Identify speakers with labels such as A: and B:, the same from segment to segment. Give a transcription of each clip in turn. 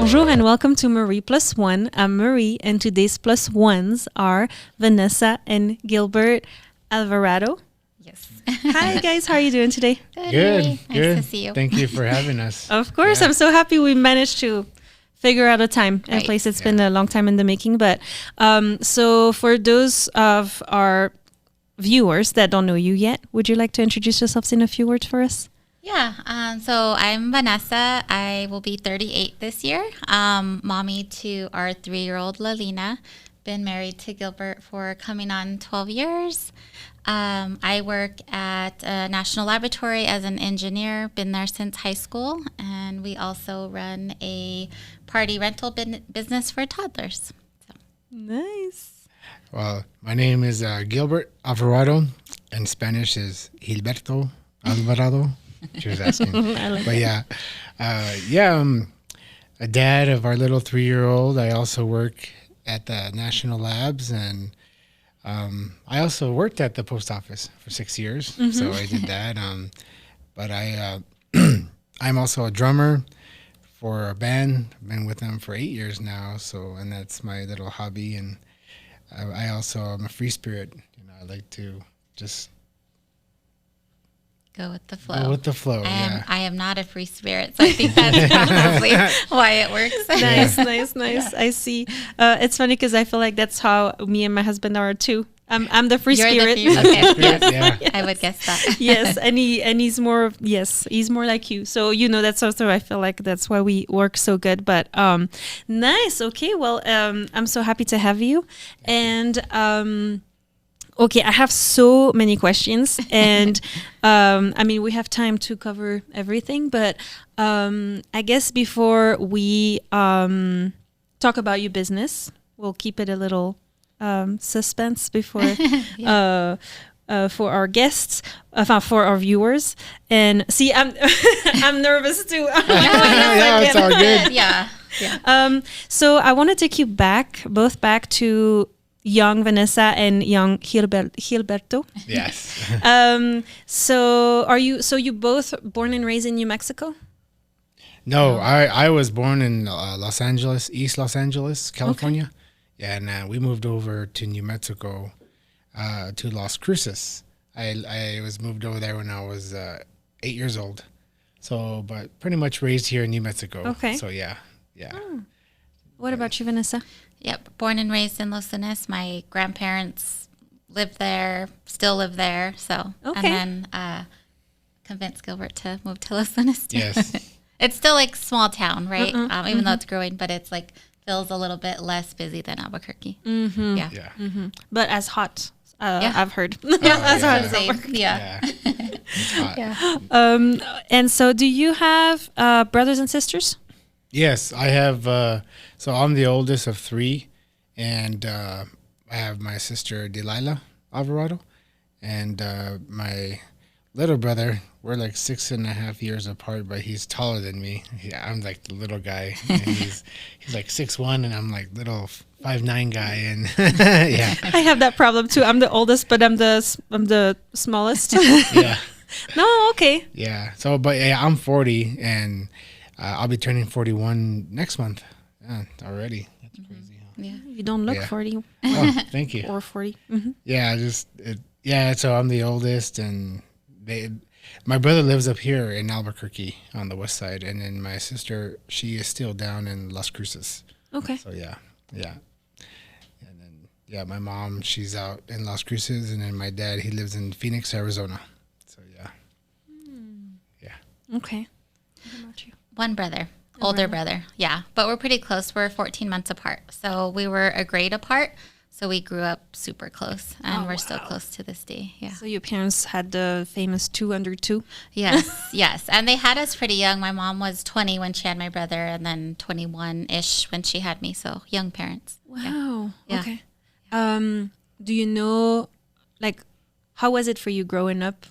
A: Bonjour and welcome to Marie+One. I'm Marie and today's plus ones are Vanessa and Gilbert Alvarado.
B: Yes.
A: Hi guys, how are you doing today?
C: Good.
B: Nice to see you.
C: Thank you for having us.
A: Of course,
C: Yeah.
A: I'm so happy we managed to figure out a time and
B: Right.
A: place. It's been a long time in the making, but so for those of our viewers that don't know you yet, would you like to introduce yourselves in a few words for us?
B: Yeah. So I'm Vanessa. I will be 38 this year. Mommy to our 3-year-old Lalina. Been married to Gilbert for coming on 12 years. I work at a national laboratory as an engineer. Been there since high school. And we also run a party rental business for toddlers. So.
A: Nice.
C: Well, my name is Gilbert Alvarado. In Spanish is Gilberto Alvarado. She was asking.
A: I like
C: But
A: that.
C: I'm a dad of our little 3-year-old. I also work at the national labs, and I also worked at the post office for 6 years. So I did that. But I'm also a drummer for a band. I've been with them for 8 years now. So, and that's my little hobby. And I also am a free spirit. You know, I like to just
B: Go with the flow.
C: go with the flow. Yeah.
B: I am not a free spirit, so I think that's probably why it works.
A: Nice. I see. It's funny because I feel like that's how me and my husband are too. I'm the free
B: You're
A: spirit.
B: the free okay.
C: Yeah.
B: Yes. I would guess that.
A: Yes, and he's more he's more like you. So that's also I feel like that's why we work so good. But nice. Okay, well I'm so happy to have you. And okay, I have so many questions, and I mean we have time to cover everything, but I guess before we talk about your business, we'll keep it a little suspense before for our guests, for our viewers. And see, I'm I'm nervous too.
C: Yeah, it's all good.
B: Yeah.
A: So I want to take you both back to young Vanessa and young Gilberto.
C: Yes.
A: So you both born and raised in New Mexico?
C: No, I was born in Los Angeles, East Los Angeles, California. Yeah, and we moved over to New Mexico, to Las Cruces. I was moved over there when I was 8 years old. So, but pretty much raised here in New Mexico.
A: Okay.
C: So yeah.
A: What about you, Vanessa?
B: Yep. Born and raised in Los Angeles. My grandparents lived there, still live there. So,
A: Okay.
B: And then convinced Gilbert to move to Los Angeles. Too.
C: Yes.
B: It's still like small town, right? Even though it's growing, but it's like feels a little bit less busy than Albuquerque. Mm-hmm. Yeah.
C: Yeah.
A: But as hot,
B: Yeah.
A: I've heard.
B: As
C: yeah.
B: hard as Albuquerque. Yeah.
C: It's hot.
B: Yeah.
A: And so, do you have brothers and sisters?
C: Yes, I have. So I'm the oldest of 3, and I have my sister Delilah Alvarado, and my little brother. We're like 6.5 years apart, but he's taller than me. I'm like the little guy, and he's like 6'1", and I'm like little 5'9" guy, and yeah,
A: I have that problem too. I'm the oldest, but I'm the smallest.
C: yeah,
A: No, okay.
C: yeah. So, but yeah, I'm 40, and I'll be turning 41 next month. Yeah, already. That's crazy. Huh?
B: Yeah.
A: You don't look
C: Yeah.
A: 40
C: Oh, thank you.
A: or 40. Mm-hmm.
C: Yeah, so I'm the oldest, and my brother lives up here in Albuquerque on the west side, and then my sister, she is still down in Las Cruces.
A: Okay.
C: So yeah. And then my mom, she's out in Las Cruces, and then my dad, he lives in Phoenix, Arizona. So yeah.
A: Okay. What about you?
B: One brother, older brother. Yeah. But we're pretty close. We're 14 months apart. So we were a grade apart. So we grew up super close, and we're still close to this day. Yeah.
A: So your parents had the famous 2 under 2?
B: Yes. And they had us pretty young. My mom was 20 when she had my brother, and then 21-ish when she had me. So young parents.
A: Wow.
B: Yeah.
A: Okay. Do you know, like, how was it for you growing up?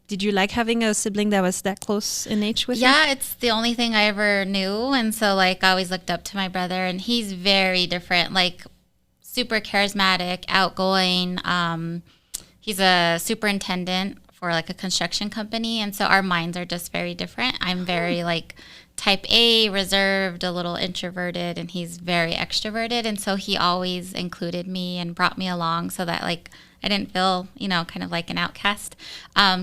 A: Did you like having a sibling that was that close in age with you?
B: Yeah, it's the only thing I ever knew. And so, like, I always looked up to my brother, and he's very different. Like, super charismatic, outgoing. He's a superintendent for like a construction company. And so our minds are just very different. I'm very like type A, reserved, a little introverted, and he's very extroverted. And so he always included me and brought me along so that like I didn't feel, kind of like an outcast.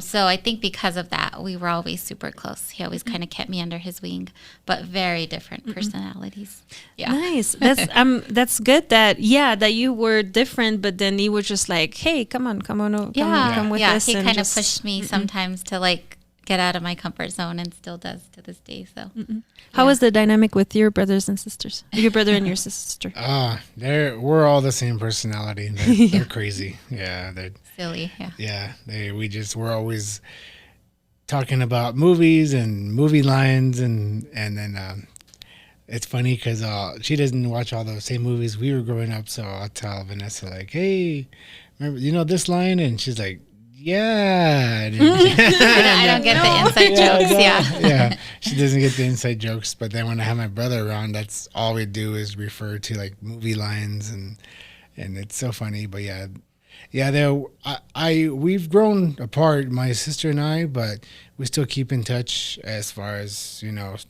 B: So I think because of that, we were always super close. He always kind of kept me under his wing, but very different personalities. Yeah.
A: Nice. That's good that you were different, but then he was just like, hey, come with us.
B: He
A: and
B: kind of pushed me sometimes to like get out of my comfort zone, and still does to this day. So
A: how was the dynamic with your brothers and sisters? Your brother and your sister?
C: We're all the same personality. They're crazy. Yeah, they're
B: silly. Yeah.
C: Yeah, we're always talking about movies and movie lines, and then it's funny because she doesn't watch all the same movies we were growing up. So I'll tell Vanessa like, hey, remember this line, and she's like, yeah.
B: I don't get the inside jokes.
C: Yeah. She doesn't get the inside jokes. But then when I have my brother around, that's all we do is refer to like movie lines, and it's so funny. But we've grown apart, my sister and I, but we still keep in touch as far as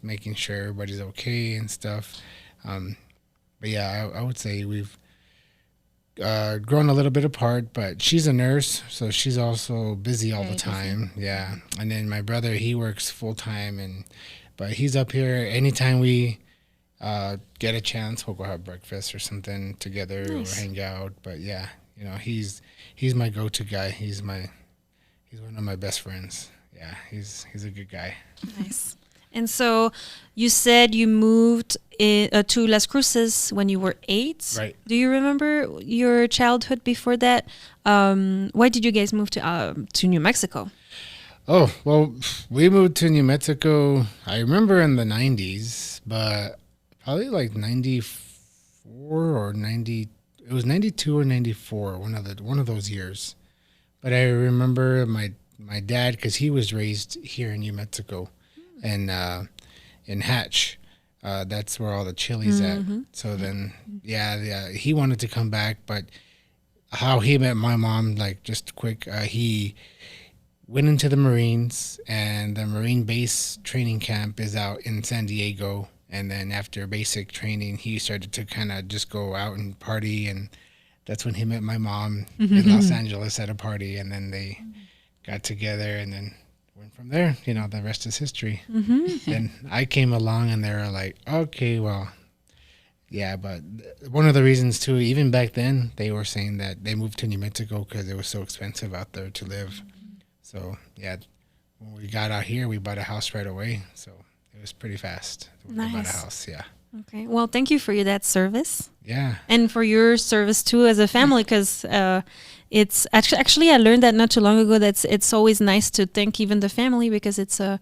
C: making sure everybody's okay and stuff. But yeah, I would say we've grown a little bit apart, but she's a nurse, so she's also busy all the time. Busy. Yeah. And then my brother, he works full time, but he's up here anytime we get a chance. We'll go have breakfast or something together. Nice. Or hang out. But yeah, he's my go-to guy. He's one of my best friends. Yeah, he's a good guy.
A: Nice. And so you said you moved to Las Cruces when you were 8.
C: Right.
A: Do you remember your childhood before that? Why did you guys move to New Mexico?
C: Oh, well, we moved to New Mexico, I remember in the 90s, but probably like 94 or 90. It was 92 or 94, one of those years. But I remember my dad, because he was raised here in New Mexico. And in Hatch, that's where all the chili's at. So then, he wanted to come back, but how he met my mom, like just quick, he went into the Marines, and the Marine base training camp is out in San Diego. And then after basic training, he started to kind of just go out and party, and that's when he met my mom in Los Angeles at a party, and then they got together, and then went from there. The rest is history. Then I came along, and they were like, okay, well, yeah. But one of the reasons too, even back then, they were saying that they moved to New Mexico because it was so expensive out there to live. So yeah, when we got out here, we bought a house right away. So it was pretty fast.
A: Nice.
C: We bought a house. Yeah.
A: Okay. Well, thank you for that service.
C: Yeah.
A: And for your service too as a family, because it's actually I learned that not too long ago. That it's always nice to thank even the family, because it's a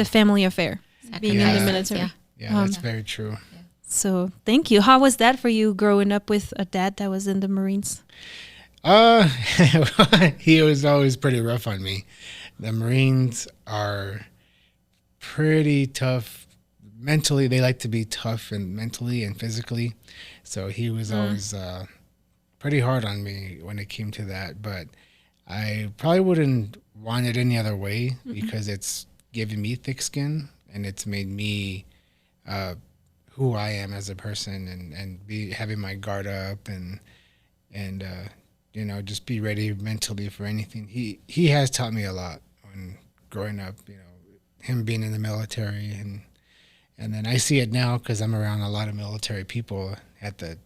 A: family affair. Being in the military.
C: Yeah, that's very true.
A: So thank you. How was that for you growing up with a dad that was in the Marines?
C: He was always pretty rough on me. The Marines are pretty tough. Mentally, they like to be tough, and mentally and physically. So he was always pretty hard on me when it came to that. But I probably wouldn't want it any other way, because it's given me thick skin, and it's made me who I am as a person, and be having my guard up, and just be ready mentally for anything. He has taught me a lot when growing up. Him being in the military, and then I see it now because I'm around a lot of military people at the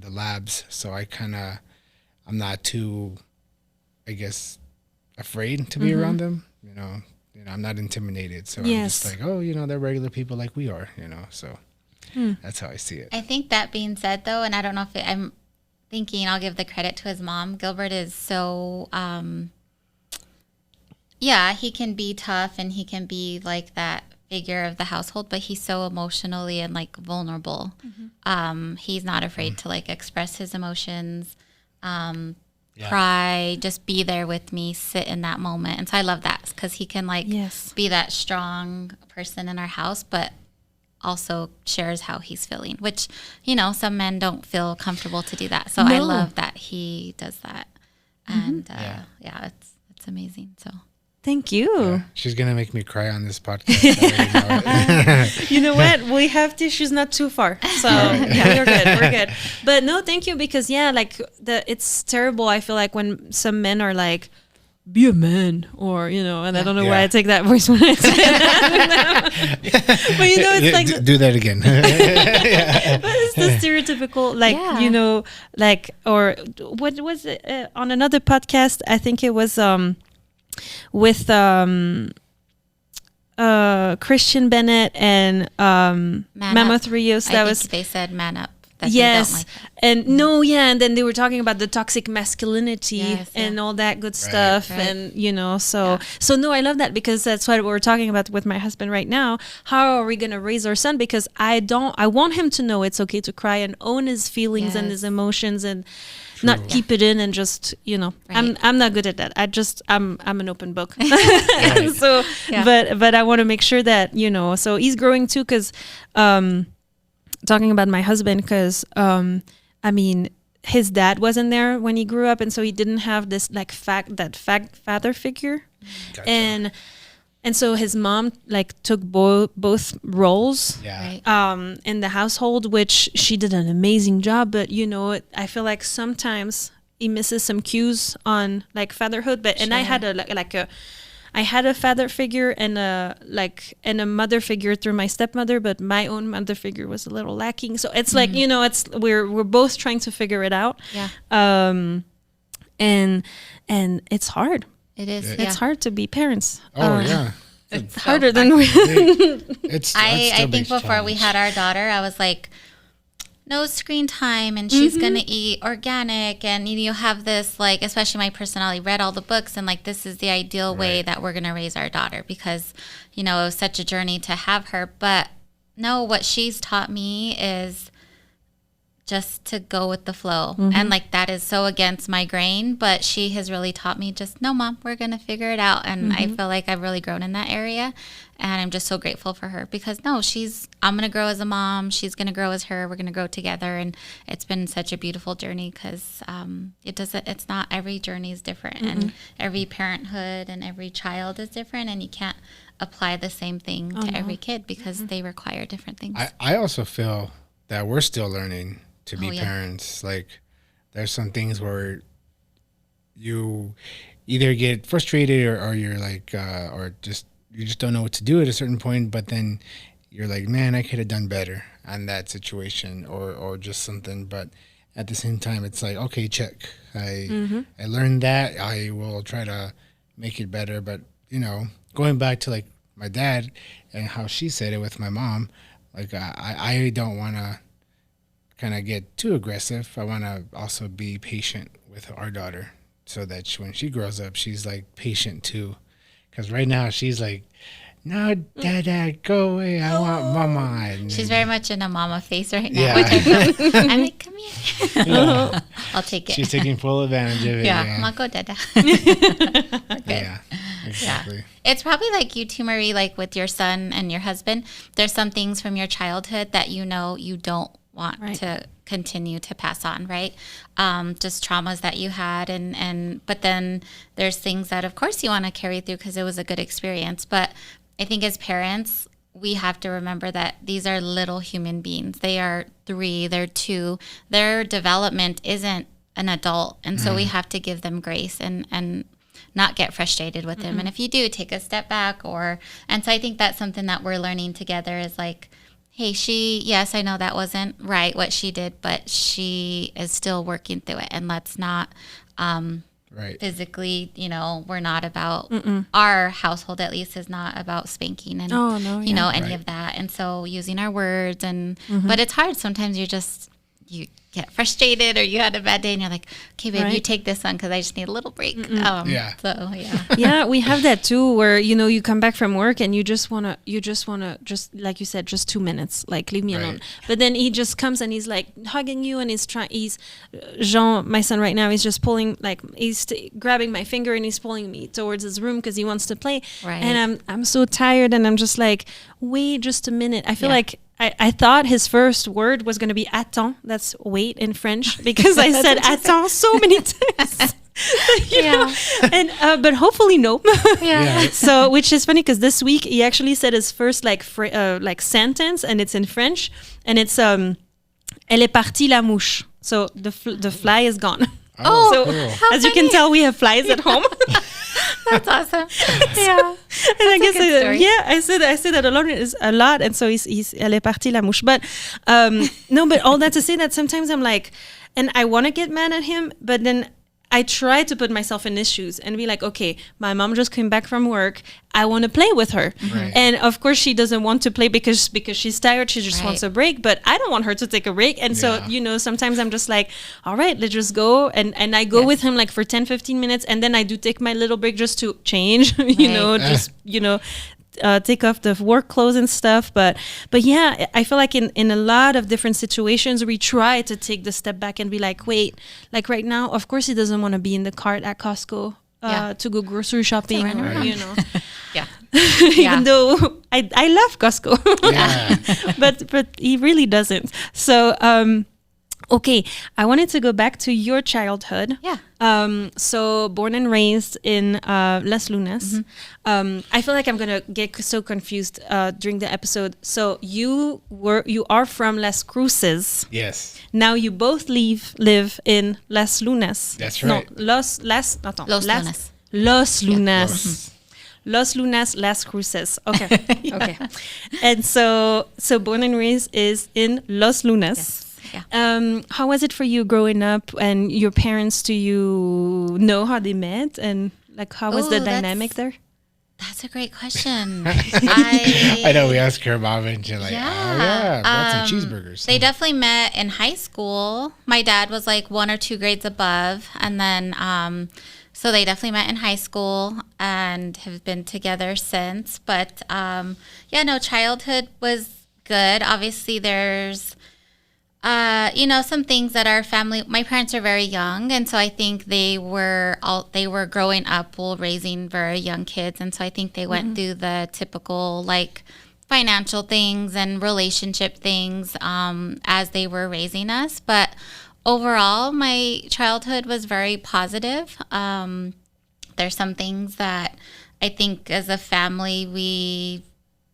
C: labs. So I'm not too, I guess, afraid to be around them. I'm not intimidated. So I'm just like, they're regular people like we are. So that's how I see it.
B: I think that being said, though, and I don't know if I'm thinking, I'll give the credit to his mom. Gilbert is so, he can be tough, and he can be like that figure of the household, but he's so emotionally and like vulnerable. He's not afraid to like express his emotions, cry, just be there with me, sit in that moment. And so I love that, because he can like be that strong person in our house, but also shares how he's feeling, which, some men don't feel comfortable to do that. So I love that he does that. And it's amazing. So
A: Thank you.
C: Yeah, she's gonna make me cry on this podcast. I already know it.
A: You know what? We have tissues not too far, so yeah, we're good. We're good. But no, thank you, because like it's terrible. I feel like when some men are like, "Be a man," or and I don't know why I take that voice when I say that. But it's like
C: do that again.
A: But it's the stereotypical, or what was it on another podcast? I think it was with Christian Bennett and Mammoth Rios.
B: That was they said man up.
A: Yes, and and then they were talking about the toxic masculinity and all that good stuff, and so no, I love that, because that's what we're talking about with my husband right now. How are we going to raise our son? Because I want him to know it's okay to cry and own his feelings and his emotions, and not keep it in, and just I'm not good at that. I'm an open book. So but I want to make sure that so he's growing too, because talking about my husband, because his dad wasn't there when he grew up, and so he didn't have this father figure. Gotcha. And so his mom took both roles in the household, which she did an amazing job. But I feel like sometimes he misses some cues on fatherhood. But I had I had a father figure and a mother figure through my stepmother, but my own mother figure was a little lacking. So it's it's we're both trying to figure it out. Yeah. And it's hard.
B: It is.
A: It's hard to be parents.
C: Oh yeah.
A: It's harder than we.
B: I think before we had our daughter, I was like, no screen time, and she's gonna eat organic, and you have this especially my personality, read all the books, and this is the ideal way that we're gonna raise our daughter, because it was such a journey to have her. But no, what she's taught me is just to go with the flow, and that is so against my grain, but she has really taught me just, no mom, we're gonna figure it out. And I feel like I've really grown in that area, and I'm just so grateful for her, because I'm gonna grow as a mom, she's gonna grow as her, we're gonna grow together. And it's been such a beautiful journey, because it's not, every journey is different, and every parenthood and every child is different, and you can't apply the same thing to every kid, because they require different things.
C: I also feel that we're still learning to be parents. There's some things where you either get frustrated, or you're or you just don't know what to do at a certain point, but then you're like, man, I could have done better on that situation, or just something. But at the same time, it's like, okay, check. I learned that. I will try to make it better. But going back to my dad and how she said it with my mom, I don't want to kind of get too aggressive. I want to also be patient with our daughter, so that when she grows up, she's patient too. Because right now she's no, Dad, go away. I want mama. And
B: she's very much in a mama face right now. Yeah. I'm like, come here. Yeah. I'll take it.
C: She's taking full advantage of it.
B: Yeah. I'll go, Dada.
C: Yeah, exactly.
B: Yeah. It's probably like you too, Marie, with your son and your husband. There's some things from your childhood that you don't want to continue to pass on, right? Just traumas that you had, but then there's things that of course you want to carry through because it was a good experience. But I think as parents, we have to remember that these are little human beings. They are 3, they're 2. Their development isn't an adult, and so we have to give them grace and not get frustrated with them. And if you do, take a step back, and so I think that's something that we're learning together is hey, yes, I know that wasn't right what she did, but she is still working through it. And let's not physically, we're not about, our household at least is not about spanking and, any of that. And so using our words but it's hard. Sometimes you get frustrated, or you had a bad day and you're like, okay, babe, you take this one because I just need a little break.
A: Yeah, we have that too, where you come back from work and you just wanna just like you said, just 2 minutes, leave me alone. But then he just comes and he's hugging you, and he's Jean, my son right now, he's just pulling, he's grabbing my finger and he's pulling me towards his room because he wants to play. And I'm so tired, and I'm just wait just a minute. I feel like I thought his first word was going to be attends. That's wait in French, because I said attends so many times. you know, and but hopefully no.
B: Yeah.
A: So, which is funny because this week he actually said his first like sentence, and it's in French, and it's Elle est partie la mouche. So the fly is gone.
B: Oh,
A: so
C: cool.
A: as you can tell, we have flies at home.
B: That's awesome. Yeah.
A: And I guess
B: a good story.
A: I say that a lot, and so he's elle est partie la mouche. But no, but all that to say that sometimes I'm like, and I want to get mad at him, but then I try to put myself in his shoes and be like, okay, my mom just came back from work. I want to play with her.
C: Right.
A: And of course she doesn't want to play because she's tired. She just wants a break, but I don't want her to take a break. And so, you know, sometimes I'm just like, all right, let's just go. And I go with him like for 10, 15 minutes. And then I do take my little break just to change, you know, just, you know, take off the work clothes and stuff, but yeah, I feel like in a lot of different situations we try to take the step back and be like, wait, like right now, of course he doesn't want to be in the cart at Costco to go grocery shopping, or, you know. Even though I love Costco, but he really doesn't. So okay, I wanted to go back to your childhood. So born and raised in Las Lunas. I feel like I'm gonna get so confused during the episode. So you are from Las Cruces.
C: Yes.
A: Now you both live in Las Lunas.
C: That's right.
A: No, Los Lunas. Los Lunas. Los Lunas, Las Cruces. Okay. Okay. And so born and raised is in Los Lunas. How was it for you growing up, and your parents, do you know how they met, and like how was the dynamic there?
B: That's a great question.
C: I know we asked her mom and she's like, brought some cheeseburgers.
B: They definitely met in high school. My dad was like 1 or 2 grades above, and then so they definitely met in high school and have been together since. But childhood was good. Obviously, there's some things that our family, my parents are very young. And so I think they were growing up while raising very young kids. And so I think they went through the typical like financial things and relationship things as they were raising us. But overall, my childhood was very positive. There's some things that I think as a family we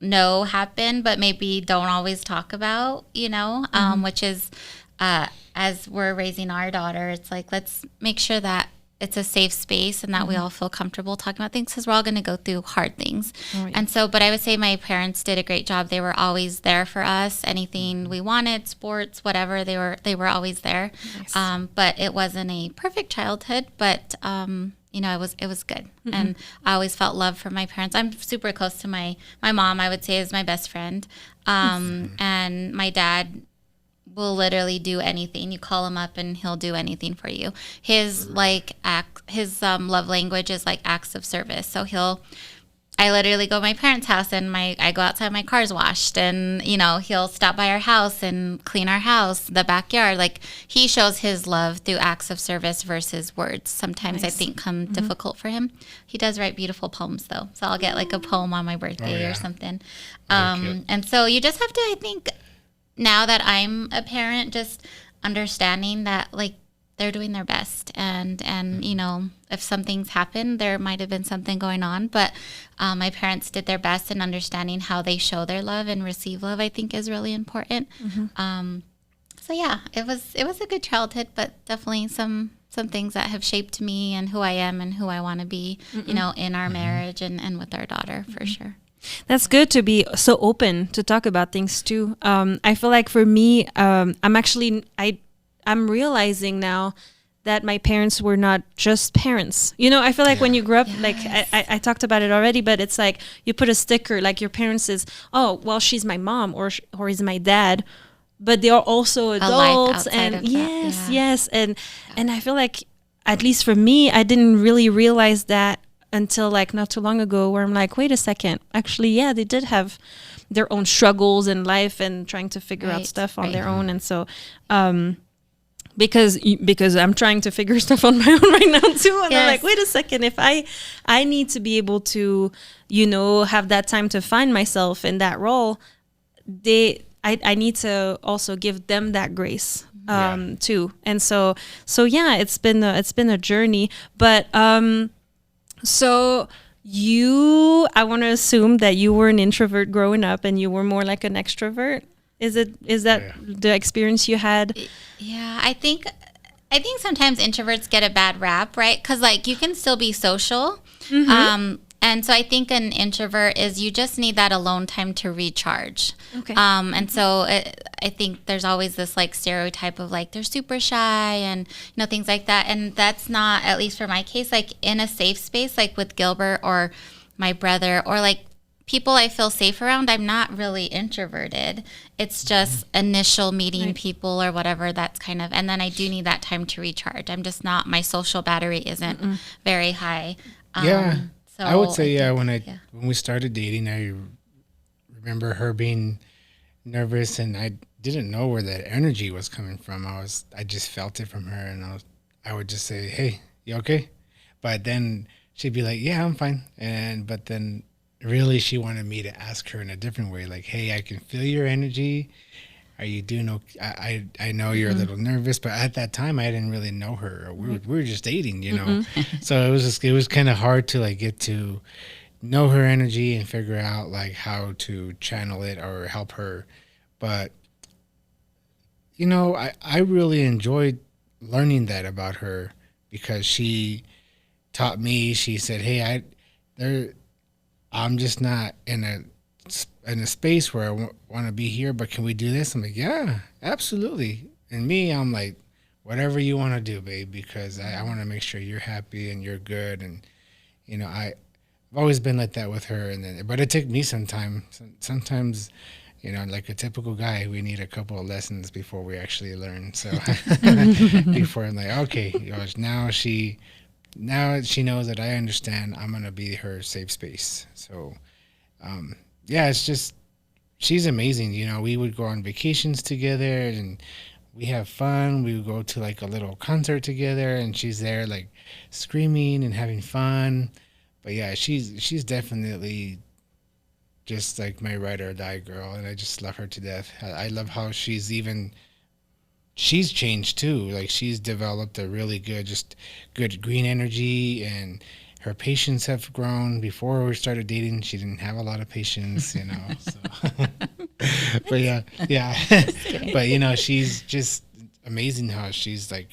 B: know happen, but maybe don't always talk about, which is as we're raising our daughter, it's like, let's make sure that it's a safe space and that we all feel comfortable talking about things, because we're all going to go through hard things. And so, but I would say my parents did a great job. They were always there for us. Anything we wanted, sports, whatever, they were always there. Nice. But it wasn't a perfect childhood, but it was good. And I always felt love from my parents. I'm super close to my mom, I would say, is my best friend. And my dad will literally do anything. You call him up and he'll do anything for you. His love language is like acts of service. So I literally go to my parents' house and I go outside, my car's washed, and he'll stop by our house and clean our house, the backyard. Like, he shows his love through acts of service versus words. Sometimes I think come difficult for him. He does write beautiful poems though, so I'll get like a poem on my birthday or something. And so you just have to, I think, now that I'm a parent, just understanding that like they're doing their best, and if something's happened, there might have been something going on, but my parents did their best, and understanding how they show their love and receive love, I think, is really important. So yeah, it was a good childhood, but definitely some things that have shaped me and who I am and who I want to be, in our marriage and with our daughter, for sure.
A: That's good to be so open to talk about things too. I feel like for me, I'm realizing now that my parents were not just parents. I feel like when you grow up, like I talked about it already, but it's like you put a sticker, like your parents is, oh, well, she's my mom or he's my dad, but they are also adults. And yes. And I feel like, at least for me, I didn't really realize that until like not too long ago, where I'm like, wait a second, actually, they did have their own struggles in life and trying to figure out stuff on their own. And so, because I'm trying to figure stuff on my own right now too, and I'm like, wait a second, if I need to be able to, have that time to find myself in that role, I need to also give them that grace too. And so yeah, it's been a journey. But so I want to assume that you were an introvert growing up and you were more like an extrovert. Is that the experience you had?
B: Yeah, I think sometimes introverts get a bad rap, right? Because like you can still be social. And so I think an introvert is you just need that alone time to recharge.
A: Okay.
B: And so I think there's always this like stereotype of like they're super shy and things like that. And that's not, at least for my case, like in a safe space, like with Gilbert or my brother or like people I feel safe around, I'm not really introverted. It's just initial meeting people or whatever, that's kind of, and then I do need that time to recharge. I'm just not, my social battery isn't very high. So
C: I would say, when we started dating, I remember her being nervous and I didn't know where that energy was coming from. I just felt it from her and I would just say, hey, you okay? But then she'd be like, yeah, I'm fine. But then really she wanted me to ask her in a different way, like, hey, I can feel your energy. Are you doing okay? I know you're a little nervous, but at that time I didn't really know her. We were just dating, So it was kind of hard to like get to know her energy and figure out like how to channel it or help her. But I really enjoyed learning that about her because she taught me. She said, "Hey, I'm just not in a space where I want to be here, but can we do this?" I'm like, yeah, absolutely. And me, I'm like, whatever you want to do, babe, because I want to make sure you're happy and you're good. And, I've always been like that with her. But it took me some time. Sometimes, like a typical guy, we need a couple of lessons before we actually learn. So before I'm like, okay, now she knows that I understand. I'm going to be her safe space. So, it's just, she's amazing. We would go on vacations together and we have fun. We would go to like a little concert together and she's there like screaming and having fun. But yeah, she's definitely just like my ride or die girl. And I just love her to death. I love how she's changed too. Like she's developed a really good green energy and her patience have grown. Before we started dating, she didn't have a lot of patience, So. But yeah. But she's just amazing how she's like.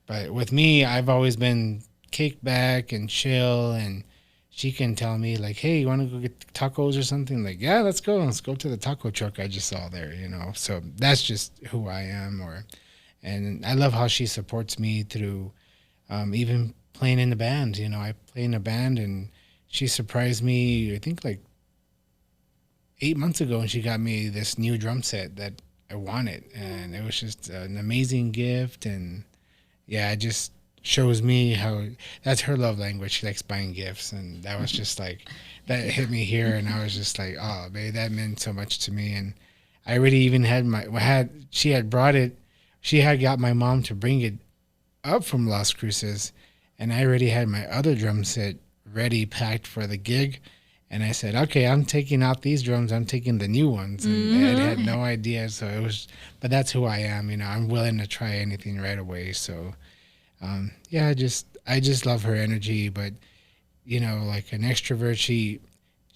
C: But with me, I've always been kick back and chill, and she can tell me like, "Hey, you want to go get tacos or something?" Like, yeah, let's go to the taco truck I just saw there, So that's just who I am. And I love how she supports me through, even playing in the band. I play in a band and she surprised me, I think like 8 months ago, and she got me this new drum set that I wanted. And it was just an amazing gift. And yeah, it just shows me how that's her love language. She likes buying gifts. And that was just like, that hit me here. And I was just like, oh, babe, that meant so much to me. And I already even she had brought it. She had got my mom to bring it up from Las Cruces. And I already had my other drum set ready, packed for the gig. And I said, okay, I'm taking out these drums. I'm taking the new ones. And I had no idea. So but that's who I am. I'm willing to try anything right away. So, I just love her energy. But, like an extrovert, she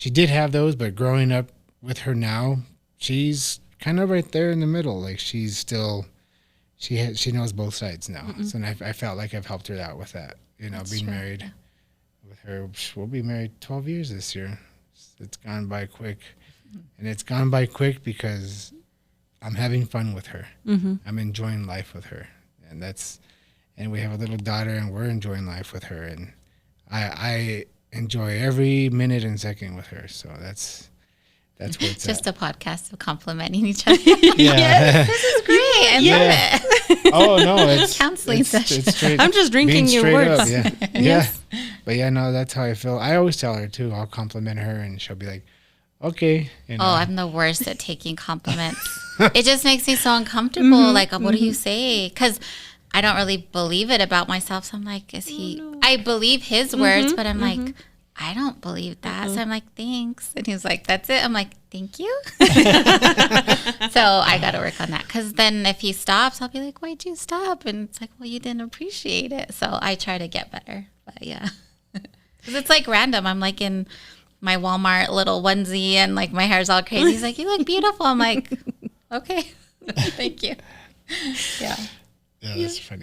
C: did have those. But growing up with her now, she's kind of right there in the middle. Like she's still, she knows both sides now. So and I felt like I've helped her out with that.
B: That's
C: being
B: true.
C: married with her. We'll be married 12 years this year. It's gone by quick. And it's gone by quick because I'm having fun with her. I'm enjoying life with her. And we have a little daughter and we're enjoying life with her. And I enjoy every minute and second with her. So that's where it's
B: just
C: at.
B: a podcast of complimenting each other.
C: Yeah.
B: This is great. I love it.
C: Oh no, it's
B: counseling session.
C: It's straight,
A: I'm just drinking your words.
C: Up, yeah.
A: Yes.
C: Yeah. But yeah, no, that's how I feel. I always tell her too. I'll compliment her, and she'll be like, "Okay."
B: Oh, I'm the worst at taking compliments. It just makes me so uncomfortable. Like, what do you say? Because I don't really believe it about myself. So I'm like, I believe his words, but I'm like, I don't believe that. So I'm like, thanks. And he was like, that's it. I'm like, thank you. So I got to work on that. Because then if he stops, I'll be like, why'd you stop? And it's like, well, you didn't appreciate it. So I try to get better. But yeah. Because it's like random. I'm like in my Walmart little onesie and like my hair's all crazy. He's like, you look beautiful. I'm like, okay. Thank you. Yeah.
C: Yeah, that's funny.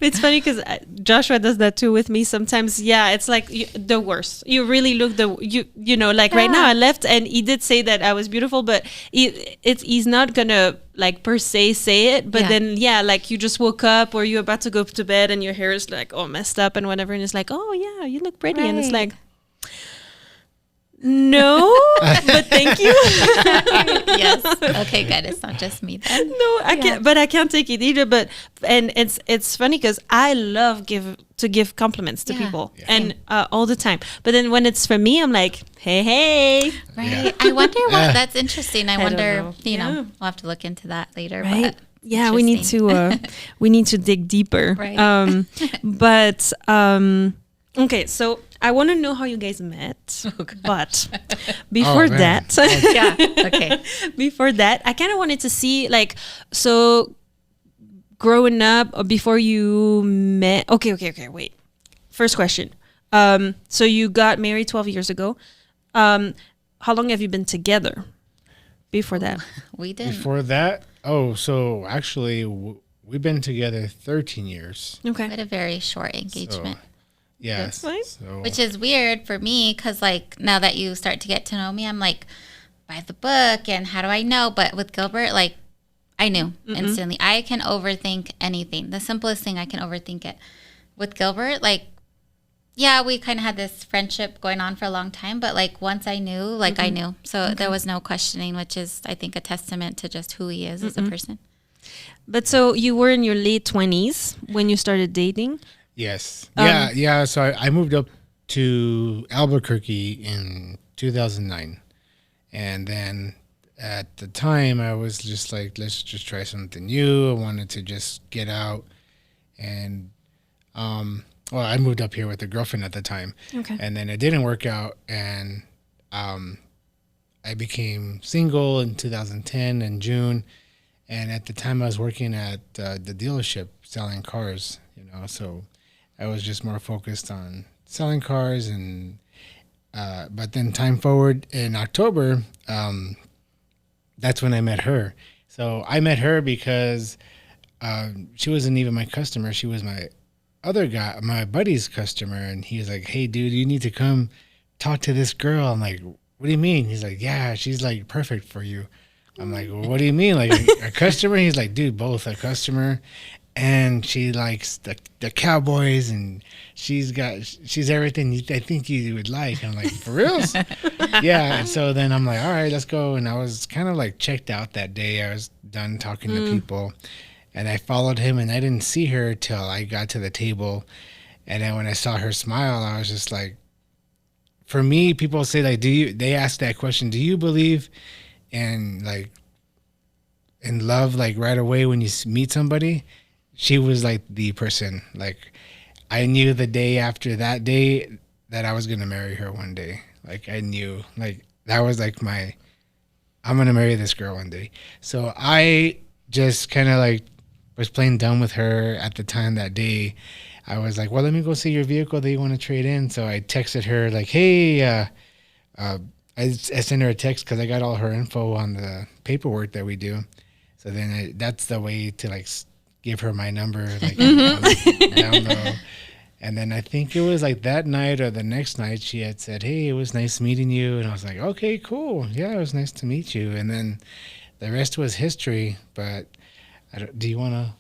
A: It's funny because Joshua does that too with me sometimes. Yeah, it's like the worst. You really look you know, like right now I left and he did say that I was beautiful, but he's not gonna like per se say it. But then like you just woke up or you're about to go to bed and your hair is like all messed up and whatever, and it's like, oh yeah, you look pretty, and it's like, no, but thank you.
B: Yes. Okay, good. It's not just me then.
A: No, I can't. But I can't take it either. But and it's funny because I love to give compliments to people and all the time. But then when it's for me, I'm like, hey.
B: Right. Yeah. I wonder what. That's interesting. I wonder. You know, we'll have to look into that later.
A: Right.
B: But
A: yeah, we need to dig deeper.
B: Right.
A: Okay, so I want to know how you guys met, but before that,
B: okay.
A: Before that, I kind of wanted to see like, so growing up or before you met. Okay, wait. First question. So you got married 12 years ago. How long have you been together before that?
B: We didn't.
C: Before that, so actually we've been together 13 years.
A: Okay.
B: We had a very short engagement.
C: Yes.
A: So.
B: Which is weird for me because, like, now that you start to get to know me, I'm like, by the book and how do I know? But with Gilbert, like, I knew instantly. I can overthink anything. The simplest thing, I can overthink it. With Gilbert, like, yeah, we kind of had this friendship going on for a long time. But, like, once I knew, like, I knew. So there was no questioning, which is, I think, a testament to just who he is as a person.
A: But so you were in your late 20s when you started dating?
C: Yes. Yeah. So I moved up to Albuquerque in 2009. And then at the time I was just like, let's just try something new. I wanted to just get out. And, I moved up here with a girlfriend at the time.
A: Okay.
C: And then it didn't work out. And I became single in 2010 in June. And at the time I was working at the dealership selling cars, so I was just more focused on selling cars. And but then time forward in October, that's when I met her. So I met her because she wasn't even my customer. She was my other guy, my buddy's customer. And he was like, hey, dude, you need to come talk to this girl. I'm like, what do you mean? He's like, yeah, she's like perfect for you. I'm like, well, what do you mean? Like a customer? He's like, dude, both a customer and she likes the Cowboys and she's everything I think you would like. I'm like, for reals? Yeah. And so then I'm like, all right, let's go. And I was kind of like checked out that day. I was done talking to people and I followed him and I didn't see her till I got to the table. And then when I saw her smile, I was just like, for me, people say like, they ask that question, do you believe in like in love like right away when you meet somebody? She was like the person. Like I knew the day after that day that I was gonna marry her one day. Like I knew, like that was like I'm gonna marry this girl one day. So I just kind of like was playing dumb with her at the time that day. I was like, well, let me go see your vehicle that you want to trade in. So I texted her like, hey, I sent her a text because I got all her info on the paperwork that we do. So then that's the way to like give her my number like down low. And then I think it was like that night or the next night she had said, hey, it was nice meeting you. And I was like, okay, cool. Yeah, it was nice to meet you. And then the rest was history. But do you want to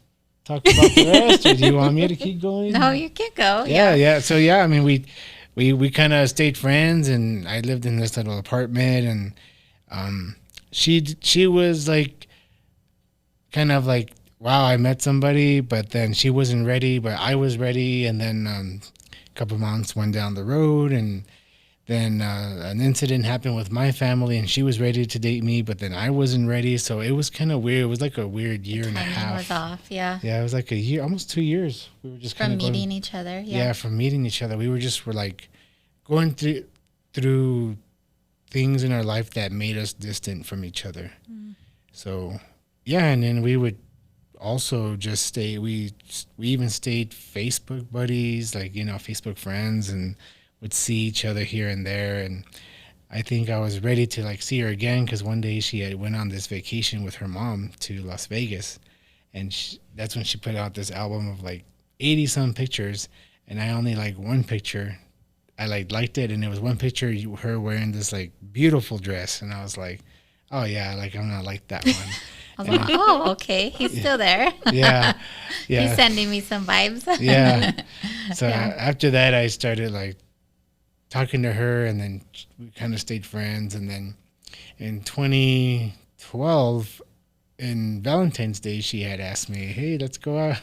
C: talk about the rest or do you want me to keep going?
B: No, you can go.
C: Yeah. So yeah, I mean, we kind of stayed friends and I lived in this little apartment and she was like kind of like, wow, I met somebody, but then she wasn't ready, but I was ready. And then a couple months went down the road and then an incident happened with my family and she was ready to date me, but then I wasn't ready. So it was kind of weird. It was like a weird year and a half.
B: Timing was off, yeah.
C: Yeah, it was like a year, almost 2 years. We were just kind
B: From
C: of
B: meeting each other,
C: yeah, from meeting each other. We were like going through through things in our life that made us distant from each other. So, yeah, and then we would also just stay. We even stayed Facebook buddies, like, you know, Facebook friends, and would see each other here and there. And I think I was ready to like see her again because one day she had went on this vacation with her mom to Las Vegas, and that's when she put out this album of like 80 some pictures, and I only like one picture. I liked it, and it was one picture her wearing this like beautiful dress, and I was like, oh yeah, like I'm gonna like that one.
B: I was like, oh, okay, he's still there.
C: Yeah, yeah.
B: He's sending me some vibes.
C: Yeah. So after that, I started like talking to her, and then we kind of stayed friends. And then in 2012, in Valentine's Day, she had asked me, "Hey, let's go out."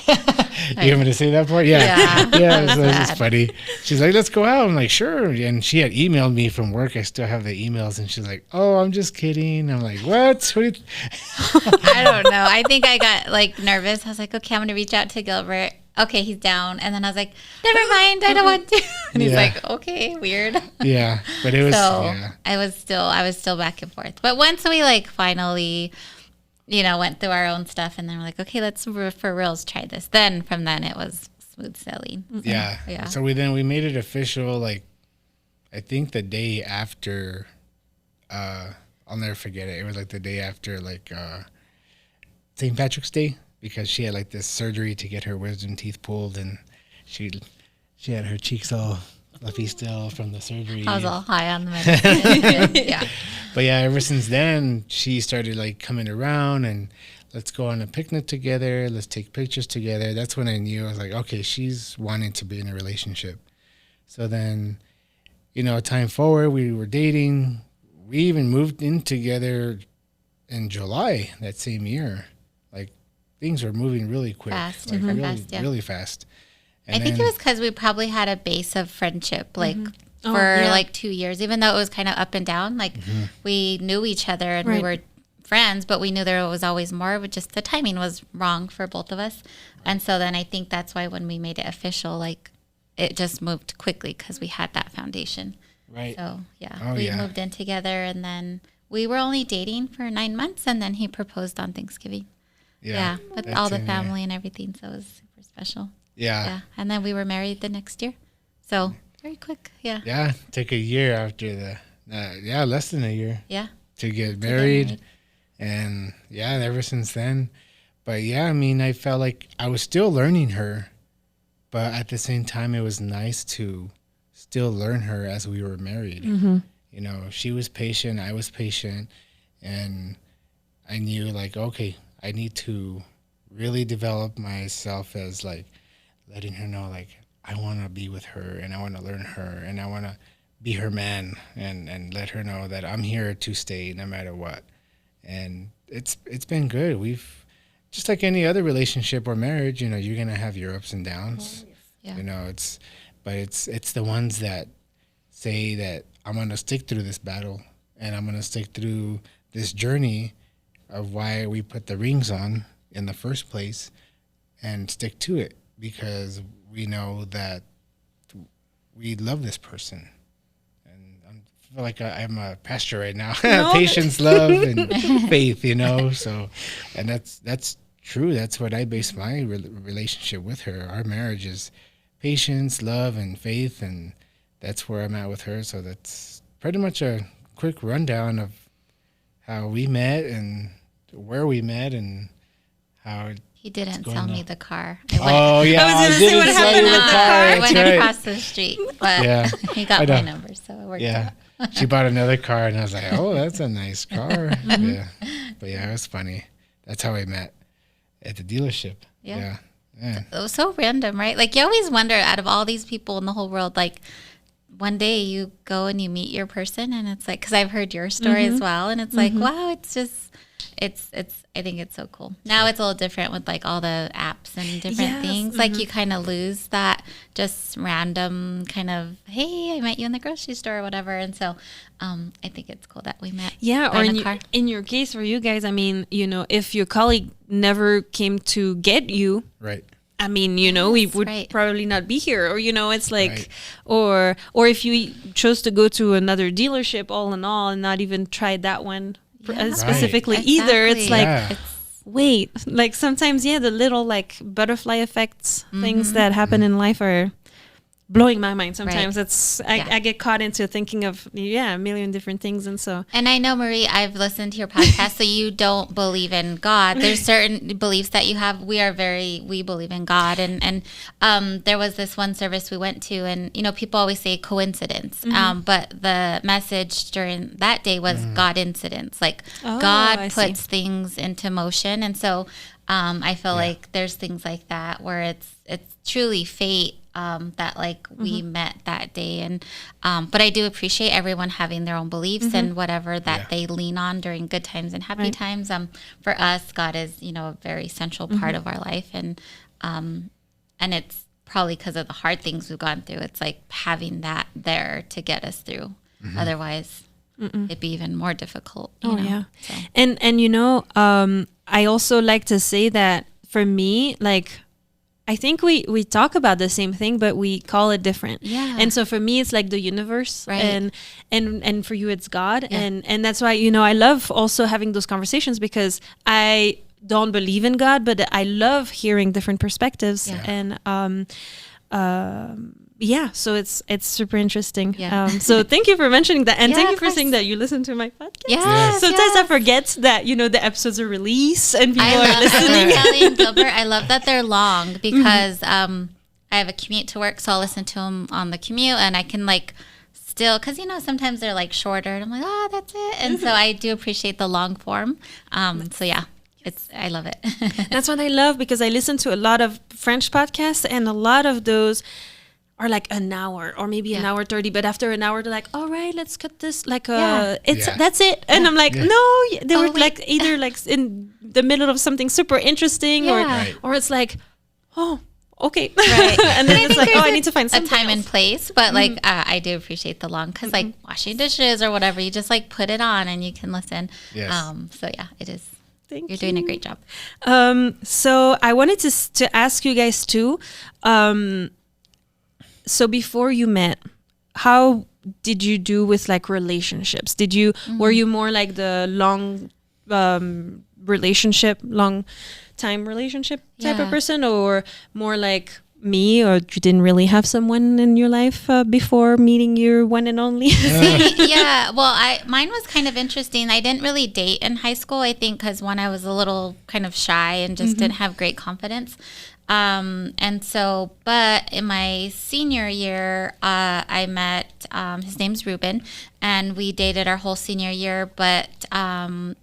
C: You want me to say that part? Yeah. Yeah. So it's funny. She's like, "Let's go out." I'm like, "Sure." And she had emailed me from work. I still have the emails, and she's like, "Oh, I'm just kidding." I'm like, "What?"
B: I don't know. I think I got like nervous. I was like, okay, I'm gonna reach out to Gilbert. Okay, he's down. And then I was like, never mind, I don't want to. And he's like, okay, weird.
C: Yeah, but it was.
B: So
C: yeah.
B: I was still back and forth. But once we like finally, you know, went through our own stuff, and then we're like, okay, let's for reals try this. Then from then it was smooth sailing.
C: Yeah.
B: Yeah.
C: So we made it official. Like, I think the day after. I'll never forget it. It was like the day after like St. Patrick's Day, because she had like this surgery to get her wisdom teeth pulled, and she had her cheeks all fluffy still from the surgery.
B: I was all high on the medicine. Yeah.
C: But yeah, ever since then, she started like coming around and let's go on a picnic together. Let's take pictures together. That's when I knew. I was like, okay, she's wanting to be in a relationship. So then, you know, time forward, we were dating. We even moved in together in July that same year. Like, things were moving really quick.
B: Fast.
C: Like,
B: Mm-hmm.
C: really,
B: Fast, yeah.
C: really fast. And
B: I think it was because we probably had a base of friendship, like for like 2 years, even though it was kind of up and down. Like we knew each other and we were friends, but we knew there was always more, but just the timing was wrong for both of us. And so then I think that's why when we made it official, like it just moved quickly because we had that foundation.
C: Right.
B: So yeah,
C: Oh,
B: we
C: yeah.
B: moved in together, and then we were only dating for 9 months, and then he proposed on Thanksgiving. Yeah, with
C: that
B: all the
C: same year.
B: family and everything, so it was super special.
C: Yeah.
B: Yeah, and then we were married the next year, so very quick. Yeah,
C: Yeah. Took a year after less than a year
B: yeah.
C: to get married. And yeah, ever since then. But yeah, I mean, I felt like I was still learning her, but at the same time, it was nice to still learn her as we were married. You know, she was patient, I was patient, and I knew like, okay, I need to really develop myself as like letting her know like I want to be with her and I want to learn her and I want to be her man and let her know that I'm here to stay no matter what. And it's been good. We've just like any other relationship or marriage, you know, you're gonna have your ups and downs.
B: Yeah.
C: You know, it's the ones that say that I'm gonna stick through this battle and I'm gonna stick through this journey of why we put the rings on in the first place and stick to it because we know that we love this person. I feel like I'm a pastor right now.
A: No.
C: Patience, love, and faith, you know. So, and that's true. That's what I base my relationship with her. Our marriage is patience, love, and faith, and that's where I'm at with her. So that's pretty much a quick rundown of how we met and where we met and how.
B: He didn't
C: going
B: sell
C: now?
B: me the car.
C: Oh yeah,
A: I was gonna say, what
C: didn't sell
A: happened
C: you
A: with
C: the
A: the
C: car.
A: car?
B: I
C: That's
B: went
C: right.
B: across the street, but
C: Yeah.
B: he
C: I
B: got
C: know.
B: my number, so it worked
C: Yeah.
B: out.
C: She bought another car, and I was like, "Oh, that's a nice car." Yeah, but yeah, it was funny. That's how we met at the dealership.
B: Yeah.
C: Yeah.
B: It was so random, right? Like you always wonder, out of all these people in the whole world, like one day you go and you meet your person, and it's like, because I've heard your story as well, and it's like, wow, it's just, it's. I think it's so cool. Now it's a little different with like all the apps and different
A: Yes,
B: things. Like you kind of lose that just random kind of, hey, I met you in the grocery store or whatever. And so, I think it's cool that we met.
A: Yeah, or
B: in a car.
A: in your case for you guys, I mean, you know, if your colleague never came to get you,
C: Right.
A: I mean, we
B: Yes,
A: would
B: right.
A: probably not be here, or it's like,
C: Right.
A: or if you chose to go to another dealership, all in all, and not even try that one
B: Yeah.
A: specifically
B: Right.
A: either, it's
B: Exactly.
A: like,
C: Yeah.
A: wait, like sometimes, the little like butterfly effects, things that happen in life are blowing my mind. Sometimes I get caught into thinking of a million different things, and so
B: And I know, Marie, I've listened to your podcast, so you don't believe in God. There's certain beliefs that you have. We believe in God. And there was this one service we went to, and, people always say coincidence. But the message during that day was God incidents. Like,
A: I
B: God
A: see.
B: puts things into motion. And so I feel like there's things like that where it's truly fate. That like we met that day, and but I do appreciate everyone having their own beliefs and whatever that they lean on during good times and happy times. For us, God is a very central part of our life, and it's probably because of the hard things we've gone through. It's like having that there to get us through. Otherwise, it'd be even more difficult. You know?
A: yeah.
B: So.
A: And I also like to say that for me, like, I think we talk about the same thing, but we call it different.
B: Yeah.
A: And so for me, it's like the universe,
B: Right.
A: and for you, it's God.
B: Yeah.
A: And that's why, I love also having those conversations, because I don't believe in God, but I love hearing different perspectives.
B: Yeah.
A: And, so it's super interesting.
B: Yeah.
A: So thank you for mentioning that. And
B: Yeah,
A: thank you
B: of
A: for
B: course.
A: saying that you listen to my podcast.
B: Yes,
A: Sometimes I
B: yes.
A: forget that, the episodes are released and people
B: I
A: are
B: love
A: listening.
B: telling Gilbert. I love that they're long because I have a commute to work, so I'll listen to them on the commute, and I can still, because sometimes they're shorter, and I'm like, oh, that's it. And so I do appreciate the long form. So yeah, I love it.
A: That's what I love, because I listen to a lot of French podcasts, and a lot of those are like an hour or maybe an hour 30, but after an hour they're like, all right, let's cut this that's it. And I'm like, no, they were
B: wait.
A: like either like in the middle of something super interesting
B: Yeah.
C: Right.
A: or it's like, oh, okay.
B: Right.
A: And then it's
B: think
A: like, oh,
B: there's
A: I need to find
B: a
A: something
B: time and
A: else.
B: place, but I do appreciate the long, because washing dishes or whatever, you just put it on and you can listen.
C: Yes.
B: So yeah, it is.
A: Thank
B: You're doing a great job.
A: So I wanted to ask you guys too. So before you met, how did you do with relationships? Were you more like the long time relationship type of
B: Yeah.
A: person, or more like me, or you didn't really have someone in your life before meeting your one and only?
B: Yeah, well, mine was kind of interesting. I didn't really date in high school, I think, because I was a little kind of shy and just didn't have great confidence. And so, but in my senior year, I met, his name's Ruben, and we dated our whole senior year. But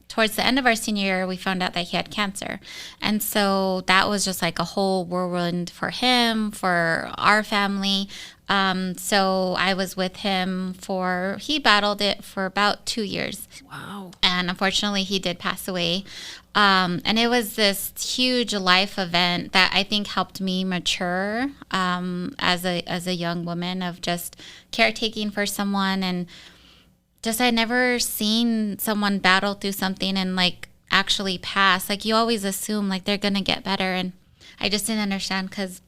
B: towards the end of our senior year, we found out that he had cancer. And so that was just like a whole whirlwind for him, for our family. So I was with him he battled it for about 2 years.
A: Wow.
B: And unfortunately, he did pass away. And it was this huge life event that I think helped me mature as a young woman, of just caretaking for someone, and just I'd never seen someone battle through something and actually pass. You always assume they're gonna get better, and I just didn't understand, because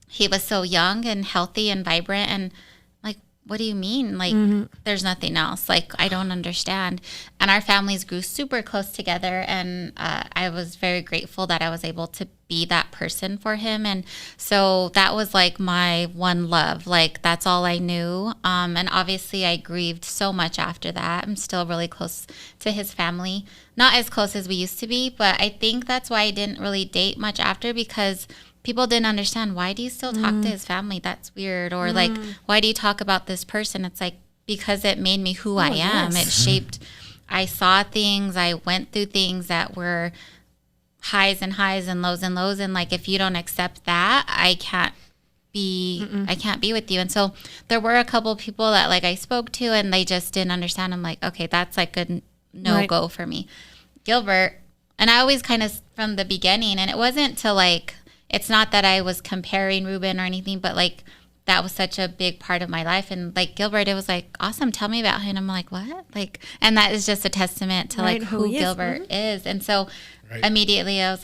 B: he was so young and healthy and vibrant, and what do you mean? There's nothing else. I don't understand. And our families grew super close together. And I was very grateful that I was able to be that person for him. And so that was my one love. That's all I knew. And obviously I grieved so much after that. I'm still really close to his family. Not as close as we used to be, but I think that's why I didn't really date much after, because people didn't understand, why do you still talk to his family? That's weird. Or why do you talk about this person? It's because it made me who I am.
A: yes.
B: It shaped, I saw things, I went through things that were highs and lows and lows. And if you don't accept that, I can't be with you. And so there were a couple of people that I spoke to, and they just didn't understand. I'm okay, that's a no-go for me. Gilbert, and I always kind of from the beginning, and it wasn't to it's not that I was comparing Ruben or anything, but that was such a big part of my life. And Gilbert, it was awesome, tell me about him. I'm what? And that is just a testament to
A: Right,
B: who
A: who he is.
B: Gilbert is. And so immediately I was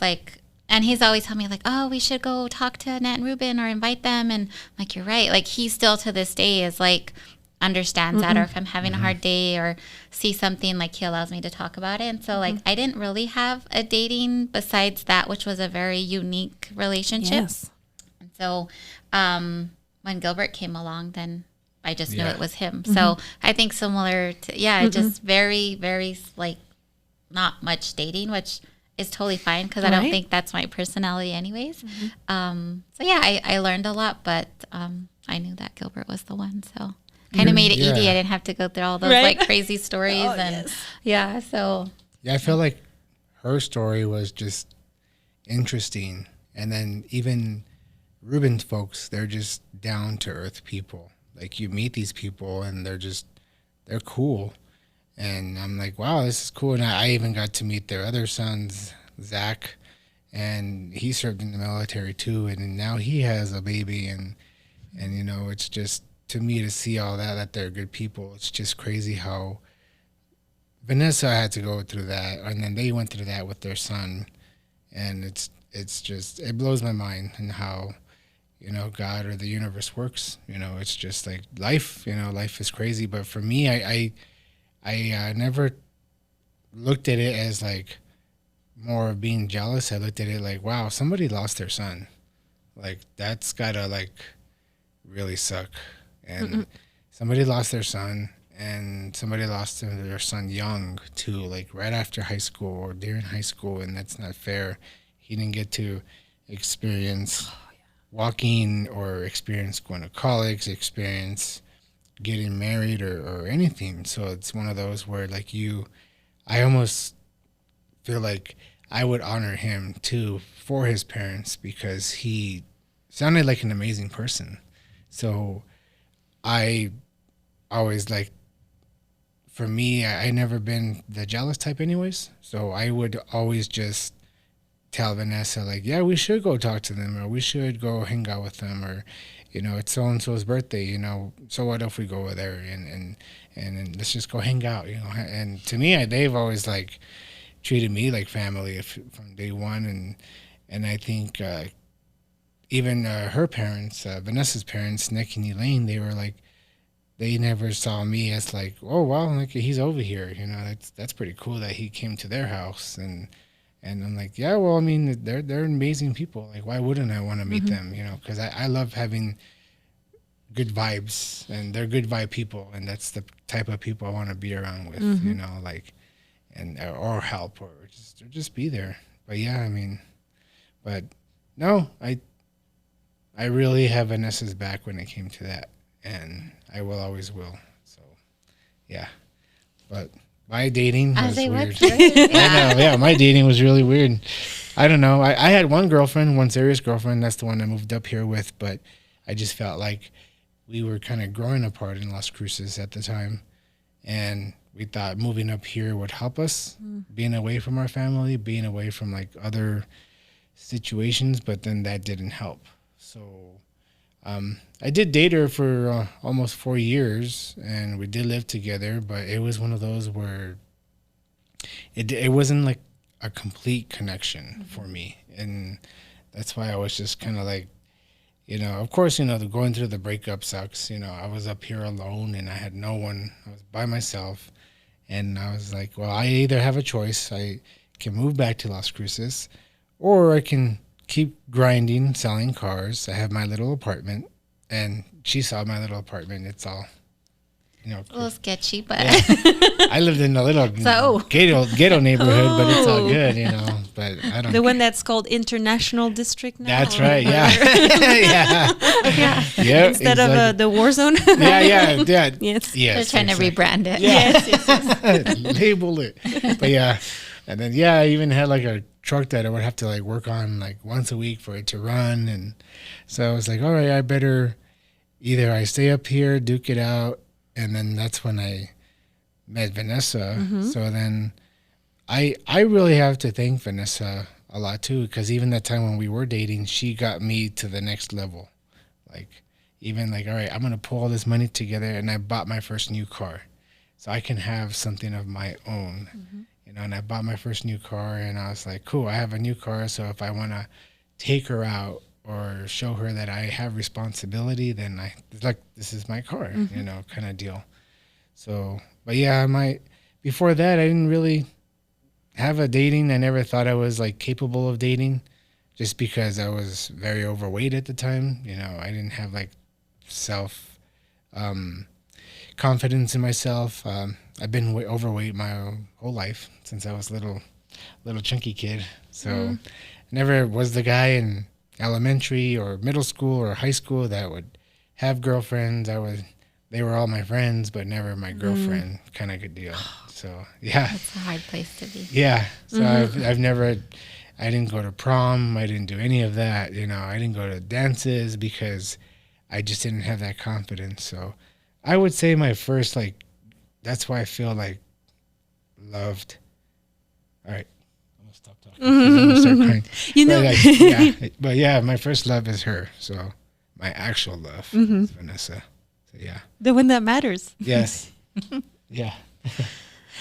B: And he's always telling me like, oh, we should go talk to Annette and Ruben or invite them. And I'm like, you're right. Like he still to this day is like, understands that, or if I'm having a hard day or see something, like he allows me to talk about it. And so like I didn't really have a dating besides that, which was a very unique relationship.
A: Yes.
B: And so when Gilbert came along, then I just knew it was him. So I think similar to, just very, very like not much dating, which is totally fine because I don't think that's my personality anyways. So yeah, I learned a lot, but I knew that Gilbert was the one. So kind of made it easy. I didn't have to go through all those like crazy stories so
C: I feel like her story was just interesting, and then even Ruben's folks, they're just down to earth people. Like you meet these people and they're cool, and I'm like, wow, this is cool. And I even got to meet their other sons, Zach, and he served in the military too, and now he has a baby, and you know, it's just, to me, to see all that they're good people. It's just crazy how Vanessa had to go through that, and then they went through that with their son, and it's just, it blows my mind, and how, you know, God or the universe works. You know, it's just like life. You know, life is crazy. But for me, I never looked at it as like more of being jealous. I looked at it like, wow, somebody lost their son. Like that's gotta like really suck. And somebody lost their son, and somebody lost their son young too, like right after high school or during high school, and that's not fair. He didn't get to experience walking, or experience going to college, experience getting married, or anything. So it's one of those where like I almost feel like I would honor him too for his parents, because he sounded like an amazing person. So I always like, for me, I never been the jealous type anyways. So I would always just tell Vanessa like, yeah, we should go talk to them, or we should go hang out with them, or, you know, it's so-and-so's birthday, you know, so what if we go over there and let's just go hang out, you know. And to me, they've always like treated me like family from day one. And I think even her parents, Vanessa's parents, Nick and Elaine, they were like, they never saw me as like, oh, wow, like he's over here. You know, that's pretty cool that he came to their house. And I'm like, yeah, well, I mean, they're amazing people. Like, why wouldn't I want to meet them? You know, because I love having good vibes, and they're good vibe people. And that's the type of people I want to be around with, you know, like, or help, or just be there. But yeah, I mean, but no, I really have Vanessa's back when it came to that, and I always will. So, yeah. But my dating was weird. I know, yeah, my dating was really weird. I don't know. I had one serious girlfriend. That's the one I moved up here with, but I just felt like we were kind of growing apart in Las Cruces at the time, and we thought moving up here would help us, being away from our family, being away from like other situations, but then that didn't help. So I did date her for almost 4 years, and we did live together, but it was one of those where it wasn't like a complete connection for me. And that's why I was just kind of like, you know, of course, you know, going through the breakup sucks. You know, I was up here alone, and I had no one. I was by myself, and I was like, well, I either have a choice. I can move back to Las Cruces, or I can keep grinding, selling cars. I have my little apartment, and she saw my little apartment. It's all, you know,
B: a little sketchy, but
C: I lived in a little ghetto neyborhood, but it's all good, you know. But I don't.
A: The one that's called International District now.
C: That's right. Yeah. Yeah. Yep,
A: Instead of the war zone.
C: Yeah.
A: Yes.
B: They're trying to rebrand it.
C: Yeah. Yes. Label it. But yeah, and then I even had like a truck that I would have to like work on like once a week for it to run, and so I was like, all right, I better either I stay up here, duke it out. And then that's when I met Vanessa. So then I really have to thank Vanessa a lot too, because even that time when we were dating, she got me to the next level. Like, even like, all right, I'm going to pull all this money together, and I bought my first new car so I can have something of my own. and I bought my first new car, and I was like, cool, I have a new car. So if I want to take her out or show her that I have responsibility, then it's like, this is my car, kind of deal. So, but yeah, before that, I didn't really have a dating. I never thought I was like capable of dating, just because I was very overweight at the time. I didn't have like self confidence in myself. I've been overweight my whole life since I was little chunky kid. So never was the guy in elementary or middle school or high school that would have girlfriends. They were all my friends, but never my girlfriend, kind of good deal. So yeah,
B: It's a hard place to be.
C: yeah. So I didn't go to prom. I didn't do any of that. I didn't go to dances because I just didn't have that confidence. So I would say my first, that's why I feel like loved. All right. I'm going to stop talking. I'm going to start crying. But yeah, my first love is her. So my actual love is Vanessa. So yeah.
A: The one that matters.
C: Yes. Yeah.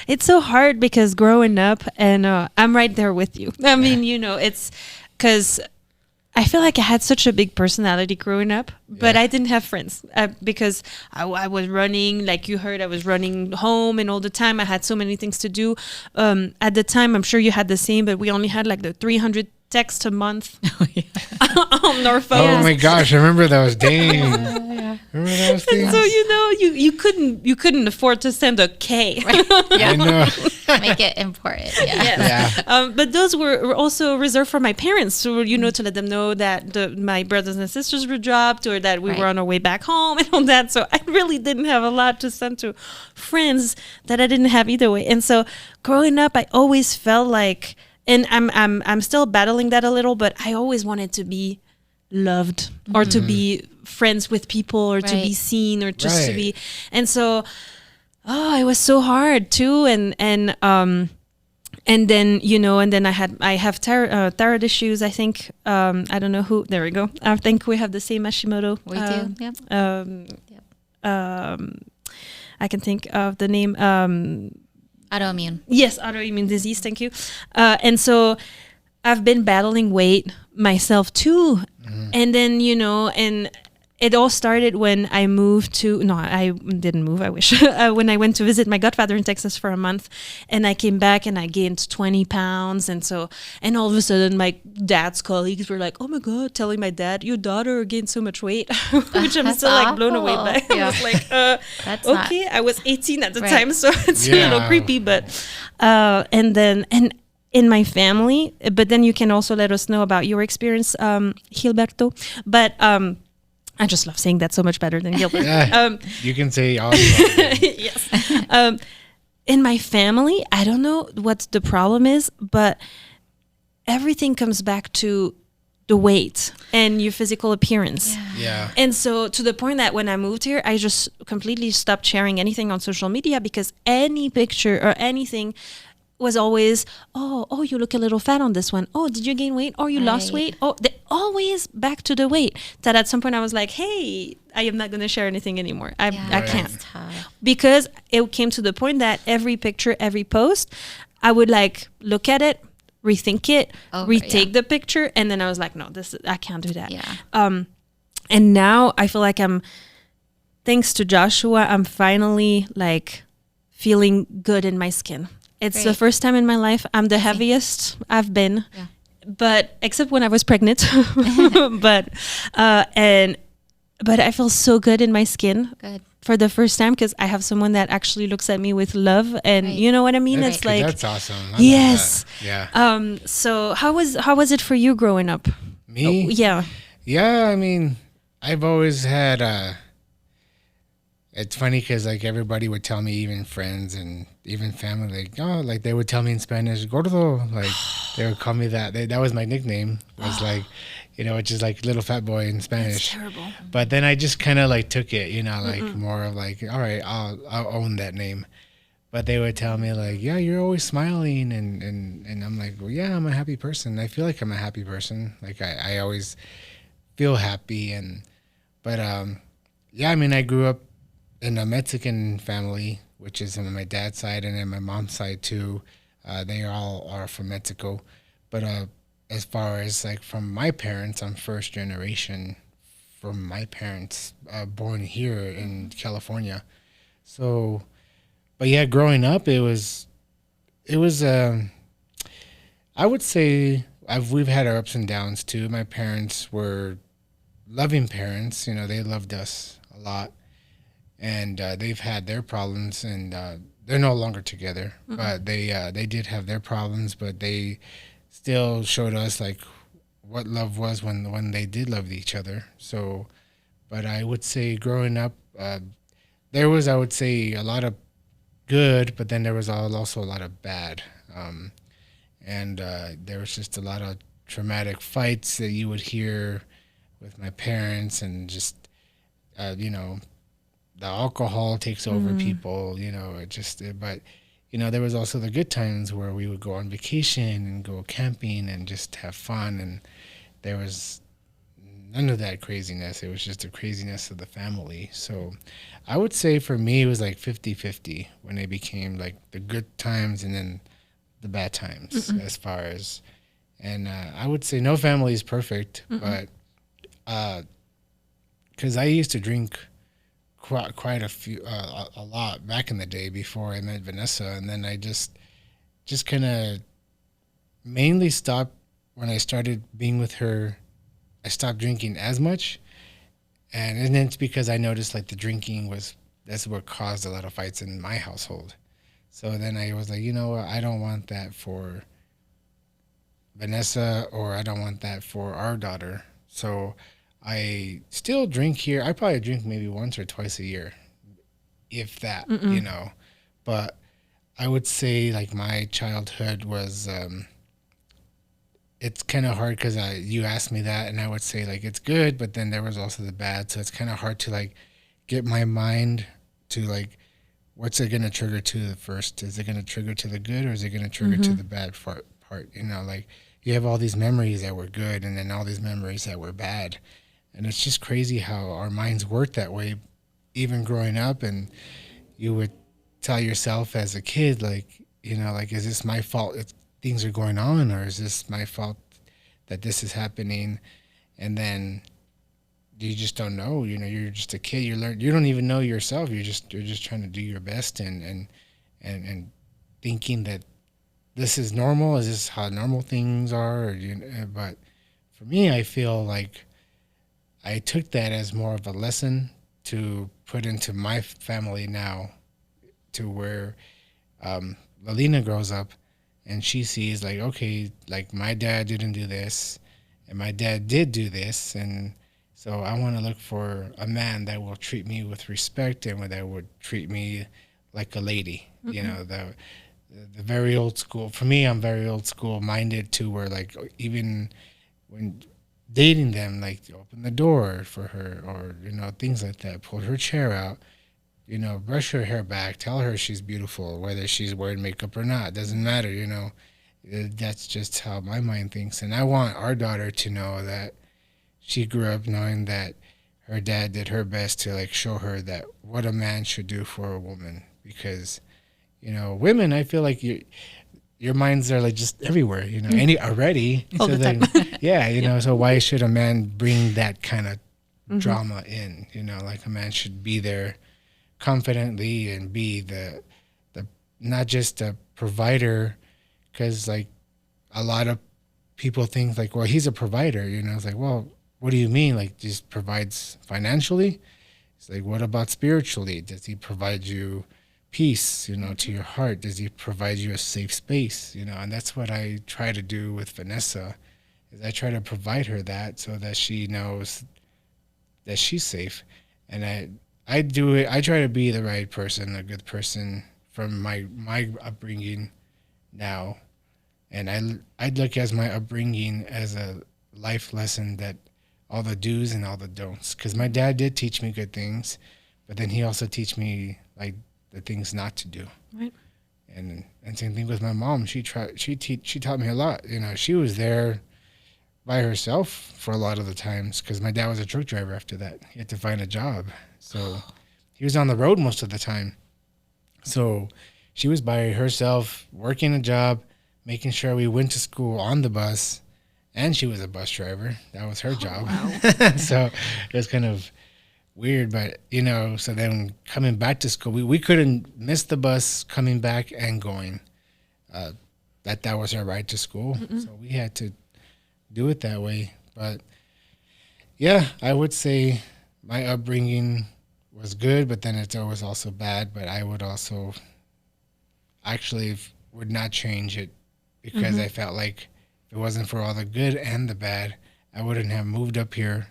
A: It's so hard because growing up, and I'm right there with you. I mean, it's because I feel like I had such a big personality growing up, but I didn't have friends because I was running, like you heard, I was running home and all the time. I had so many things to do. At the time, I'm sure you had the same, but we only had like the 300 texts a month on our phones.
C: Oh my gosh, I remember those days. Remember those things?
A: And so you couldn't afford to send a K.
C: I know.
B: Make it important. Yeah.
A: Yes. But those were also reserved for my parents, so to let them know that my brothers and sisters were dropped, or that we were on our way back home and all that. So I really didn't have a lot to send to friends that I didn't have either way. And so growing up, I always felt like, and I'm still battling that a little, but I always wanted to be loved or to be friends with people or to be seen or just to be. And so it was so hard too, and then and then I have thyroid issues. I think I don't know who. There we go. I think we have the same Hashimoto.
B: We do. Yep.
A: I can think of the name.
B: Autoimmune.
A: Yes, autoimmune disease. Thank you. And so I've been battling weight myself too, and then and it all started when I moved to, no, I didn't move, I wish. When I went to visit my godfather in Texas for a month, and I came back and I gained 20 pounds. And all of a sudden my dad's colleagues were like, oh my God, telling my dad, your daughter gained so much weight, which I'm still like blown away by. I was like,
B: That's
A: okay, I was 18 at the time, so it's a little creepy, but, and in my family, but then you can also let us know about your experience, Gilberto. But, I just love saying that so much better than Gilbert.
C: You can say all you want.
A: Yes. In my family, I don't know what the problem is, but everything comes back to the weight and your physical appearance.
C: Yeah.
A: And so to the point that when I moved here, I just completely stopped sharing anything on social media, because any picture or anything was always, oh, you look a little fat on this one. Oh, did you gain weight? Oh, you lost weight? Oh, always back to the weight. That at some point I was like, hey, I am not going to share anything anymore. I can't. Because it came to the point that every picture, every post, I would like look at it, rethink it, retake the picture. And then I was like, no, I can't do that.
B: Yeah.
A: And now I feel like thanks to Joshua, I'm finally like feeling good in my skin. It's the first time in my life I'm the heaviest I've been, but except when I was pregnant. but I feel so good in my skin for the first time, because I have someone that actually looks at me with love, and you know what I mean. It's like,
C: that's awesome.
A: Yes.
C: Yeah.
A: So how was it for you growing up?
C: Me?
A: Yeah.
C: Yeah. I mean, I've always had it's funny because like everybody would tell me, even friends and even family, like they would tell me in Spanish, gordo, like they would call me that. That was my nickname. It was like, which is like little fat boy in Spanish.
A: That's terrible.
C: But then I just kind of like took it, like more of like, all right, I'll own that name. But they would tell me like, yeah, you're always smiling, and I'm like, well, yeah, I'm a happy person. I feel like I'm a happy person. Like I always feel happy, but I mean, I grew up in a Mexican family, which is on my dad's side, and then my mom's side too. They all are from Mexico. But as far as like from my parents, I'm first generation from my parents, born here in California. So, but yeah, growing up, it was. I would say we've had our ups and downs too. My parents were loving parents. You know, they loved us a lot, and they've had their problems, and they're no longer together. But they did have their problems, but they still showed us like what love was when they did love each other. So, but I would say growing up, there was, I would say, a lot of good, but then there was also a lot of bad. And there was just a lot of traumatic fights that you would hear with my parents, and just you know, the alcohol takes over people. You know, but you know, there was also the good times where we would go on vacation and go camping and just have fun, and there was none of that craziness. It was just the craziness of the family. So I would say for me, it was like 50-50 when it became like the good times and then the bad times, as far as, and I would say no family is perfect, but because I used to drink quite a lot back in the day before I met Vanessa, and then I just kind of mainly stopped when I started being with her. I stopped drinking as much, and then it's because I noticed like the drinking that's what caused a lot of fights in my household. So then I was like, you know what, I don't want that for Vanessa, or I don't want that for our daughter. So I still drink here. I probably drink maybe once or twice a year, if that, you know. But I would say like my childhood was, it's kind of hard because you asked me that, and I would say like it's good, but then there was also the bad. So it's kind of hard to like get my mind to like, what's it going to trigger to first? Is it going to trigger to the good, or is it going to trigger to the bad part? You know, like you have all these memories that were good and then all these memories that were bad. And it's just crazy how our minds work that way, even growing up. And you would tell yourself as a kid, like, you know, like, is this my fault if things are going on, or is this my fault that this is happening? And then you just don't know. You know, you're just a kid. You don't even know yourself. You're just trying to do your best, and thinking that this is normal. Is this how normal things are? Or, you know, but for me, I feel like I took that as more of a lesson to put into my family now, to where Lalina grows up and she sees like, okay, like my dad didn't do this and my dad did do this, and so I want to look for a man that will treat me with respect and that would treat me like a lady. You know, the very old school. For me, I'm very old school minded too, where like even when dating them, like open the door for her, or, you know, things like that, pull her chair out, you know, brush her hair back, tell her she's beautiful, whether she's wearing makeup or not, doesn't matter, you know. That's just how my mind thinks. And I want our daughter to know that she grew up knowing that her dad did her best to like show her that what a man should do for a woman. Because, you know, women, I feel like your minds are like just everywhere, you know, already.
A: All
C: so
A: the
C: then,
A: time.
C: yeah, you know, so why should a man bring that kind of drama in? You know, like a man should be there confidently and be the not just a provider, because like a lot of people think like, well, he's a provider, you know. It's like, well, what do you mean? Like, just provides financially? It's like, what about spiritually? Does he provide you peace, you know, to your heart? Does he provide you a safe space, you know? And that's what I try to do with Vanessa, is I try to provide her that so that she knows that she's safe. And I do it. I try to be the right person, a good person from my upbringing now. And I look as my upbringing as a life lesson, that all the do's and all the don'ts. Because my dad did teach me good things, but then he also teach me like the things not to do.
A: Right.
C: And same thing with my mom. She taught me a lot. You know, she was there by herself for a lot of the times, because my dad was a truck driver after that. He had to find a job. So he was on the road most of the time. So she was by herself, working a job, making sure we went to school on the bus, and she was a bus driver. That was her job. Wow. So it was kind of weird, but so then coming back to school, we couldn't miss the bus coming back and going. That was our ride to school. Mm-mm. So we had to do it that way. But yeah, I would say my upbringing was good, but then it was also bad. But I would also actually would not change it, because I felt like if it wasn't for all the good and the bad, I wouldn't have moved up here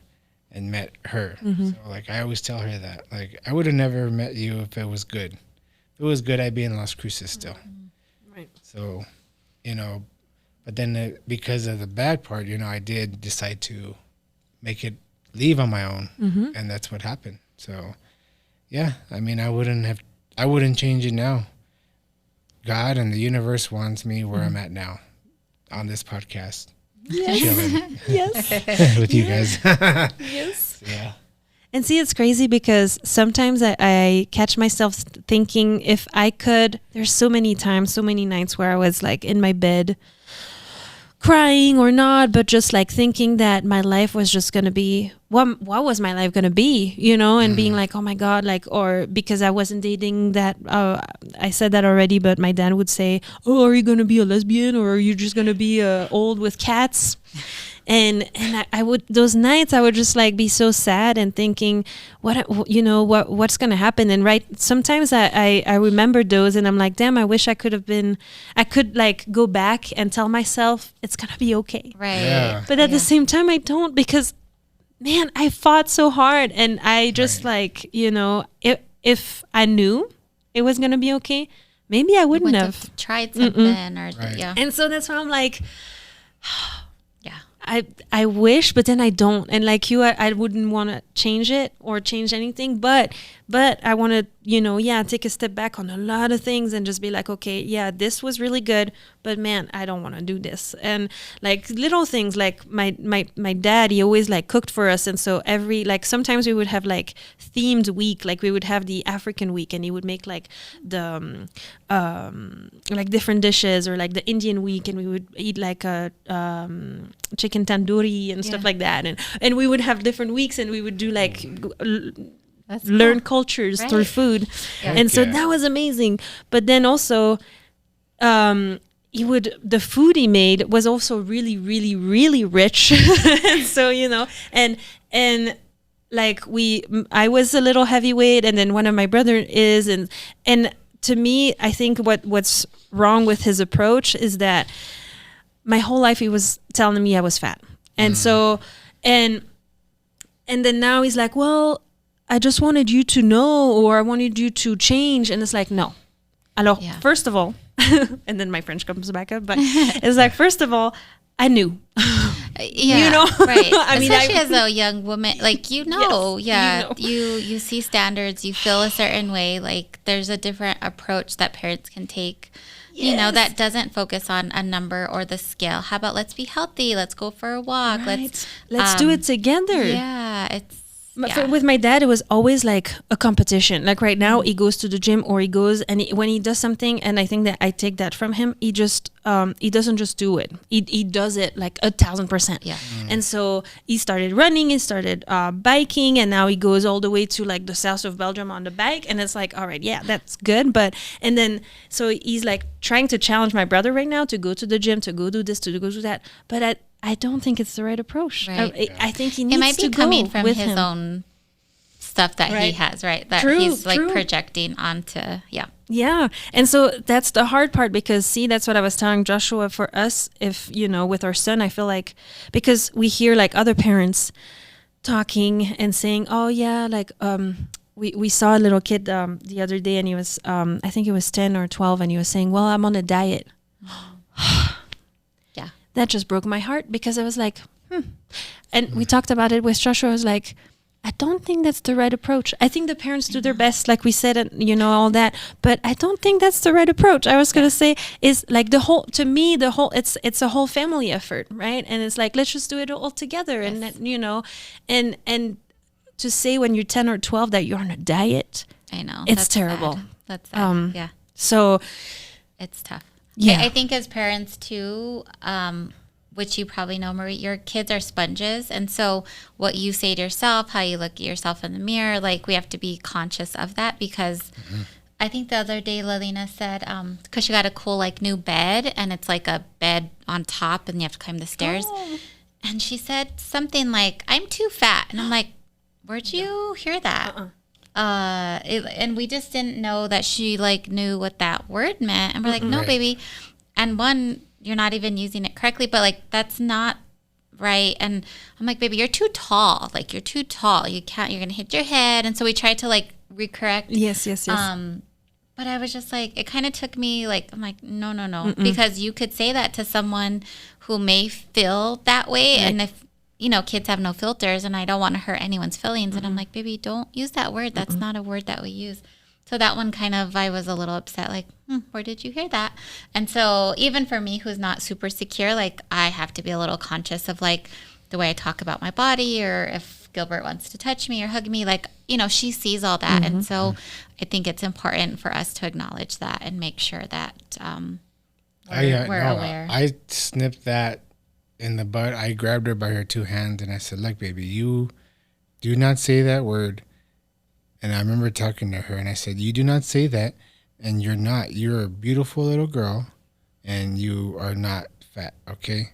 C: and met her. So like I always tell her that, like, I would have never met you if it was good. If it was good, I'd be in Las Cruces still.
A: Right.
C: So, but then because of the bad part, I did decide to leave on my own, and that's what happened. So, yeah, I mean, I wouldn't change it now. God and the universe wants me where I'm at now, on this podcast.
A: Yes.
C: Chilling.
A: Yes.
C: With you guys.
A: Yes.
C: Yeah.
A: And see, it's crazy because sometimes I catch myself thinking, if I could, there's so many times, so many nights where I was like in my bed crying or not, but just like thinking that my life was just going to be, what was my life going to be, and being like, oh my God, like, or because I wasn't dating that, I said that already, but my dad would say, oh, are you going to be a lesbian, or are you just going to be old with cats? And I would, those nights I would just like be so sad and thinking, what's going to happen? And sometimes I remember those and I'm like, damn, I wish I could like go back and tell myself it's going to be okay.
B: Right.
C: Yeah.
A: But at the same time, I don't, because man, I fought so hard, and I just like, if I knew it was going to be okay, maybe I wouldn't have
B: tried something or
C: Right.
A: And so that's why I'm like,
B: yeah.
A: I wish, but then I don't. And like you, I wouldn't want to change it or change anything, but I want to, take a step back on a lot of things and just be like, okay, yeah, this was really good, but man, I don't want to do this. And like little things, like my dad, he always like cooked for us. And so sometimes we would have like themed week, like we would have the African week, and he would make like the, like different dishes, or like the Indian week, and we would eat like a, chicken tandoori and stuff like that. And we would have different weeks, and we would do like, learn cultures through food.
B: Yeah.
A: And so that was amazing. But then also, the food he made was also really, really, really rich. And so, and like I was a little heavyweight, and then one of my brother is, and to me, I think what's wrong with his approach is that my whole life he was telling me I was fat. And so, and then now he's like, well, I just wanted you to know, or I wanted you to change. And it's like, no. Alors, first of all, and then my French comes back up, but it's like, first of all, I knew.
B: Yeah. Right.
A: I mean,
B: especially as a young woman, like,
A: Yes,
B: you see standards, you feel a certain way, like there's a different approach that parents can take.
A: Yes.
B: That doesn't focus on a number or the scale. How about let's be healthy? Let's go for a walk.
A: Right. Let's do it together.
B: Yeah.
A: With my dad, it was always like a competition. Like right now, he goes to the gym, or he goes, and when he does something, and I think that I take that from him, he just he doesn't just do it. He does it like 1,000%.
B: Yeah.
A: And so he started running, he started biking, and now he goes all the way to like the south of Belgium on the bike. And it's like, all right, yeah, that's good. And then so he's like trying to challenge my brother right now to go to the gym, to go do this, to go do that. But I don't think it's the right approach.
B: Right.
A: I think he needs
B: it might be
A: to
B: coming
A: go
B: from
A: with
B: his
A: him.
B: own stuff that he has, right? That he's like projecting onto,
A: Yeah. And so that's the hard part, because see, that's what I was telling Joshua. For us, if, with our son, I feel like, because we hear like other parents talking and saying, oh yeah, like, we saw a little kid the other day, and he was, I think he was 10 or 12, and he was saying, well, I'm on a diet.
B: Yeah.
A: That just broke my heart, because I was like, And we talked about it with Joshua. I was like, I don't think that's the right approach. I think the parents do their best, like we said, and all that. But I don't think that's the right approach. I was gonna say is like it's a whole family effort, right? And it's like, let's just do it all together, and to say when you're 10 or 12 that you're on a diet,
B: I know
A: it's
B: that's
A: terrible.
B: sad. That's sad. Yeah.
A: So
B: It's tough.
A: Yeah.
B: I think as parents too, which you probably know, Marie, your kids are sponges. And so what you say to yourself, how you look at yourself in the mirror, like we have to be conscious of that because I think the other day Lalina said, because she got a cool like new bed and it's like a bed on top and you have to climb the stairs.
A: Oh.
B: And she said something like, I'm too fat. And I'm like, where'd you hear that? And we just didn't know that she like knew what that word meant. And we're like, no,
C: Right.
B: baby. And one, you're not even using it correctly, but like, that's not right. And I'm like, baby, you're too tall. Like you're too tall. You're going to hit your head. And so we tried to like recorrect.
A: yes.
B: But I was just like, it kind of took me like, I'm like, no. Because you could say that to someone who may feel that way.
A: Right.
B: And if, you know, kids have no filters and I don't want to hurt anyone's feelings. And I'm like, baby, don't use that word. That's not a word that we use. So that one kind of, I was a little upset, like, where did you hear that? And so even for me, who's not super secure, like I have to be a little conscious of like the way I talk about my body, or if Gilbert wants to touch me or hug me, like, you know, she sees all that. And so I think it's important for us to acknowledge that and make sure that we're aware.
C: I snipped that in the butt. I grabbed her by her two hands and I said, look, baby, you do not say that word. And I remember talking to her and I said, you do not say that. And you're not. You're a beautiful little girl and you are not fat, okay?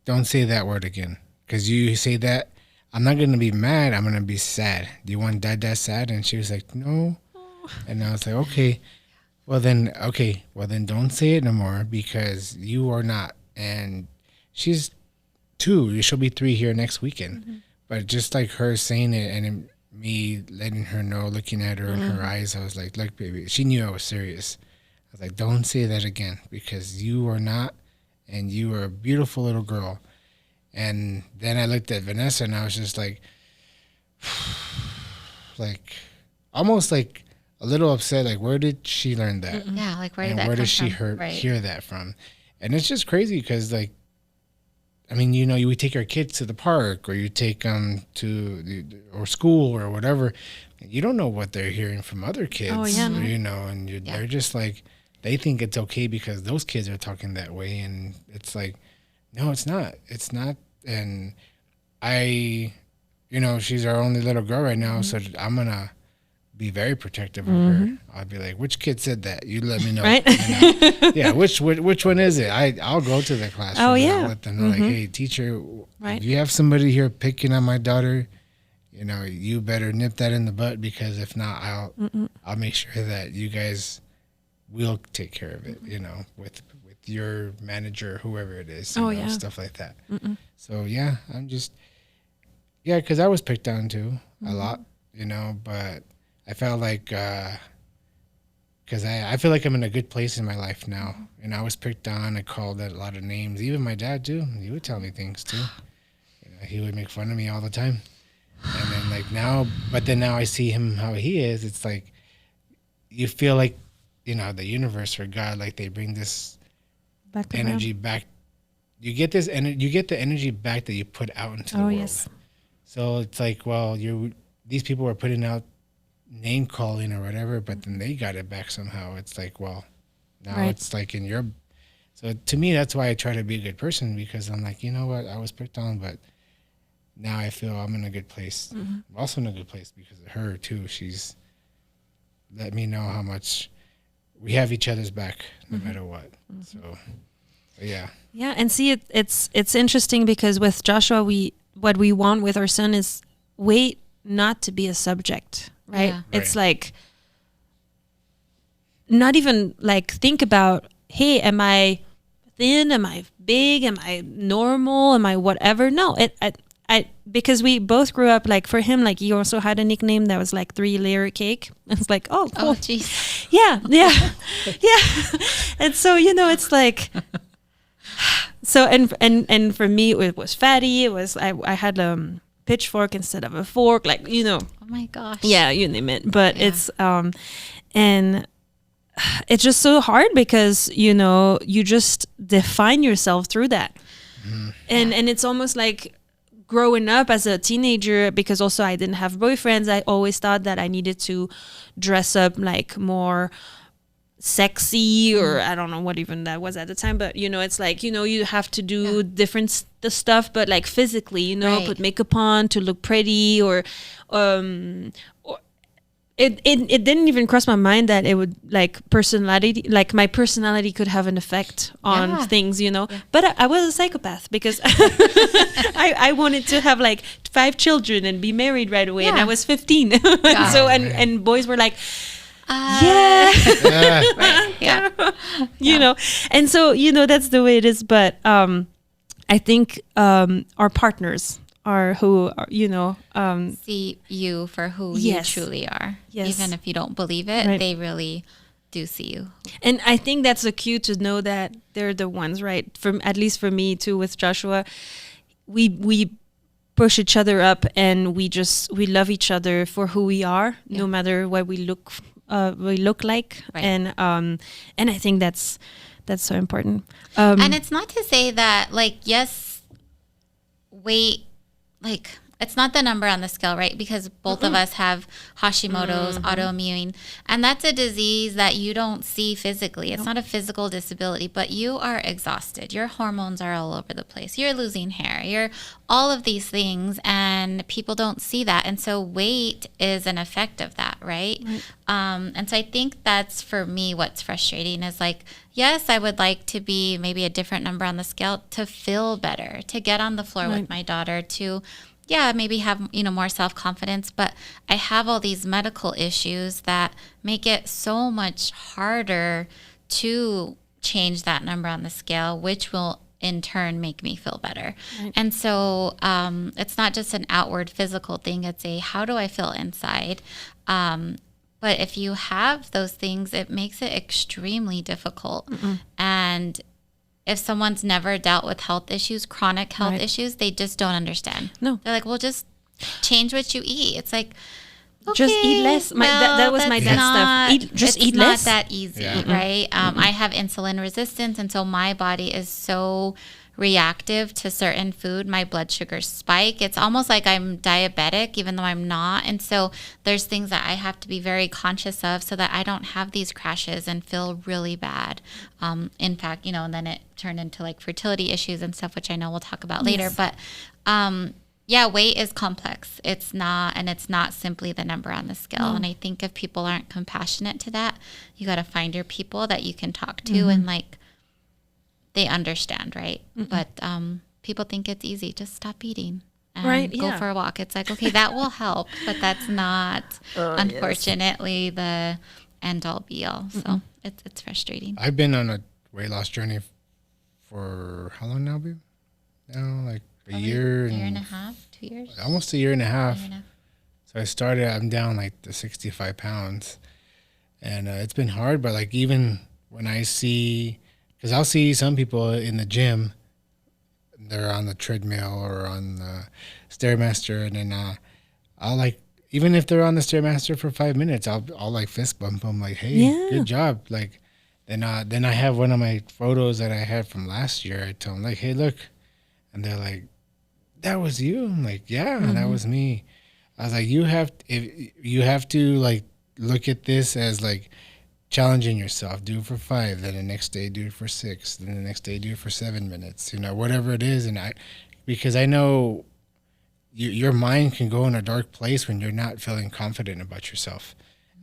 C: Don't say that word again. Because you say that, I'm not going to be mad. I'm going to be sad. Do you want dad sad? And she was like, no. And I was like, okay. Well, then don't say it no more because you are not. And she's 2. She'll be 3 here next weekend. But just like her saying it and me letting her know, looking at her in her eyes, I was like, look, baby. She knew I was serious. I was like, don't say that again because you are not, and you are a beautiful little girl. And then I looked at Vanessa and I was just like almost like a little upset. Like, where did she learn that?
B: Yeah, like where did
C: And
B: that
C: where
B: come
C: does she
B: from? Right.
C: hear that from? And it's just crazy because, like, I mean, you know, we take our kids to the park or you take them or school or whatever. You don't know what they're hearing from other kids,
A: Oh, yeah.
C: you know, and they're just like, they think it's okay because those kids are talking that way. And it's like, no, it's not. It's not. And you know, she's our only little girl right now. So I'm going to be very protective of her. I'll be like, which kid said that? You let me know.
A: Right?
C: Yeah, which one is it? I'll go to the classroom.
A: Oh,
C: and
A: yeah.
C: I'll let them know, like, hey, teacher,
A: Right.
C: if you have somebody here picking on my daughter, you know, you better nip that in the butt because if not, I'll make sure that you guys will take care of it, you know, with your manager, whoever it is, you know, stuff like that. So, yeah, because I was picked on too a lot, you know, but I felt like, because I feel like I'm in a good place in my life now. And I was picked on. I called a lot of names. Even my dad, too. He would tell me things, too. You know, he would make fun of me all the time. And then, like, now I see him how he is. It's like you feel like, you know, the universe or God, like they bring this
A: Back
C: energy back. You get this you get the energy back that you put out into the world.
A: Yes.
C: So it's like, well, these people were putting out name calling or whatever, but then they got it back somehow. It's like, well, now it's like so to me, that's why I try to be a good person because I'm like, you know what, I was picked on, but now I feel I'm in a good place. I'm also in a good place because of her too. She's let me know how much we have each other's back no matter what. So, yeah.
A: Yeah, and see, it's interesting because with Joshua, what we want with our son is wait not to be a subject, right?
B: Yeah.
A: It's like not even like think about, hey, am I thin? Am I big? Am I normal? Am I whatever? No, because we both grew up like for him, like he also had a nickname that was like 3-layer cake. It's like, oh, cool.
B: Oh, geez.
A: Yeah. And so, you know, it's like, so, and for me, it was fatty. It was, I had a pitchfork instead of a fork, like, you know.
B: Oh my gosh.
A: Yeah, you name it. But it's, and it's just so hard because, you know, you just define yourself through that. And it's almost like growing up as a teenager, because also I didn't have boyfriends, I always thought that I needed to dress up like more sexy, or I don't know what even that was at the time, but it's like, you have to do different stuff, but like physically,
B: Right.
A: put makeup on to look pretty, or it didn't even cross my mind that it would like my personality could have an effect on
B: Yeah.
A: things, but I was a psychopath because I wanted to have like 5 children and be married right away, and I
B: Yeah.
A: was 15.
B: Yeah.
A: So and boys were like, yeah.
B: Right. Yeah.
A: And so that's the way it is, but I think our partners are who are,
B: See you for who
A: Yes.
B: you truly are.
A: Yes.
B: Even if you don't believe it,
A: Right.
B: they really do see you.
A: and I think that's a cue to know that they're the ones, right? At least for me too, with Joshua, we push each other up, and we love each other for who we are, no matter what we look like.
B: Right.
A: And I think that's so important.
B: And it's not to say that, like, yes, weight, like, it's not the number on the scale, right? Because both of us have Hashimoto's, autoimmune, and that's a disease that you don't see physically. It's not a physical disability, but you are exhausted. Your hormones are all over the place. You're losing hair. You're all of these things, and people don't see that. And so weight is an effect of that, right? And so I think that's, for me, what's frustrating is like, yes, I would like to be maybe a different number on the scale to feel better, to get on the floor with my daughter, to maybe have, more self-confidence, but I have all these medical issues that make it so much harder to change that number on the scale, which will in turn make me feel better. Right. And so it's not just an outward physical thing, it's a how do I feel inside? But if you have those things, it makes it extremely difficult. And if someone's never dealt with health issues, chronic health issues, they just don't understand.
A: No.
B: They're like, well, just change what you eat. It's like, okay,
A: just eat less. That was my dad's stuff. Just eat less.
B: It's not that easy, right? I have insulin resistance, and so my body is so reactive to certain food. My blood sugars spike. It's almost like I'm diabetic, even though I'm not. And so there's things that I have to be very conscious of so that I don't have these crashes and feel really bad. In fact, and then it turned into like fertility issues and stuff, which I know we'll talk about later. But weight is complex. It's not simply the number on the scale. And I think if people aren't compassionate to that, you got to find your people that you can talk to and like, they understand, right? But people think it's easy. Just stop eating and go for a walk. It's like, okay, that will help, but that's not, unfortunately, the end-all, be-all. So it's frustrating.
C: I've been on a weight loss journey for how long now, babe? Now, like a year
B: and a half, 2 years?
C: Almost a year and a half.
B: Year and a half.
C: So I'm down like the 65 pounds. And it's been hard, but like even when I see... Because I'll see some people in the gym, they're on the treadmill or on the Stairmaster, and then I'll like, even if they're on the Stairmaster for 5 minutes, I'll like fist bump them, like, hey, good job. Like, then I have one of my photos that I had from last year. I tell them like, hey, look, and they're like, that was you. I'm like, yeah, that was me. I was like, you have to like look at this as like challenging yourself. Do it for 5, then the next day do it for 6, then the next day do it for 7 minutes, whatever it is. And because I know your mind can go in a dark place when you're not feeling confident about yourself,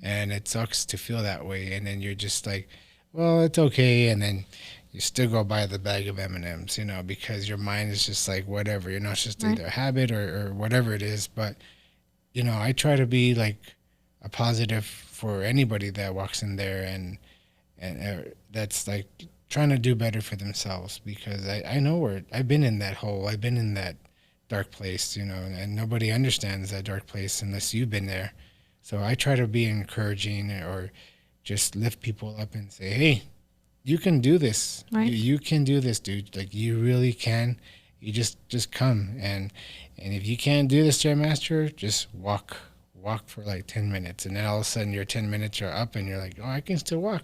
C: and it sucks to feel that way. And then you're just like, well, it's okay, and then you still go buy the bag of M&Ms, because your mind is just like whatever, it's just either a habit or whatever it is. But I try to be like a positive for anybody that walks in there and that's like trying to do better for themselves, because I know I've been in that hole. I've been in that dark place, and nobody understands that dark place unless you've been there. So I try to be encouraging or just lift people up and say, hey, you can do this. Right. You can do this, dude. Like, you really can. You just come. And if you can't do the Stairmaster, just walk for like 10 minutes. And then all of a sudden your 10 minutes are up and you're like, oh, I can still walk,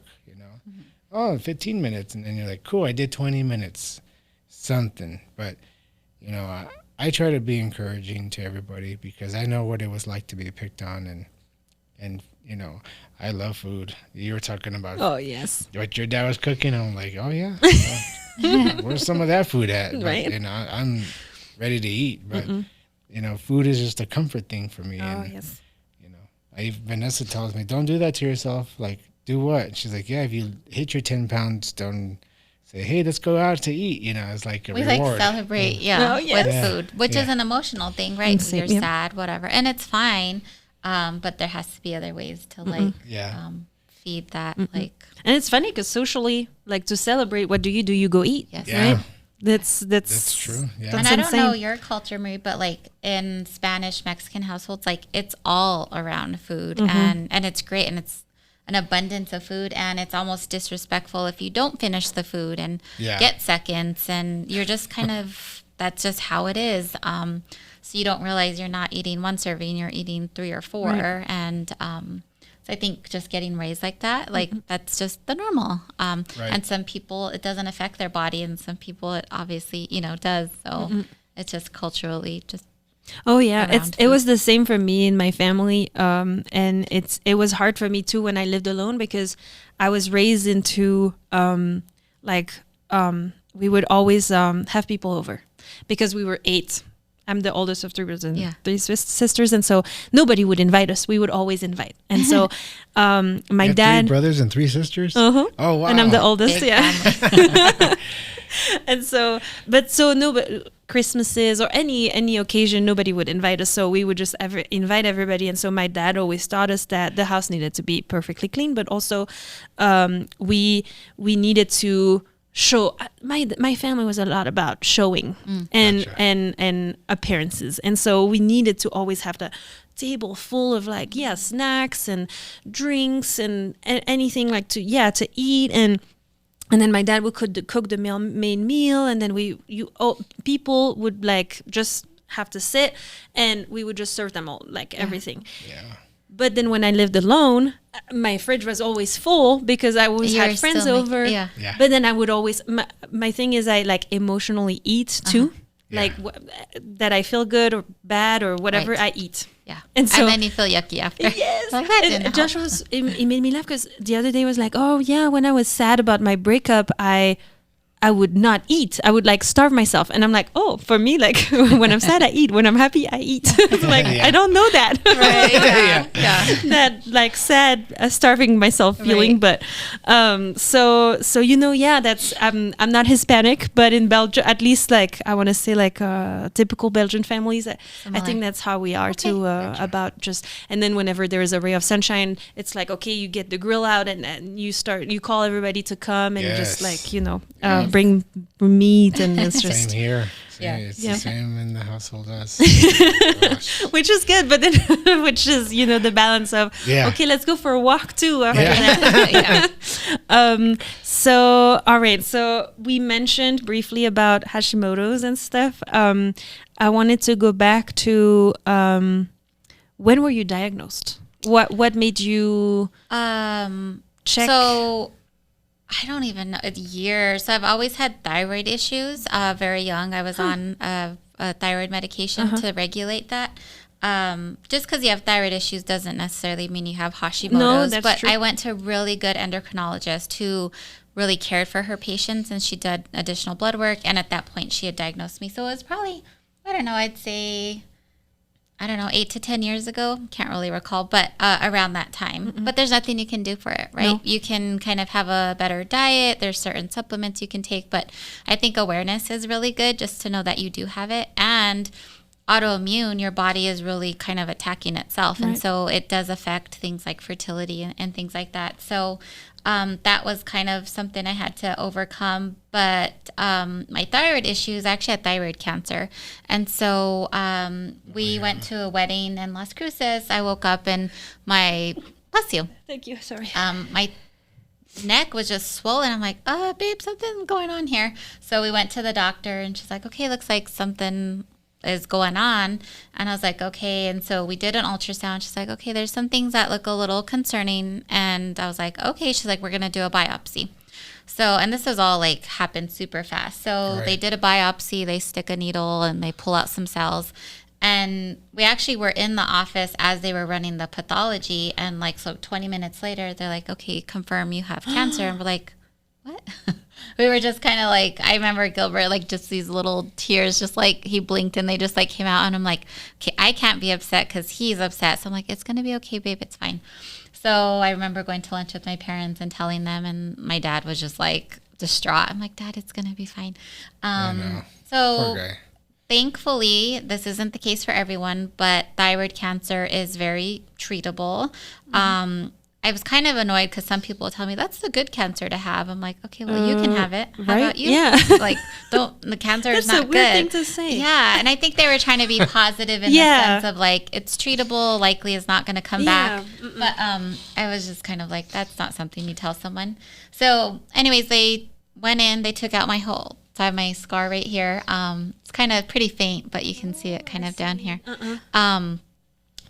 C: Oh, 15 minutes. And then you're like, cool, I did 20 minutes, something. But, I try to be encouraging to everybody because I know what it was like to be picked on and I love food. You were talking about
A: Oh, yes.
C: what your dad was cooking. I'm like, oh yeah, where's some of that food at? But,
A: Right.
C: I'm ready to eat, but food is just a comfort thing for me.
A: Oh,
C: And
A: yes.
C: Vanessa tells me, don't do that to yourself. Like, do what? She's like, yeah, if you hit your 10 pounds, don't say, hey, let's go out to eat. It's like a
B: We
C: reward.
B: like celebrate,
A: Oh, yes.
B: with
C: Yeah.
B: food, which is an emotional thing, right?
A: Same,
B: You're
A: yeah.
B: sad, whatever, and it's fine. But there has to be other ways to like
C: Yeah.
B: feed that. Like,
A: And it's funny because socially, like to celebrate, what do? You go eat.
B: yes.
C: Yeah.
A: Right? That's
C: true. Yeah.
A: that's
B: And I don't know
A: insane.
B: your culture, Marie, but like in Spanish, Mexican households, like it's all around food, and it's great, and it's an abundance of food, and it's almost disrespectful if you don't finish the food and
C: Yeah.
B: get seconds, and you're just kind of, that's just how it is. So you don't realize you're not eating one serving, you're eating 3 or 4,
A: Right.
B: and so I think just getting raised like that, like that's just the normal.
C: Right.
B: And some people it doesn't affect their body, and some people it obviously does. So it's just culturally just.
A: Oh yeah,
B: around
A: it was the same for me and my family, and it was hard for me too when I lived alone because I was raised into we would always have people over because we were 8. I'm the oldest of 3 brothers and
B: Yeah.
A: 3 sisters, and so nobody would invite us. We would always invite, and so my
C: You have
A: dad.
C: 3 brothers and 3 sisters?
A: Uh-huh.
C: Oh, wow.
A: And I'm the oldest,
B: Big
A: yeah.
B: family.
A: And so, but Christmases or any occasion, nobody would invite us. So we would just invite everybody. And so my dad always taught us that the house needed to be perfectly clean, but also we needed to show. My family was a lot about showing and
C: Gotcha.
A: and appearances, and so we needed to always have the table full of snacks and drinks and anything to eat and then my dad would cook the main meal, and then people would just have to sit, and we would just serve them all everything.
C: Yeah.
A: But then when I lived alone, my fridge was always full because I always
B: You're
A: had friends
B: still
A: over.
B: yeah.
C: Yeah.
A: But then I would always my thing is I emotionally eat too.
C: Yeah.
A: That I feel good or bad or whatever,
B: Right.
A: I eat.
B: Yeah.
A: And so-
B: then you feel yucky after.
A: Yes.
B: Like, that didn't
A: And
B: help.
A: Josh it made me laugh because the other day was like, oh yeah, when I was sad about my breakup, I would not eat. I would starve myself. And I'm like, oh, for me, when I'm sad, I eat. When I'm happy, I eat.
C: Yeah.
A: I don't know that.
B: Right.
C: Yeah.
B: Yeah.
A: That sad, starving myself feeling.
B: Right.
A: But so that's I'm not Hispanic, but in Belgium, at least I want to say typical Belgian families. I
B: Similar.
A: think that's how we are too. About just, and then whenever there is a ray of sunshine, it's like, okay, you get the grill out and you call everybody to come and
C: Yes.
A: just bring meat, and it's just
C: Same here.
B: Yeah.
C: It's
A: Yeah.
C: the same in the household as. Gosh.
A: which is good, but then which is the balance of
C: Yeah.
A: okay, let's go for a walk too after
C: Yeah.
A: that. Yeah. So all right, so we mentioned briefly about Hashimoto's and stuff. I wanted to go back to when were you diagnosed? What made you check?
B: So I don't even know. It's years. So I've always had thyroid issues. Very young, I was on a thyroid medication to regulate that. Just because you have thyroid issues doesn't necessarily mean you have Hashimoto's.
A: No, that's
B: but
A: true.
B: I went to a really good endocrinologist who really cared for her patients, and she did additional blood work. And at that point, she had diagnosed me. So it was probably, I don't know, I'd say 8 to 10 years ago. Can't really recall, but around that time. But there's nothing you can do for it, right?
A: No.
B: You can kind of have a better diet. There's certain supplements you can take, but I think awareness is really good just to know that you do have it. And autoimmune, your body is really kind of attacking itself. And
A: Right.
B: so it does affect things like fertility and things like that. So that was kind of something I had to overcome. But my thyroid issues, I actually had thyroid cancer. And so we went to a wedding in Las Cruces. I woke up and bless you,
A: Thank you. Sorry.
B: my neck was just swollen. I'm like, babe, something's going on here. So we went to the doctor, and she's like, okay, looks like something is going on. And I was like, okay. And so we did an ultrasound. She's like, okay, there's some things that look a little concerning. And I was like, okay. She's like, we're going to do a biopsy. So, and this was all happened super fast. So
C: Right.
B: they did a biopsy, they stick a needle and they pull out some cells. And we actually were in the office as they were running the pathology. And like, so 20 minutes later, they're like, okay, confirm you have cancer. And we're like, what? We were just kind of like, I remember Gilbert, like just these little tears, just like he blinked and they just like came out. And I'm like, okay, I can't be upset because he's upset. So I'm like, it's going to be okay, babe. It's fine. So I remember going to lunch with my parents and telling them, and my dad was just like distraught. I'm like, Dad, it's going to be fine. So
C: Poor guy.
B: thankfully, this isn't the case for everyone, but thyroid cancer is very treatable. I was kind of annoyed because some people tell me that's the good cancer to have. I'm like, okay, well, you can have it. How
A: right?
B: about you?
A: Yeah.
B: Like, the cancer is
A: That's
B: not
A: a weird
B: good.
A: thing to say.
B: Yeah, and I think they were trying to be positive in the sense of like, it's treatable, likely is not going to come back. But I was just kind of like, that's not something you tell someone. So anyways, they went in, they took out my whole, so I have my scar right here. It's kind of pretty faint, but you can see it kind of down here.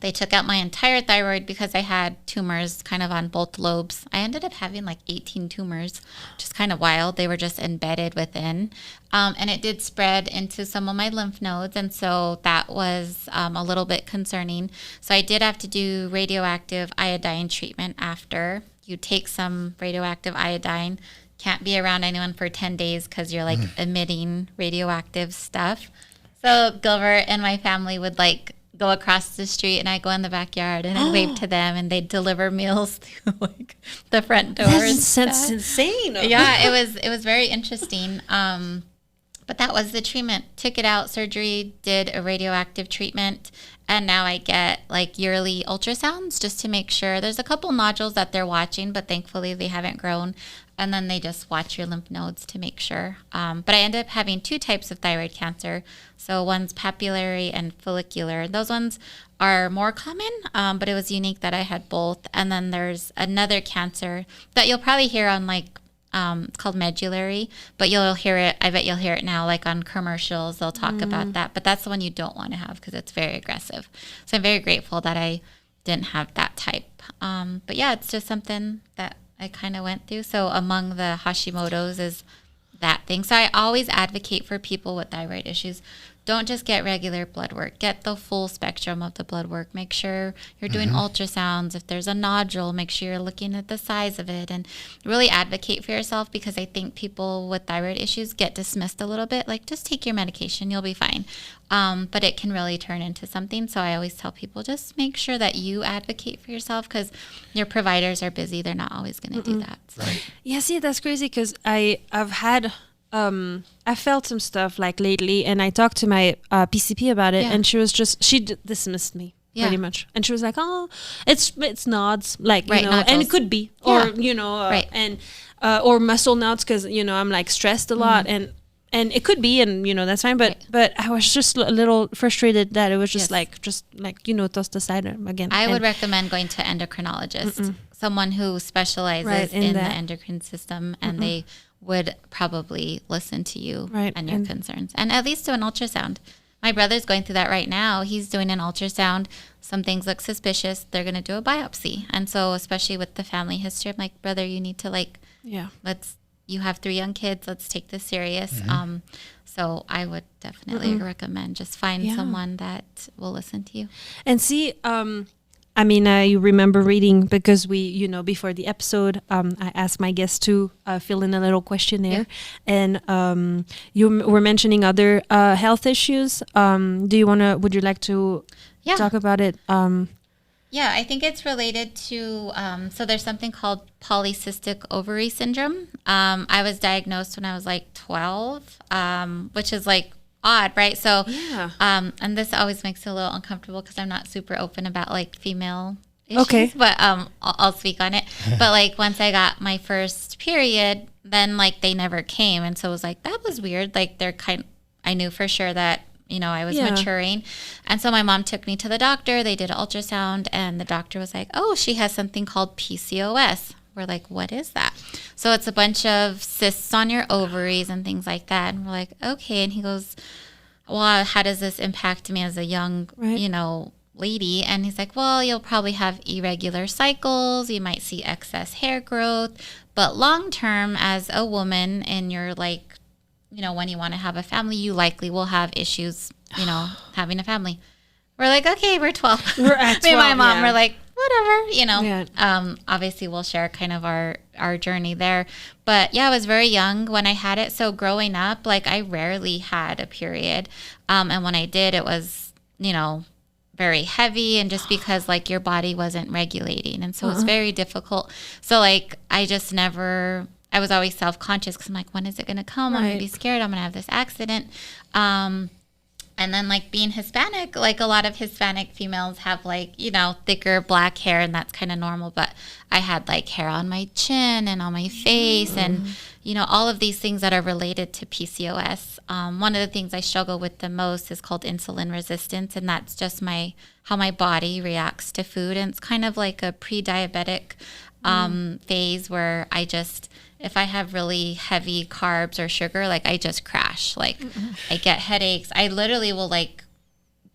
B: They took out my entire thyroid because I had tumors kind of on both lobes. I ended up having like 18 tumors, which is kind of wild. They were just embedded within. And it did spread into some of my lymph nodes. And so that was a little bit concerning. So I did have to do radioactive iodine treatment after. You take some radioactive iodine, can't be around anyone for 10 days because you're like emitting radioactive stuff. So Gilbert and my family would like go across the street and I go in the backyard and I wave to them and they'd deliver meals through like the front doors.
A: That's insane.
B: Yeah, it was very interesting. But that was the treatment. Took it out, surgery, did a radioactive treatment, and now I get like yearly ultrasounds just to make sure. There's a couple nodules that they're watching, but thankfully they haven't grown. And then they just watch your lymph nodes to make sure. But I ended up having 2 types of thyroid cancer. So one's papillary and follicular. Those ones are more common, but it was unique that I had both. And then there's another cancer that you'll probably hear on like, it's called medullary, but you'll hear it, I bet you'll hear it now, like on commercials, they'll talk about that. But that's the one you don't want to have because it's very aggressive. So I'm very grateful that I didn't have that type. But yeah, it's just something that I kind of went through. So among the Hashimoto's is that thing. So I always advocate for people with thyroid issues. Don't just get regular blood work. Get the full spectrum of the blood work. Make sure you're doing ultrasounds. If there's a nodule, make sure you're looking at the size of it and really advocate for yourself, because I think people with thyroid issues get dismissed a little bit. Like, just take your medication, you'll be fine. But it can really turn into something. So I always tell people, just make sure that you advocate for yourself, because your providers are busy. They're not always going to do that. So.
C: Right.
A: Yeah, see, that's crazy because I've had I felt some stuff like lately, and I talked to my PCP about it, and she was just dismissed me pretty much, and she was like, "Oh, it's nodes, like you know,
B: nodules.
A: and it could be, or you know, and or muscle nodes because you know I'm like stressed a lot, and it could be, and you know that's fine, but I was just a little frustrated that it was just like you know tossed aside again.
B: I would recommend going to endocrinologist, someone who specializes in the endocrine system, and they would probably listen to you and your concerns, and at least do an ultrasound. My brother's going through that right now. He's doing an ultrasound. Some things look suspicious. They're going to do a biopsy. And so, especially with the family history, I'm like, brother, you need to you have 3 young kids. Let's take this serious. So I would definitely recommend just find someone that will listen to you.
A: And see, I mean, you remember reading, because we, you know, before the episode, I asked my guests to fill in a little questionnaire, and you were mentioning other health issues. Would you like to talk about it?
B: Yeah, I think it's related to, so there's something called polycystic ovary syndrome. I was diagnosed when I was like 12, which is like odd, right? So, and this always makes it a little uncomfortable because I'm not super open about like female issues, but I'll speak on it. But like once I got my first period, then like they never came, and so it was like, that was weird. Like I knew for sure that, you know, I was maturing. And so my mom took me to the doctor. They did an ultrasound, and the doctor was like, oh, she has something called PCOS. We're like, what is that? So it's a bunch of cysts on your ovaries and things like that. And we're like, okay. And he goes, well, how does this impact me as a young, you know, lady? And he's like, well, you'll probably have irregular cycles. You might see excess hair growth. But long term, as a woman in your like, you know, when you want to have a family, you likely will have issues, you know, having a family. we're like, okay, we're 12.
A: We're at 12,
B: Me and my mom
A: yeah.
B: were like, whatever,
A: Yeah.
B: Obviously we'll share kind of our journey there. But yeah, I was very young when I had it. So growing up, like I rarely had a period. And when I did, it was, very heavy, and just because like your body wasn't regulating. And so it's very difficult. So like, I was always self-conscious because I'm like, when is it going to come? I'm going to be scared. I'm going to have this accident. And then like being Hispanic, like a lot of Hispanic females have like, thicker black hair, and that's kind of normal. But I had like hair on my chin and on my face and, all of these things that are related to PCOS. One of the things I struggle with the most is called insulin resistance. And that's just how my body reacts to food. And it's kind of like a pre-diabetic phase where if I have really heavy carbs or sugar, like I just crash. Like I get headaches. I literally will like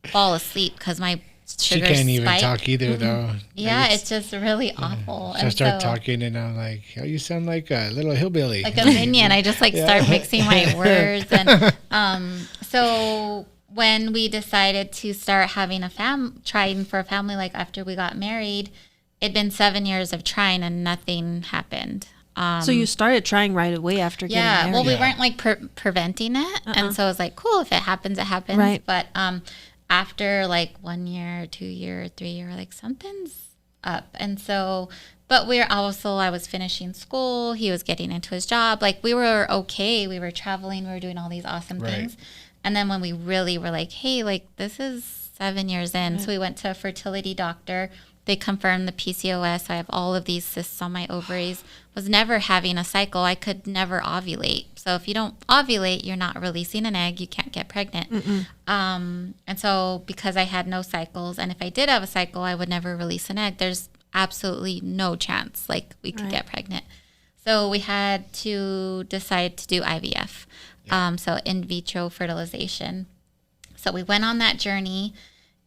B: fall asleep because my sugar
C: She can't even
B: spike.
C: talk either, though.
B: Yeah, it's just really awful.
C: I start talking, and I'm like, oh, you sound like a little hillbilly.
B: Like a minion. I just start mixing my words. And so when we decided to start having trying for a family, like after we got married, it'd been 7 years of trying and nothing happened.
A: So you started trying right away after getting married?
B: Yeah, well, we weren't like preventing it. And so it was like, cool, if it happens, it happens.
A: Right.
B: But after like 1 year, 2 year, 3 year, like something's up. And so, but I was finishing school. He was getting into his job. Like we were okay. We were traveling. We were doing all these awesome things. And then when we really were like, hey, like this is 7 years in. So we went to a fertility doctor. They confirmed the PCOS. I have all of these cysts on my ovaries. Was never having a cycle. I could never ovulate. So if you don't ovulate, you're not releasing an egg. You can't get pregnant. And so because I had no cycles, and if I did have a cycle, I would never release an egg. There's absolutely no chance like we could get pregnant. So we had to decide to do IVF. So in vitro fertilization. So we went on that journey.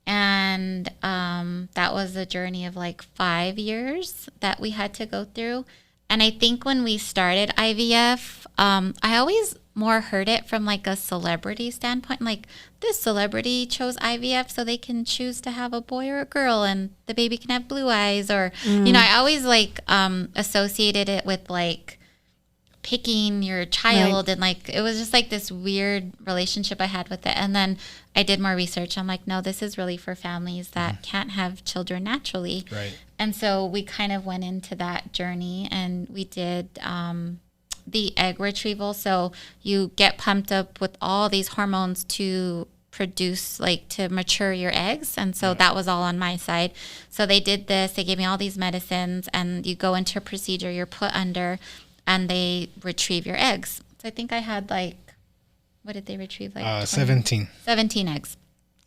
B: And that was a journey of like 5 years that we had to go through. And I think when we started IVF, I always more heard it from like a celebrity standpoint. Like this celebrity chose IVF so they can choose to have a boy or a girl and the baby can have blue eyes. Or, I always like associated it with like picking your child, and like it was just like this weird relationship I had with it. And then I did more research. I'm like, no, this is really for families that can't have children naturally. And so we kind of went into that journey, and we did the egg retrieval. So you get pumped up with all these hormones to produce, like to mature your eggs. And so that was all on my side. So they did this, they gave me all these medicines, and you go into a procedure, you're put under, and they retrieve your eggs. So I think I had like, what did they retrieve? Like
C: 17.
B: 17 eggs.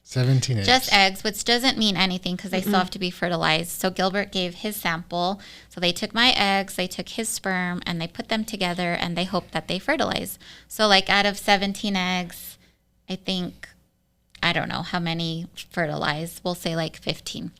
C: 17 eggs.
B: Just eggs, which doesn't mean anything because they still have to be fertilized. So Gilbert gave his sample. So they took my eggs, they took his sperm, and they put them together, and they hoped that they fertilize. So like out of 17 eggs, I don't know how many fertilize. We'll say like 15.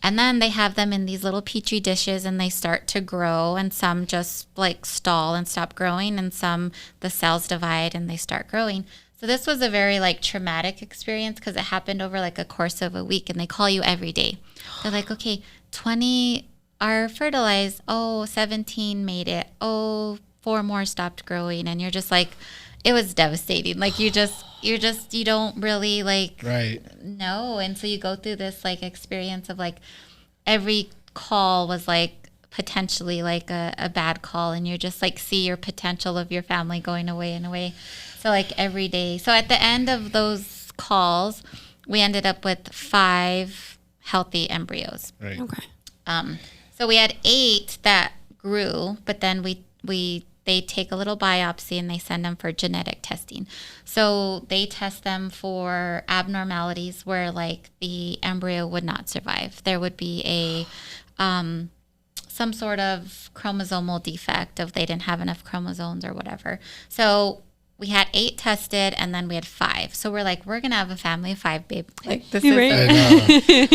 B: And then they have them in these little petri dishes, and they start to grow, and some just like stall and stop growing, and some the cells divide and they start growing. So this was a very like traumatic experience because it happened over like a course of a week, and they call you every day. They're like, okay, 20 are fertilized. Oh, 17 made it. Oh, 4 more stopped growing. And you're just like, it was devastating. Like you don't really like know. And so you go through this like experience of like every call was like potentially like a bad call, and you're just like see your potential of your family going away and away. So like every day. So at the end of those calls, we ended up with 5 healthy embryos.
C: Right.
A: Okay.
B: So we had 8 that grew, but then they take a little biopsy and they send them for genetic testing. So they test them for abnormalities where like the embryo would not survive. There would be some sort of chromosomal defect if they didn't have enough chromosomes or whatever. So we had 8 tested, and then we had 5. So we're like, we're going to have a family of 5, babe. Like this is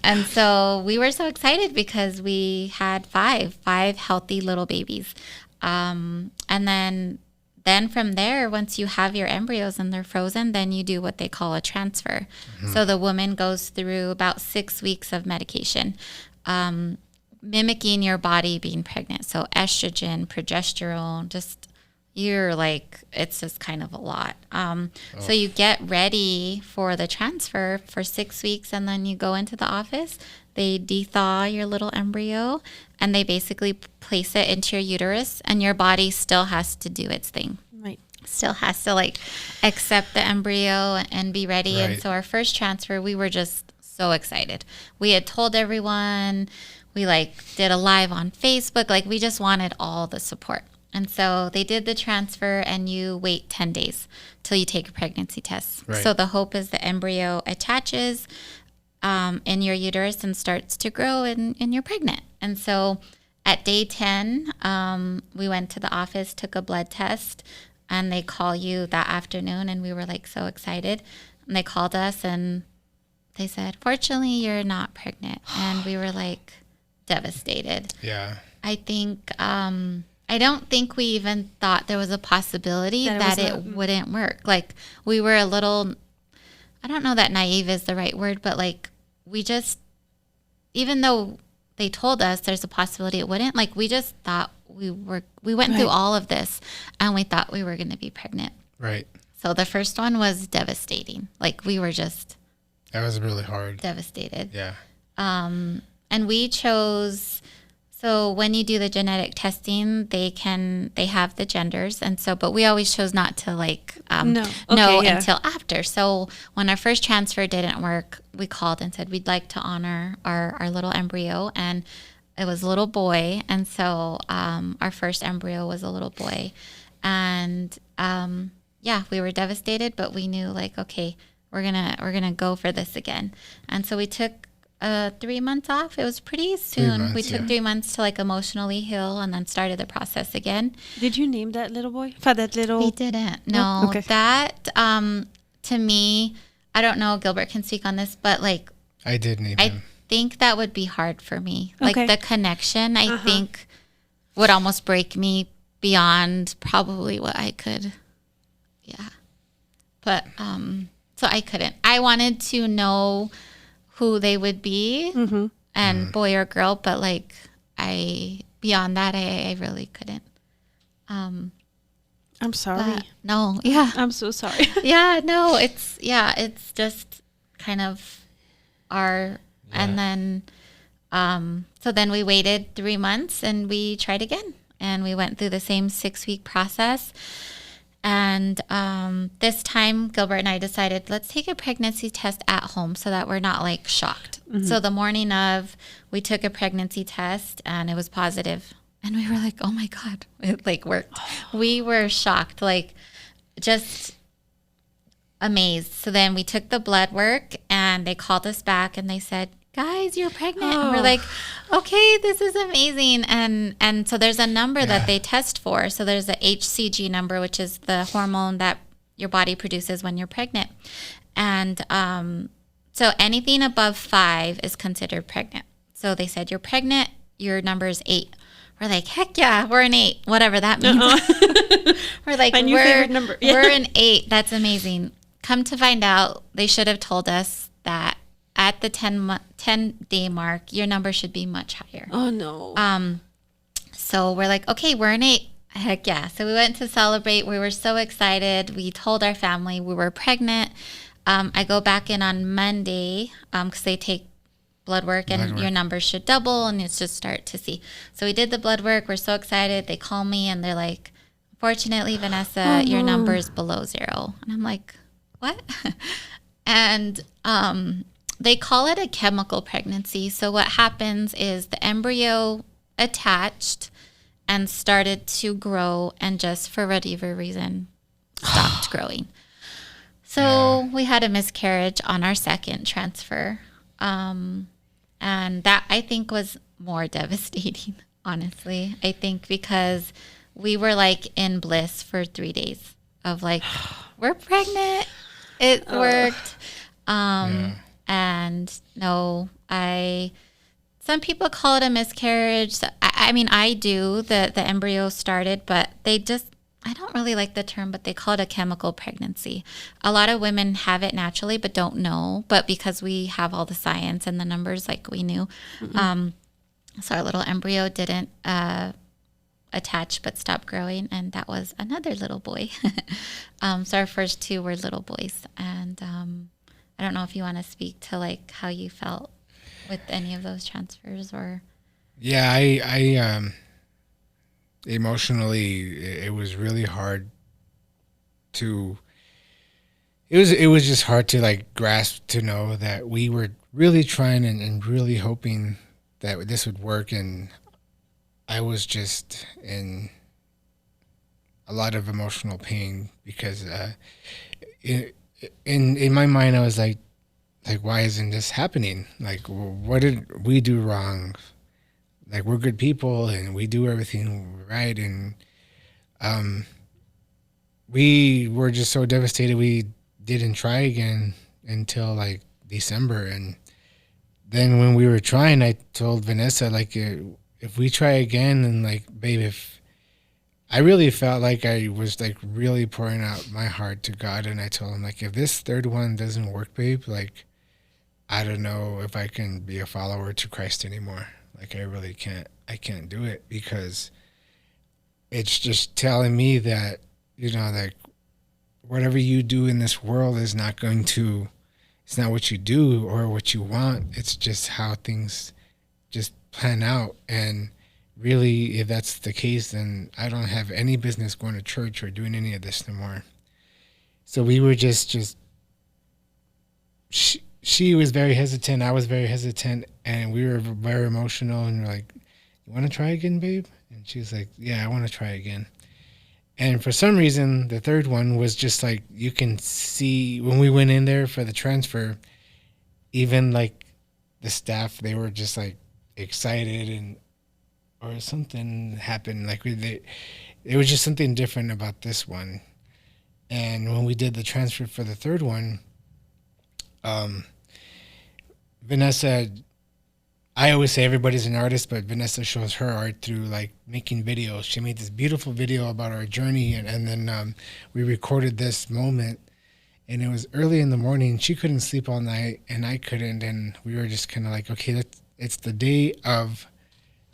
B: and so we were so excited because we had 5 healthy little babies. And then then from there, once you have your embryos and they're frozen, then you do what they call a transfer. So the woman goes through about 6 weeks of medication, mimicking your body being pregnant. So estrogen, progesterone, just you're like, it's just kind of a lot. So you get ready for the transfer for 6 weeks, and then you go into the office. They de-thaw your little embryo, and they basically place it into your uterus, and your body still has to do its thing.
A: Right.
B: Still has to like accept the embryo and be ready.
C: Right.
B: And so our first transfer, we were just so excited. We had told everyone. We like did a live on Facebook. Like we just wanted all the support. And so they did the transfer, and you wait 10 days till you take a pregnancy test.
C: Right.
B: So the hope is the embryo attaches in your uterus and starts to grow, and you're pregnant. And so at day 10, we went to the office, took a blood test, and they call you that afternoon. And we were like so excited. And they called us and they said, fortunately, you're not pregnant. And we were like devastated.
C: Yeah.
B: I think, I don't think we even thought there was a possibility that it wouldn't work. Like we were a little, I don't know that naive is the right word, but like we just, even though they told us there's a possibility it wouldn't, like we just thought we went through all of this and we thought we were going to be pregnant.
C: Right.
B: So the first one was devastating. Like we were just
C: That was really hard.
B: devastated.
C: Yeah.
B: And we chose, so when you do the genetic testing, they have the genders. And so, but we always chose not to like know until after. So when our first transfer didn't work, we called and said, we'd like to honor our little embryo. And it was a little boy. And so our first embryo was a little boy. And we were devastated, but we knew like, okay, we're gonna go for this again. And so we took 3 months off. It was pretty soon. We took 3 months to like emotionally heal, and then started the process again.
A: Did you name that little boy? For that little?
B: We didn't. No.
A: Okay.
B: That to me, I don't know. Gilbert can speak on this, but like
C: I did name
B: I
C: him.
B: think that would be hard for me.
A: Okay.
B: Like the connection, I think would almost break me beyond probably what I could. Yeah. But so I couldn't. I wanted to know who they would be and boy or girl, but like beyond that I really couldn't.
A: I'm sorry.
B: No, yeah.
A: I'm so sorry.
B: Yeah, no, it's just kind of and then so then we waited 3 months and we tried again, and we went through the same 6-week process. And this time, Gilbert and I decided, let's take a pregnancy test at home so that we're not like shocked. So the morning of, we took a pregnancy test and it was positive. And we were like, oh my God, it like worked. We were shocked, like just amazed. So then we took the blood work and they called us back and they said, guys, you're pregnant. And we're like, okay, this is amazing. And so there's a number that they test for. So there's a HCG number, which is the hormone that your body produces when you're pregnant. And so anything above 5 is considered pregnant. So they said, you're pregnant, your number is 8. We're like, heck yeah, we're an 8, whatever that means. We're like,
A: My new favorite number. Yeah.
B: We're an 8. That's amazing. Come to find out, they should have told us that at the 10-day mark, your number should be much higher.
A: Oh, no.
B: So we're like, okay, we're an 8. Heck yeah. So we went to celebrate. We were so excited. We told our family we were pregnant. I go back in on Monday because they take blood work and your numbers should double and it's just start to see. So we did the blood work. We're so excited. They call me and they're like, fortunately, Vanessa, your number is below 0. And I'm like, what? And they call it a chemical pregnancy. So what happens is the embryo attached and started to grow and just for whatever reason stopped growing. So we had a miscarriage on our second transfer. And that I think was more devastating, honestly. I think because we were like in bliss for 3 days of like, we're pregnant. It worked. And no, some people call it a miscarriage. I mean, I do, the embryo started, but I I don't really like the term, but they call it a chemical pregnancy. A lot of women have it naturally, but don't know. But because we have all the science and the numbers, like we knew, so our little embryo didn't attach but stopped growing, and that was another little boy. So our first two were little boys, and I don't know if you want to speak to like how you felt with any of those transfers, or
C: Yeah, I emotionally, it was really hard to. It was just hard to like grasp, to know that we were really trying and really hoping that this would work, and I was just in a lot of emotional pain because in my mind I was like why isn't this happening? Like, what did we do wrong? Like, we're good people and we do everything right, and we were just so devastated we didn't try again until like December. And then when we were trying, I told Vanessa, like, if we try again, and like, babe, if I really felt like I was like really pouring out my heart to God, and I told him, like, if this third one doesn't work, babe, like, I don't know if I can be a follower to Christ anymore. Like, I really can't. I can't do it, because it's just telling me that, you know, like, whatever you do in this world is not going to, it's not what you do or what you want. It's just how things just plan out. And really, if that's the case, then I don't have any business going to church or doing any of this no more. So we were just she was very hesitant. I was very hesitant, and we were very emotional, and we're like, you want to try again, babe? And she was like, yeah, I want to try again. And for some reason, the third one was just like, you can see when we went in there for the transfer, even like the staff, they were just like excited, and or something happened. Like, it was just something different about this one. And when we did the transfer for the third one, Vanessa, I always say everybody's an artist, but Vanessa shows her art through like making videos. She made this beautiful video about our journey, and then we recorded this moment, and it was early in the morning. She couldn't sleep all night, and I couldn't, and we were just kind of like, okay, it's the day of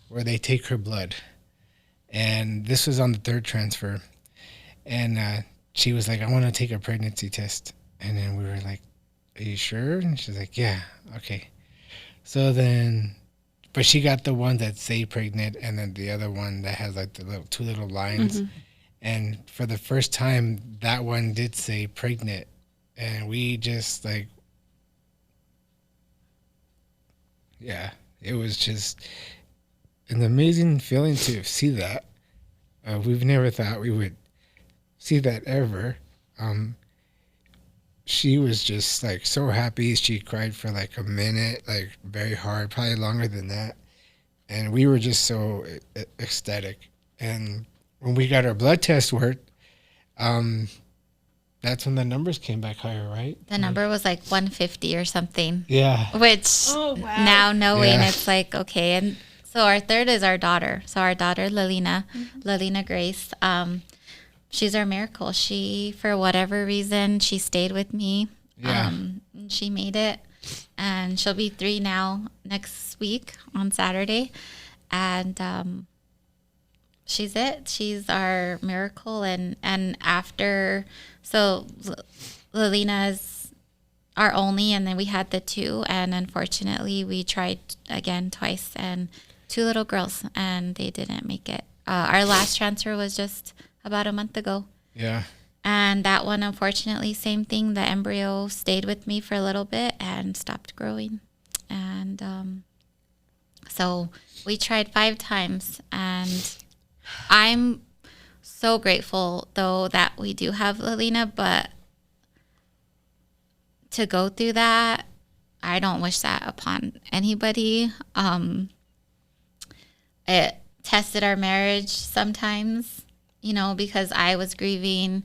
C: where they take her blood. And this was on the third transfer, and she was like, I want to take a pregnancy test. And then we were like, are you sure? And she's like, yeah, okay. So then, but she got the one that say pregnant, and then the other one that has like the two little lines. Mm-hmm. And for the first time, that one did say pregnant. And we just like, yeah, it was just an amazing feeling to see that. We've never thought we would see that ever. She was just like so happy. She cried for like a minute, like very hard, probably longer than that. And we were just so ecstatic. And when we got our blood test worked, that's when the numbers came back higher, right?
B: The number was like 150 or something.
C: Yeah.
B: Which now knowing it's like, okay. And so our third is our daughter. So our daughter, Lalina Grace, she's our miracle. She, for whatever reason, she stayed with me. Yeah. She made it. And she'll be 3 now next week on Saturday. And she's it. She's our miracle. And after, so Lalina's our only, and then we had the 2. And unfortunately, we tried again twice, and 2 little girls, and they didn't make it. Our last transfer was just about a month ago.
C: Yeah.
B: And that one, unfortunately, same thing. The embryo stayed with me for a little bit and stopped growing. And so we tried 5 times. And I'm so grateful, though, that we do have Lalina. But to go through that, I don't wish that upon anybody. It tested our marriage sometimes, you know, because I was grieving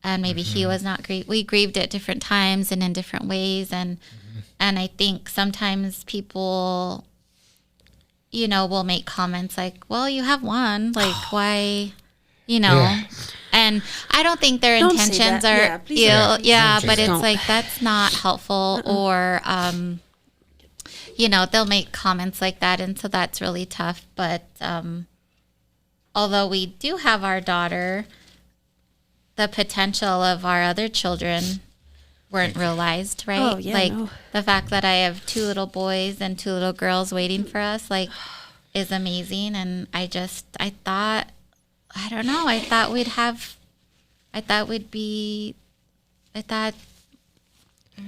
B: and maybe he was not grieving. We grieved at different times and in different ways. And I think sometimes people, you know, will make comments like, well, you have one, like, why, you know? Yeah. And I don't think their
A: Don't say
B: intentions
A: that.
B: are
A: Yeah, please
B: ill.
A: don't.
B: Yeah,
C: Don't
B: but
C: say
B: it's
A: that.
B: like that's not helpful. Or, you know, they'll make comments like that, and so that's really tough. But although we do have our daughter, the potential of our other children weren't realized, right?
A: Oh, yeah,
B: like
A: no.
B: the fact that I have 2 little boys and 2 little girls waiting for us, like, is amazing. And I thought, I don't know, I thought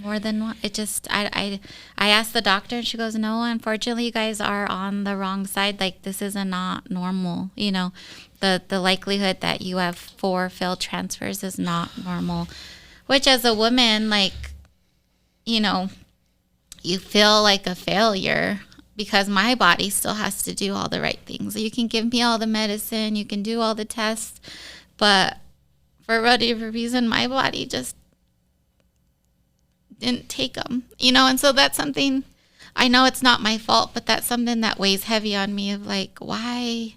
B: more than one. It just, I asked the doctor, and she goes, no, unfortunately, you guys are on the wrong side. Like, this is not normal. You know, the likelihood that you have 4 failed transfers is not normal. Which, as a woman, like, you know, you feel like a failure because my body still has to do all the right things. You can give me all the medicine, you can do all the tests, but for whatever reason, my body just didn't take them, you know. And so that's something, I know it's not my fault, but that's something that weighs heavy on me of like, why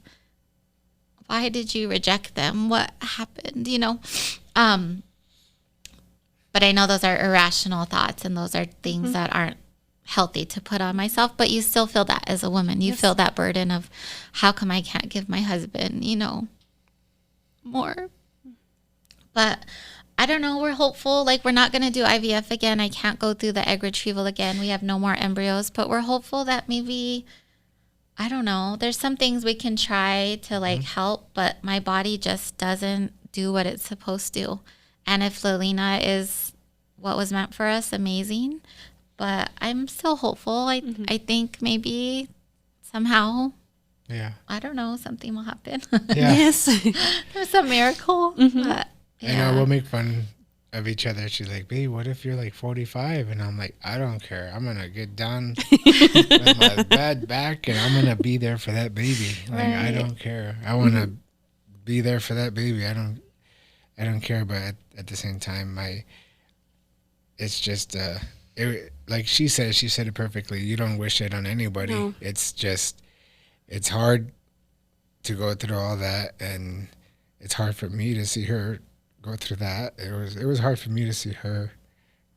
B: did you reject them? What happened, you know? But I know those are irrational thoughts, and those are things that aren't healthy to put on myself. But you still feel that as a woman. You feel that burden of, how come I can't give my husband, you know, more? But I don't know. We're hopeful. Like, we're not going to do IVF again. I can't go through the egg retrieval again. We have no more embryos. But we're hopeful that maybe, I don't know, there's some things we can try to, like, help. But my body just doesn't do what it's supposed to. And if Lalina is what was meant for us, amazing. But I'm still hopeful. I think maybe somehow, I don't know, something will happen.
C: Yeah.
A: Yes.
B: There's a miracle. But,
C: I know we'll make fun of each other. She's like, babe, what if you're like 45? And I'm like, I don't care. I'm going to get down with my bad back, and I'm going to be there for that baby. Like, I don't care. I want to be there for that baby. I don't care. But at the same time, it's just, like she said it perfectly. You don't wish it on anybody.
A: No.
C: It's just, it's hard to go through all that. And it's hard for me to see her go through that. It was hard for me to see her.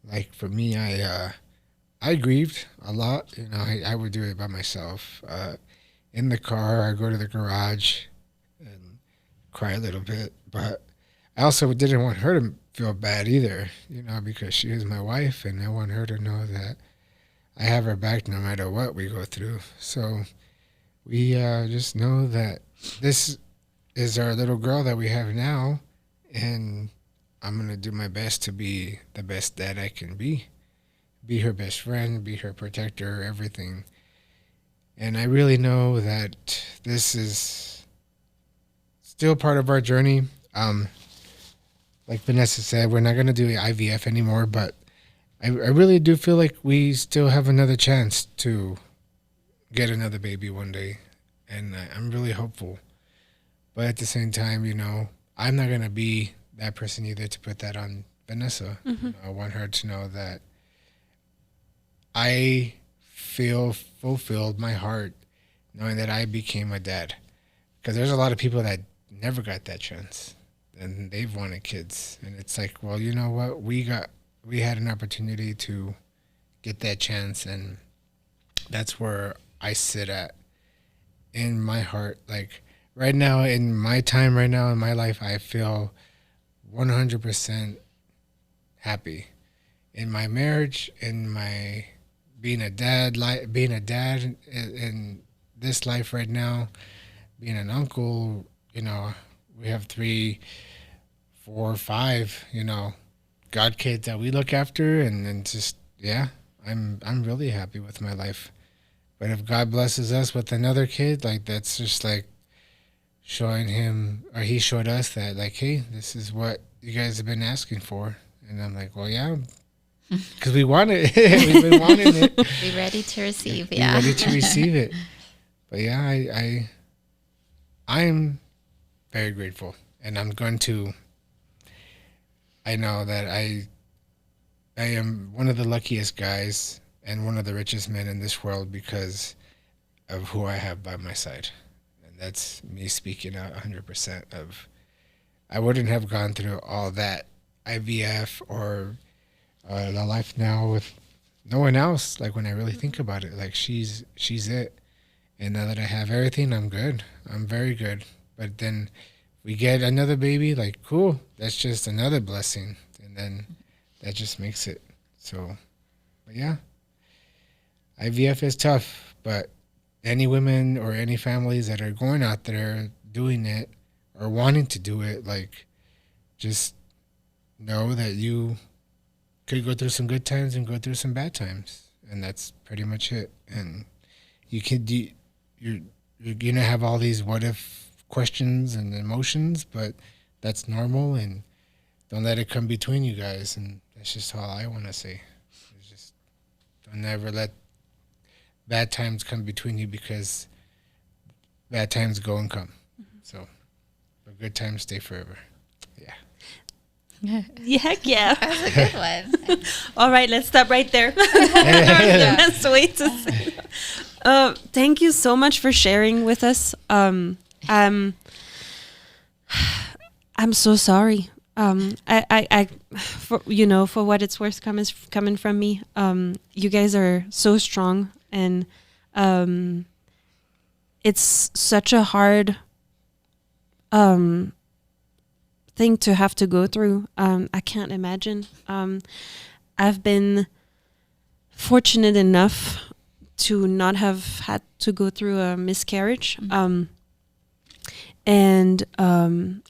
C: Like, for me, I grieved a lot. You know, I would do it by myself. In the car, I go to the garage and cry a little bit. But I also didn't want her to feel bad either, you know, because she is my wife, and I want her to know that I have her back no matter what we go through. So we just know that this is our little girl that we have now, and I'm going to do my best to be the best dad I can be her best friend, be her protector, everything. And I really know that this is still part of our journey. Like Vanessa said, we're not going to do IVF anymore, but I really do feel like we still have another chance to get another baby one day. And I'm really hopeful. But at the same time, you know, I'm not going to be that person either to put that on Vanessa. You know, I want her to know that I feel fulfilled my heart knowing that I became a dad. Because there's a lot of people that never got that chance, and they've wanted kids. And it's like, well, you know what? We had an opportunity to get that chance, and that's where I sit at in my heart. Like, right now, in my time right now in my life, I feel 100% happy in my marriage, in my being a dad in this life right now, being an uncle. You know, we have 3, 4, 5, you know, God kids that we look after, and just, yeah, I'm really happy with my life. But if God blesses us with another kid, like, that's just like showing him, or he showed us that, like, hey, this is what you guys have been asking for. And I'm like, well, yeah, because we want it. We've been wanting it.
B: Be ready to receive,
C: Be ready to receive it. But yeah, I'm very grateful, and I'm going to. I know that I am one of the luckiest guys and one of the richest men in this world because of who I have by my side, and that's me speaking out 100% of. I wouldn't have gone through all that IVF or the life now with no one else. Like when I really think about it, like she's it. And now that I have everything, I'm good. I'm very good. But then we get another baby, like cool. That's just another blessing, and then that just makes it so. But yeah, IVF is tough. But any women or any families that are going out there doing it or wanting to do it, like just know that you could go through some good times and go through some bad times, and that's pretty much it. And you're gonna have all these what if questions and emotions, but that's normal, and don't let it come between you guys. And that's just all I want to say. It's just don't ever let bad times come between you, because bad times go and come. So, but good times stay forever. Yeah.
A: Yeah, heck yeah.
B: That's a good one.
A: All right, let's stop right there. That's the way to say it. Thank you so much for sharing with us. I'm so sorry. I for what it's worth coming from me. You guys are so strong, and it's such a hard thing to have to go through. I can't imagine. I've been fortunate enough to not have had to go through a miscarriage. And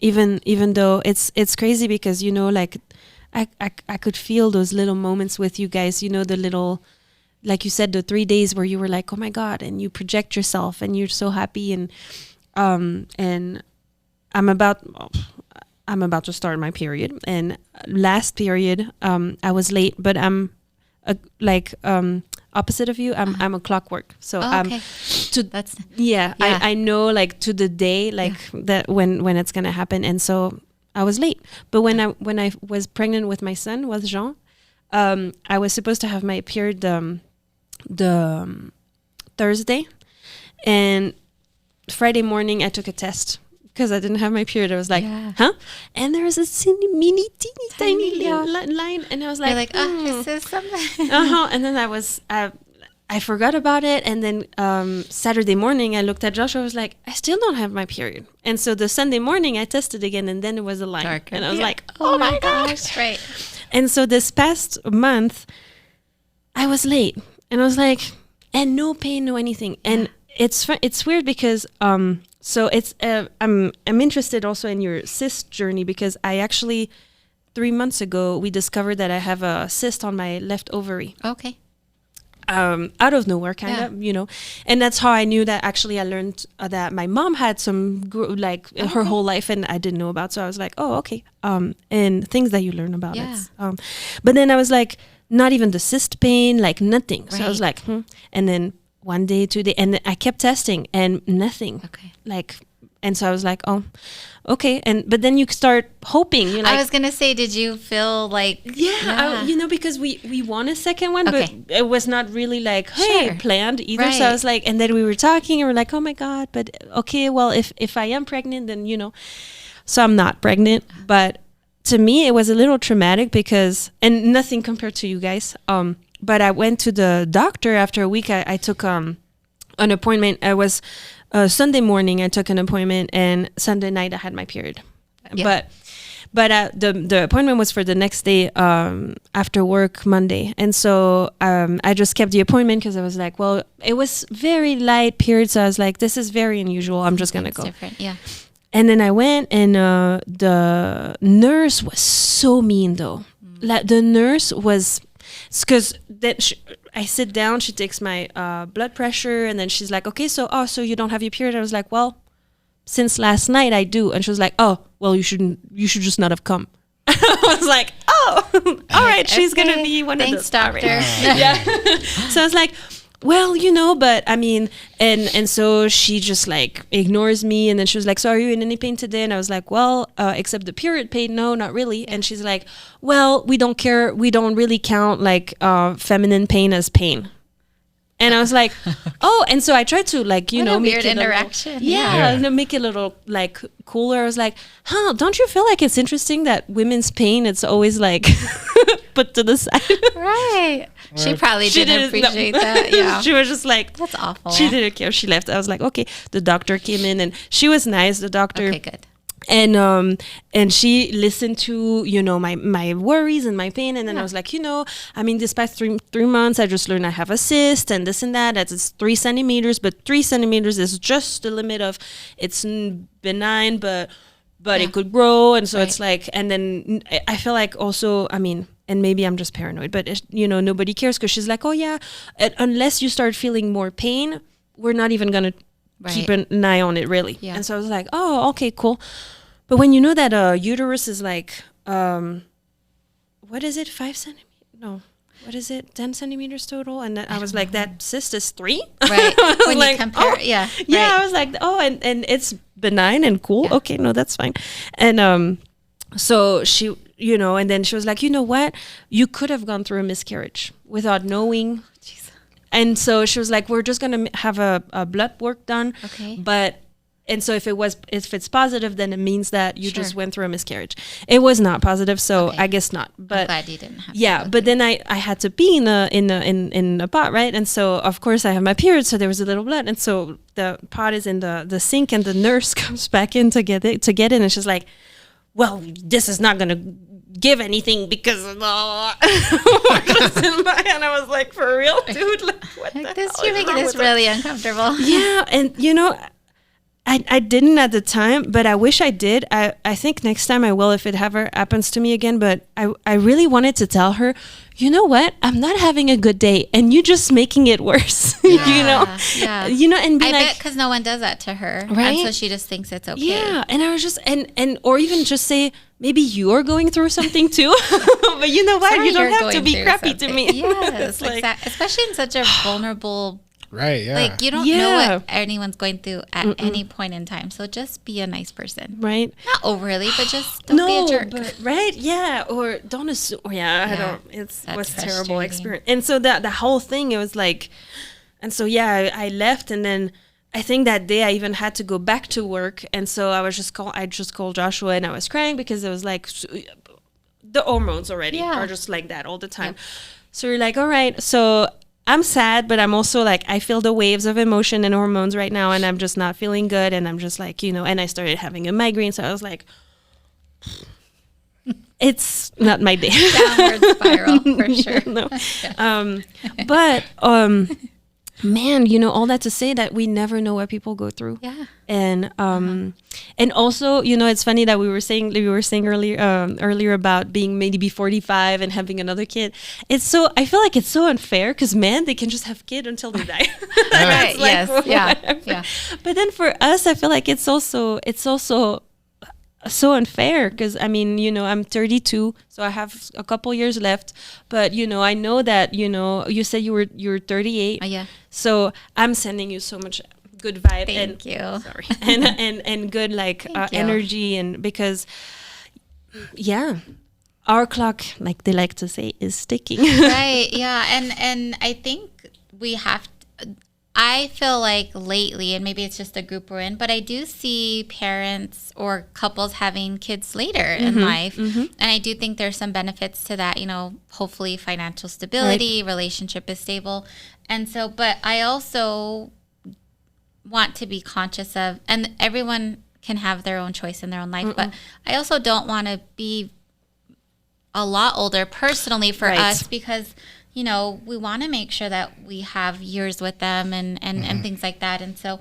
A: even though it's crazy, because like I could feel those little moments with you guys, the little, like you said, the 3 days where you were like, oh my God, and you project yourself and you're so happy, and I'm about to start my period, and last period I was late, but I'm opposite of you. I'm a clockwork, so I know like to the day that when it's gonna happen, and so I was late. But when I was pregnant with my son, with Jean, I was supposed to have my period the Thursday, and Friday morning I took a test because I didn't have my period. I was like, huh? And there was a teeny tiny line, and I was like,
B: this is something.
A: And then I forgot about it, and then Saturday morning I looked at Joshua. I was like, I still don't have my period, and so the Sunday morning I tested again, and then it was a line. Darker. And I was like, oh my gosh,
B: right.
A: And so this past month I was late, and I was like, and no pain, no anything, and it's weird because so it's I'm interested also in your cyst journey, because I actually 3 months ago we discovered that I have a cyst on my left ovary.
B: Okay.
A: Out of nowhere, kind of, and that's how I knew that. Actually, I learned that my mom had some her whole life, and I didn't know about. So I was like, oh, okay. And things that you learn about it. But then I was like, not even the cyst pain, like nothing. Right. So I was like, and then 1 day, 2 days, and I kept testing and nothing. Okay. And so I was like, oh, okay. But then you start hoping. You're like,
B: I was gonna say, did you feel like?
A: Because we won a second one, but it was not really like planned either. Right. So I was like, and then we were talking, and we're like, oh my God, but okay, well, if I am pregnant, then so I'm not pregnant. But to me, it was a little traumatic because, and nothing compared to you guys. But I went to the doctor after a week. I took an appointment. I was. Sunday morning I took an appointment, and Sunday night I had my period. Yeah. But the appointment was for the next day after work, Monday. And so I just kept the appointment because I was like, well, it was very light period. So I was like, this is very unusual. I'm just going to go.
B: Different, yeah.
A: And then I went, and the nurse was so mean though. Like the nurse was, because I sit down, she takes my blood pressure, and then she's like, okay, so you don't have your period? I was like, well, since last night I do. And she was like, oh, well, you should just not have come. I was like, oh, all right, she's going to be one of those.
B: Thanks, doctor.
A: Yeah. So I was like, well, but I mean, and so she just like ignores me, and then she was like, so are you in any pain today? And I was like, well, except the period pain, no, not really. And she's like, well, we don't care, we don't really count like feminine pain as pain. And I was like, oh, and so I tried to like,
B: What a
A: make
B: weird
A: it
B: interaction.
A: make it a little like cooler. I was like, don't you feel like it's interesting that women's pain, it's always like put to the side?
B: Right. She probably didn't appreciate that. Yeah.
A: She was just like,
B: that's awful.
A: She didn't care. She left. I was like, okay. The doctor came in and she was nice. The doctor.
B: Okay, good.
A: And she listened to my worries and my pain, and then I was like, this past three months I just learned I have a cyst and this and that. It's 3 centimeters, but 3 centimeters is just the limit of it's benign, but it could grow, and so it's like, and then I feel like also, and maybe I'm just paranoid, but nobody cares because she's like, oh yeah, unless you start feeling more pain, we're not even gonna keep an eye on it, really. Yeah. And so I was like, oh, okay, cool. But when you know that uterus is like, what is it, 5 centimeters? No, what is it, 10 centimeters total? And then I was like, that cyst is 3?
B: Right. When you compare,
A: yeah. Yeah, I was like, oh, and it's benign and cool. Yeah. Okay, no, that's fine. And so she, and then she was like, you know what? You could have gone through a miscarriage without knowing. And so she was like, we're just going to have a blood work done. Okay. And so if it's positive, then it means that you just went through a miscarriage. It was not positive, so I guess not. But
B: I'm glad you didn't have
A: to. But then I had to pee in a pot, right? And so of course I have my period, so there was a little blood. And so the pot is in the sink, and the nurse comes back in to get it, and she's like, well, this is not going to give anything because of the and I was like, for real, dude, like, what the hell
B: you're making this really uncomfortable.
A: Yeah. And I didn't at the time, but I wish I did. I think next time I will, if it ever happens to me again. But I really wanted to tell her, you know what, I'm not having a good day, and you just making it worse.
B: Yeah.
A: And be
B: I
A: like,
B: bet because no one does that to her,
A: right?
B: And so she just thinks it's okay.
A: Yeah, and I was just and or even just say, maybe you're going through something too. But you know what?
B: Sorry,
A: you don't have to be crappy to me.
B: Yes, like, especially in such a vulnerable.
C: Right, yeah.
B: Like, you don't know what anyone's going through at any point in time. So just be a nice person.
A: Right.
B: Not overly, but just don't be a jerk.
A: But, right, yeah. Or don't assume. I don't. It was a terrible experience. And so the whole thing, it was like, and so, I left. And then I think that day I even had to go back to work. And so I just called Joshua, and I was crying because it was like, the hormones already are just like that all the time. Yep. So you're like, all right, so I'm sad, but I'm also like, I feel the waves of emotion and hormones right now, and I'm just not feeling good. And I'm just like, and I started having a migraine. So I was like, it's not my day.
B: Downward spiral for sure.
A: No. But man, all that to say that we never know what people go through.
B: Yeah.
A: And and also, it's funny that we were saying earlier about being maybe 45 and having another kid. I feel like it's so unfair because men, they can just have kid until they die.
B: Right. Like, yeah.
A: But then for us, I feel like it's also so unfair because I'm 32, so I have a couple years left. But I know that you said you're 38.
B: Yeah.
A: So I'm sending you so much good vibe.
B: Thank you.
A: Sorry. and good energy, and because our clock, like they like to say, is ticking.
B: Right. Yeah. And I think we have. I feel like lately, and maybe it's just the group we're in, but I do see parents or couples having kids later in life. Mm-hmm. And I do think there's some benefits to that, hopefully financial stability, relationship is stable. And so, but I also want to be conscious of, and everyone can have their own choice in their own life, but I also don't want to be a lot older personally for us because we want to make sure that we have years with them and things like that. And so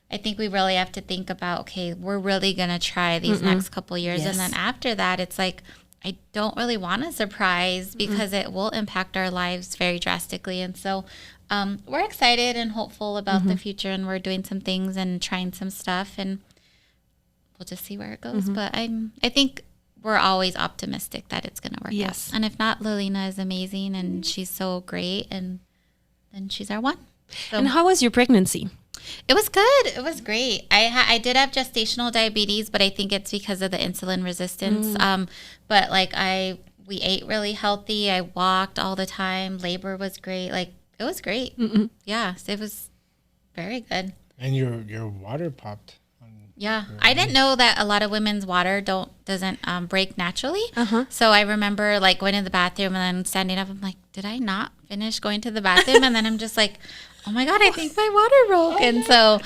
B: I think we really have to think about, okay, we're really going to try these next couple years. Yes. And then after that, it's like, I don't really want a surprise because it will impact our lives very drastically. And so we're excited and hopeful about the future, and we're doing some things and trying some stuff, and we'll just see where it goes. But I think we're always optimistic that it's going to work out. And if not, Lilina is amazing, and she's so great, and then she's our one. So,
A: and how was your pregnancy?
B: It was good. It was great. I did have gestational diabetes, but I think it's because of the insulin resistance. But we ate really healthy. I walked all the time. Labor was great. It was great. Yeah, it was very good.
C: And your water popped.
B: Yeah, I didn't know that a lot of women's water doesn't break naturally. So I remember like going to the bathroom and then standing up. I'm like, did I not finish going to the bathroom? And then I'm just like, oh my God, I think my water broke. And so,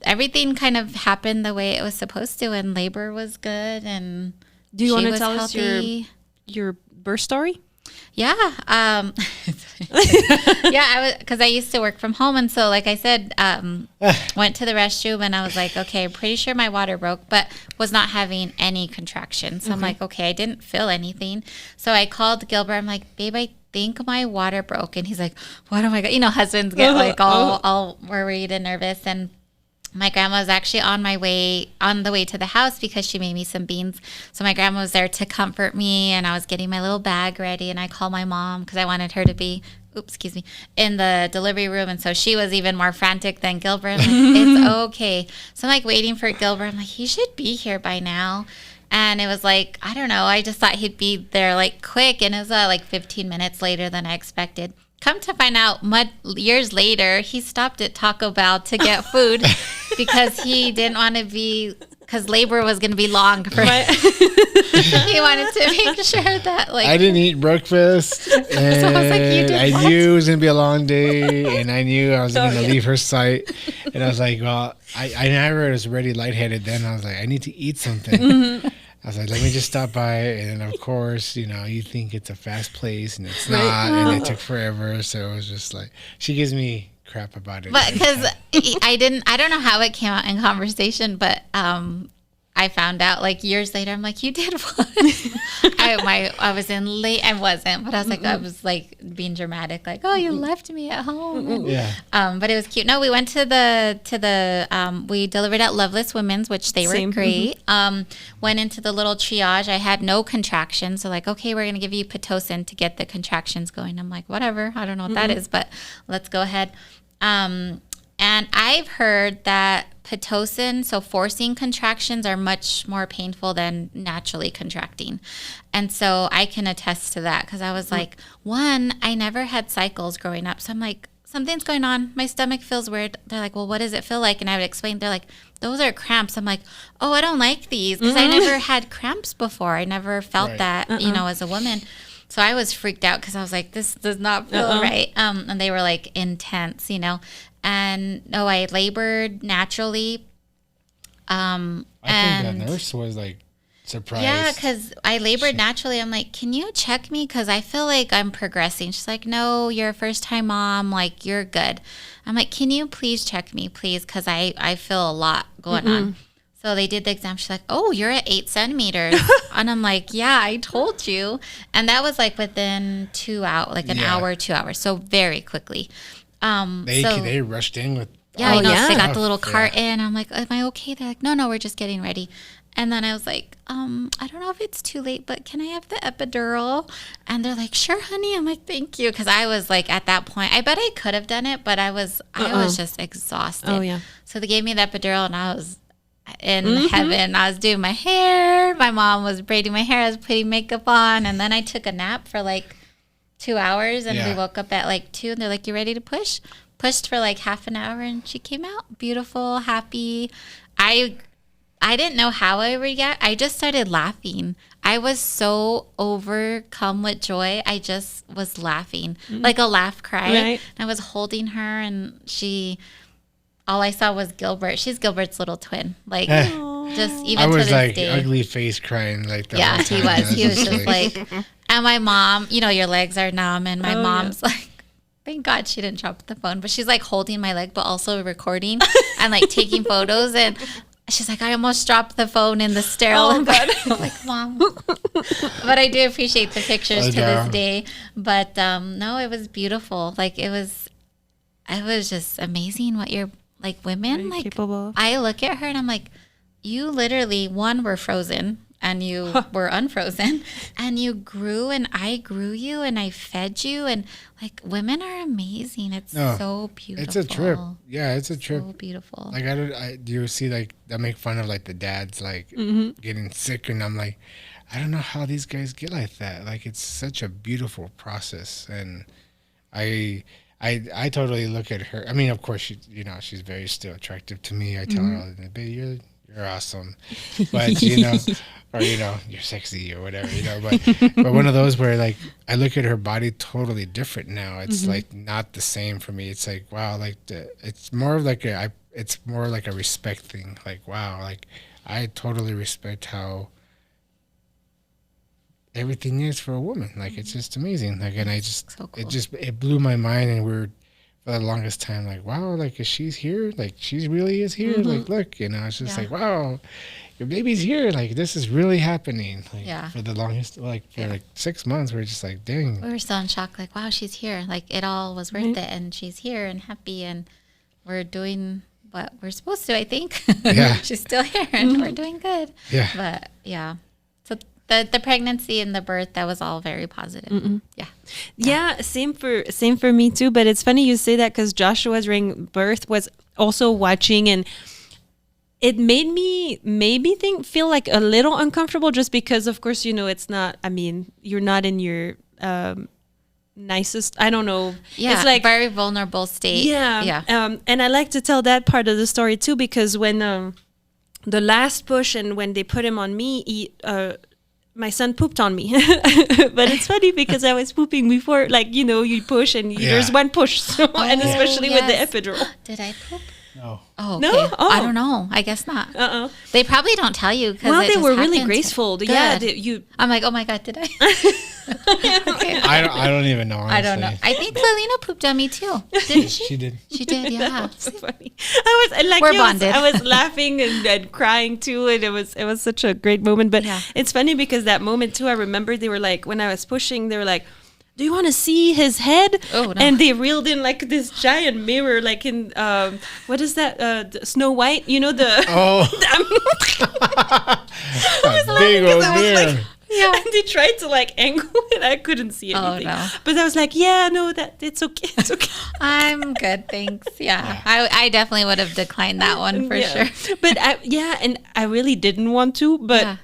B: everything kind of happened the way it was supposed to, and labor was good. And
A: do you want to tell
B: healthy.
A: us your birth story?
B: Yeah. Because I used to work from home. And so, like I said, went to the restroom and I was like, okay, I'm pretty sure my water broke, but was not having any contractions. So I'm like, okay, I didn't feel anything. So I called Gilbert. I'm like, babe, I think my water broke. And he's like, what am I going? Husbands get like all worried and nervous. And my grandma was actually on the way to the house because she made me some beans. So my grandma was there to comfort me, and I was getting my little bag ready, and I called my mom because I wanted her to be, in the delivery room. And so she was even more frantic than Gilbert. I'm like, it's okay. So I'm like waiting for Gilbert. I'm like, he should be here by now. And it was like, I don't know. I just thought he'd be there like quick. And it was like 15 minutes later than I expected. Come to find out, years later, he stopped at Taco Bell to get food because he didn't want to be, because labor was going to be long for him. He wanted to make sure that, like,
C: I didn't eat breakfast, and
B: so I was like,
C: I knew it was going to be a long day, and I knew I was going to leave her sight, and I was like, well, I never was already lightheaded then. I was like, I need to eat something. I was like, let me just stop by. And then, of course, you think it's a fast place, and it's not. And it took forever. So it was just like, she gives me crap about it.
B: But because I don't know how it came out in conversation, but I found out like years later. I'm like, you did what? I was in late. I wasn't, but I was like, I was like being dramatic, like, oh, you left me at home. And,
C: yeah.
B: But it was cute. No, we went to the we delivered at Loveless Women's, which they were great. Went into the little triage. I had no contractions, so like, okay, we're gonna give you Pitocin to get the contractions going. I'm like, whatever. I don't know what that is, but let's go ahead. And I've heard that Pitocin, so forcing contractions, are much more painful than naturally contracting. And so I can attest to that because I was like, I never had cycles growing up. So I'm like, something's going on. My stomach feels weird. They're like, well, what does it feel like? And I would explain. They're like, those are cramps. I'm like, oh, I don't like these because I never had cramps before. I never felt that, as a woman. So I was freaked out because I was like, this does not feel right. And they were like intense, And no, I labored naturally.
C: I think the nurse was like surprised.
B: Yeah, because I labored naturally. I'm like, can you check me? Because I feel like I'm progressing. She's like, no, you're a first-time mom. Like, you're good. I'm like, can you please check me, please? Because I feel a lot going on. So they did the exam. She's like, oh, you're at 8 centimeters. And I'm like, yeah, I told you. And that was like within 2 hours, like an hour, 2 hours. So very quickly.
C: They rushed in with.
B: Yeah, I know. So they got the little cart in. I'm like, am I okay? They're like, no, we're just getting ready. And then I was like, I don't know if it's too late, but can I have the epidural? And they're like, sure, honey. I'm like, thank you. Because I was like, at that point, I bet I could have done it, but I was just exhausted.
A: Oh, yeah.
B: So they gave me the epidural, and I was in heaven. I was doing my hair. My mom was braiding my hair. I was putting makeup on. And then I took a nap for like 2 hours, and we woke up at like 2, and they're like, you ready to push? Pushed for like half an hour, and she came out beautiful, happy. I didn't know how I would react. I just started laughing. I was so overcome with joy. I just was laughing, like a laugh cry.
A: Right.
B: And I was holding her, and all I saw was Gilbert. She's Gilbert's little twin. Like, just even to this day. I was like
C: ugly face crying like that.
B: Yeah, he was. He was just like, and my mom, your legs are numb, and my mom's like, thank God she didn't drop the phone, but she's like holding my leg, but also recording and like taking photos. And she's like, I almost dropped the phone in the sterile environment. I'm like, Mom. But I do appreciate the pictures to this day. But no, it was beautiful. Like it was just amazing what you're like women. Like
A: capable of.
B: I look at her and I'm like, you literally, were frozen. And you were unfrozen, and you grew, and I grew you, and I fed you, and like women are amazing. It's so beautiful.
C: It's a trip. Yeah, it's a trip.
B: So beautiful.
C: Like do you see like I make fun of like the dads like getting sick, and I'm like, I don't know how these guys get like that. Like it's such a beautiful process, and I totally look at her. I mean, of course, she's very still attractive to me. I tell her all the time, baby, you're awesome, but or you're sexy or whatever, But one of those where like I look at her body totally different now. It's like not the same for me. It's like wow, like it's more of like it's more like a respect thing. Like wow, like I totally respect how everything is for a woman. Like it's just amazing. Like, and I just
B: So cool.
C: it blew my mind, and we're for the longest time like wow, like if she's here, like she really is here. Like look, it's just like wow, your baby's here. Like this is really happening. Like for the longest, like for like 6 months, we're just like dang.
B: We were still in shock, like wow, she's here. Like it all was worth it, and she's here and happy, and we're doing what we're supposed to. I think.
C: Yeah.
B: She's still here, and we're doing good.
C: Yeah.
B: But yeah. So the pregnancy and the birth, that was all very positive. Yeah.
A: Same for me too. But it's funny you say that because Joshua during birth was also watching, and it made me feel like a little uncomfortable just because of course it's not. I mean, you're not in your nicest. I don't know.
B: Yeah,
A: it's like
B: very vulnerable state.
A: Yeah. And I like to tell that part of the story too because when the last push and when they put him on me, my son pooped on me. But it's funny because I was pooping before, like, you push and there's one push. So, and especially with the epidural.
B: Did I poop?
C: No.
B: Oh, okay.
A: No? Oh.
B: I don't know. I guess not. They probably don't tell you.
A: Well, they were really
B: happened.
A: graceful.
B: Good.
A: Yeah.
B: I'm like, oh my God, did I? Okay.
C: I don't even know. Honestly.
B: I don't know. I think Lelina pooped on me too. Didn't she?
C: She did.
B: She did, yeah.
A: That was so funny. I was like,
B: We're bonded.
A: I was laughing and crying too, and it was such a great moment. But it's funny because that moment too, I remember they were like, when I was pushing, they were like, do you want to see his head?
B: Oh, no.
A: And they reeled in like this giant mirror, like in what is that? Snow White, the
C: Oh.
A: I was
C: big old
A: I was
C: mirror.
A: like, yeah. And they tried to like angle it. I couldn't see anything.
B: Oh, no.
A: But I was like, yeah, no, that it's okay. It's okay.
B: I'm good, thanks. Yeah. I definitely would have declined that one for sure.
A: But and I really didn't want to, but